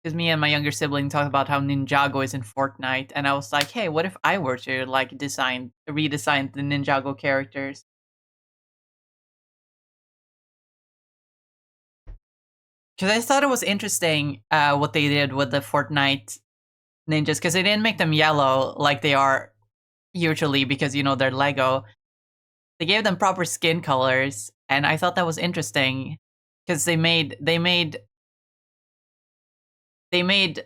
Speaker 1: Because me and my younger sibling talked about how Ninjago is in Fortnite, and I was like, hey, what if I were to like redesign the Ninjago characters? Because I thought it was interesting what they did with the Fortnite ninjas, because they didn't make them yellow like they are usually because, you know, they're Lego. They gave them proper skin colors, and I thought that was interesting because they made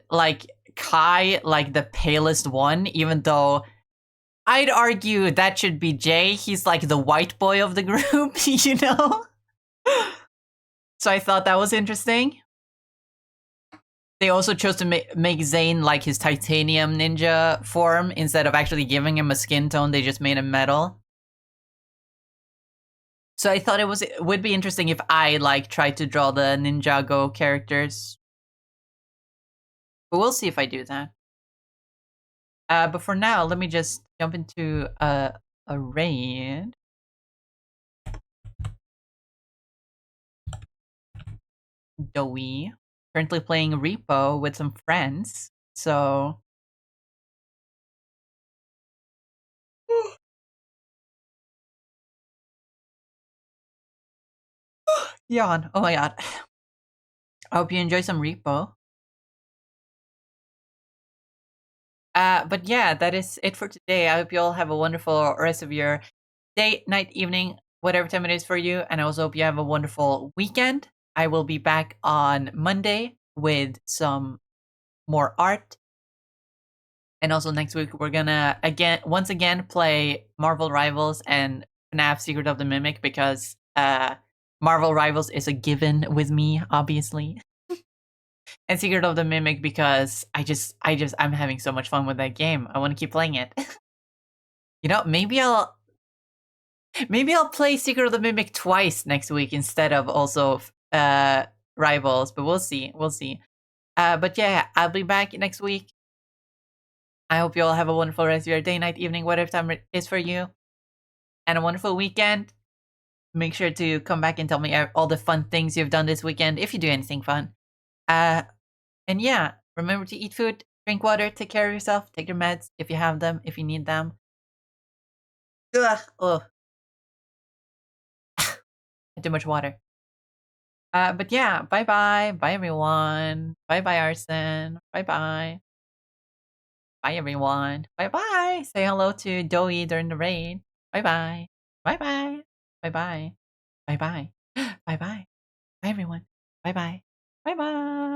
Speaker 1: like Kai like the palest one, even though I'd argue that should be Jay. He's like the white boy of the group, you know? So I thought that was interesting. They also chose to make Zane like his titanium ninja form instead of actually giving him a skin tone. They just made him metal. So I thought it would be interesting if I like tried to draw the Ninjago characters. But we'll see if I do that. But for now, let me just jump into a raid. Doey. Currently playing Repo with some friends. So yawn. Oh my god. I hope you enjoy some Repo. But yeah, that is it for today. I hope you all have a wonderful rest of your day, night, evening, whatever time it is for you. And I also hope you have a wonderful weekend. I will be back on Monday with some more art. And also next week, we're gonna once again play Marvel Rivals and FNAF Secret of the Mimic because Marvel Rivals is a given with me, obviously. And Secret of the Mimic because I'm having so much fun with that game. I want to keep playing it. You know, maybe I'll play Secret of the Mimic twice next week instead of also Rivals, but we'll see. We'll see. But yeah, I'll be back next week. I hope you all have a wonderful rest of your day, night, evening, whatever time it is for you. And a wonderful weekend. Make sure to come back and tell me all the fun things you've done this weekend, if you do anything fun. And yeah, remember to eat food, drink water, take care of yourself, take your meds if you have them, if you need them. Ugh, oh. Too much water. But yeah, bye-bye. Bye, everyone. Bye-bye, Arson. Bye-bye. Bye, everyone. Bye-bye. Say hello to Doey during the raid. Bye-bye. Bye-bye. Bye-bye. Bye-bye. Bye-bye. Bye, everyone. Bye-bye. Bye-bye.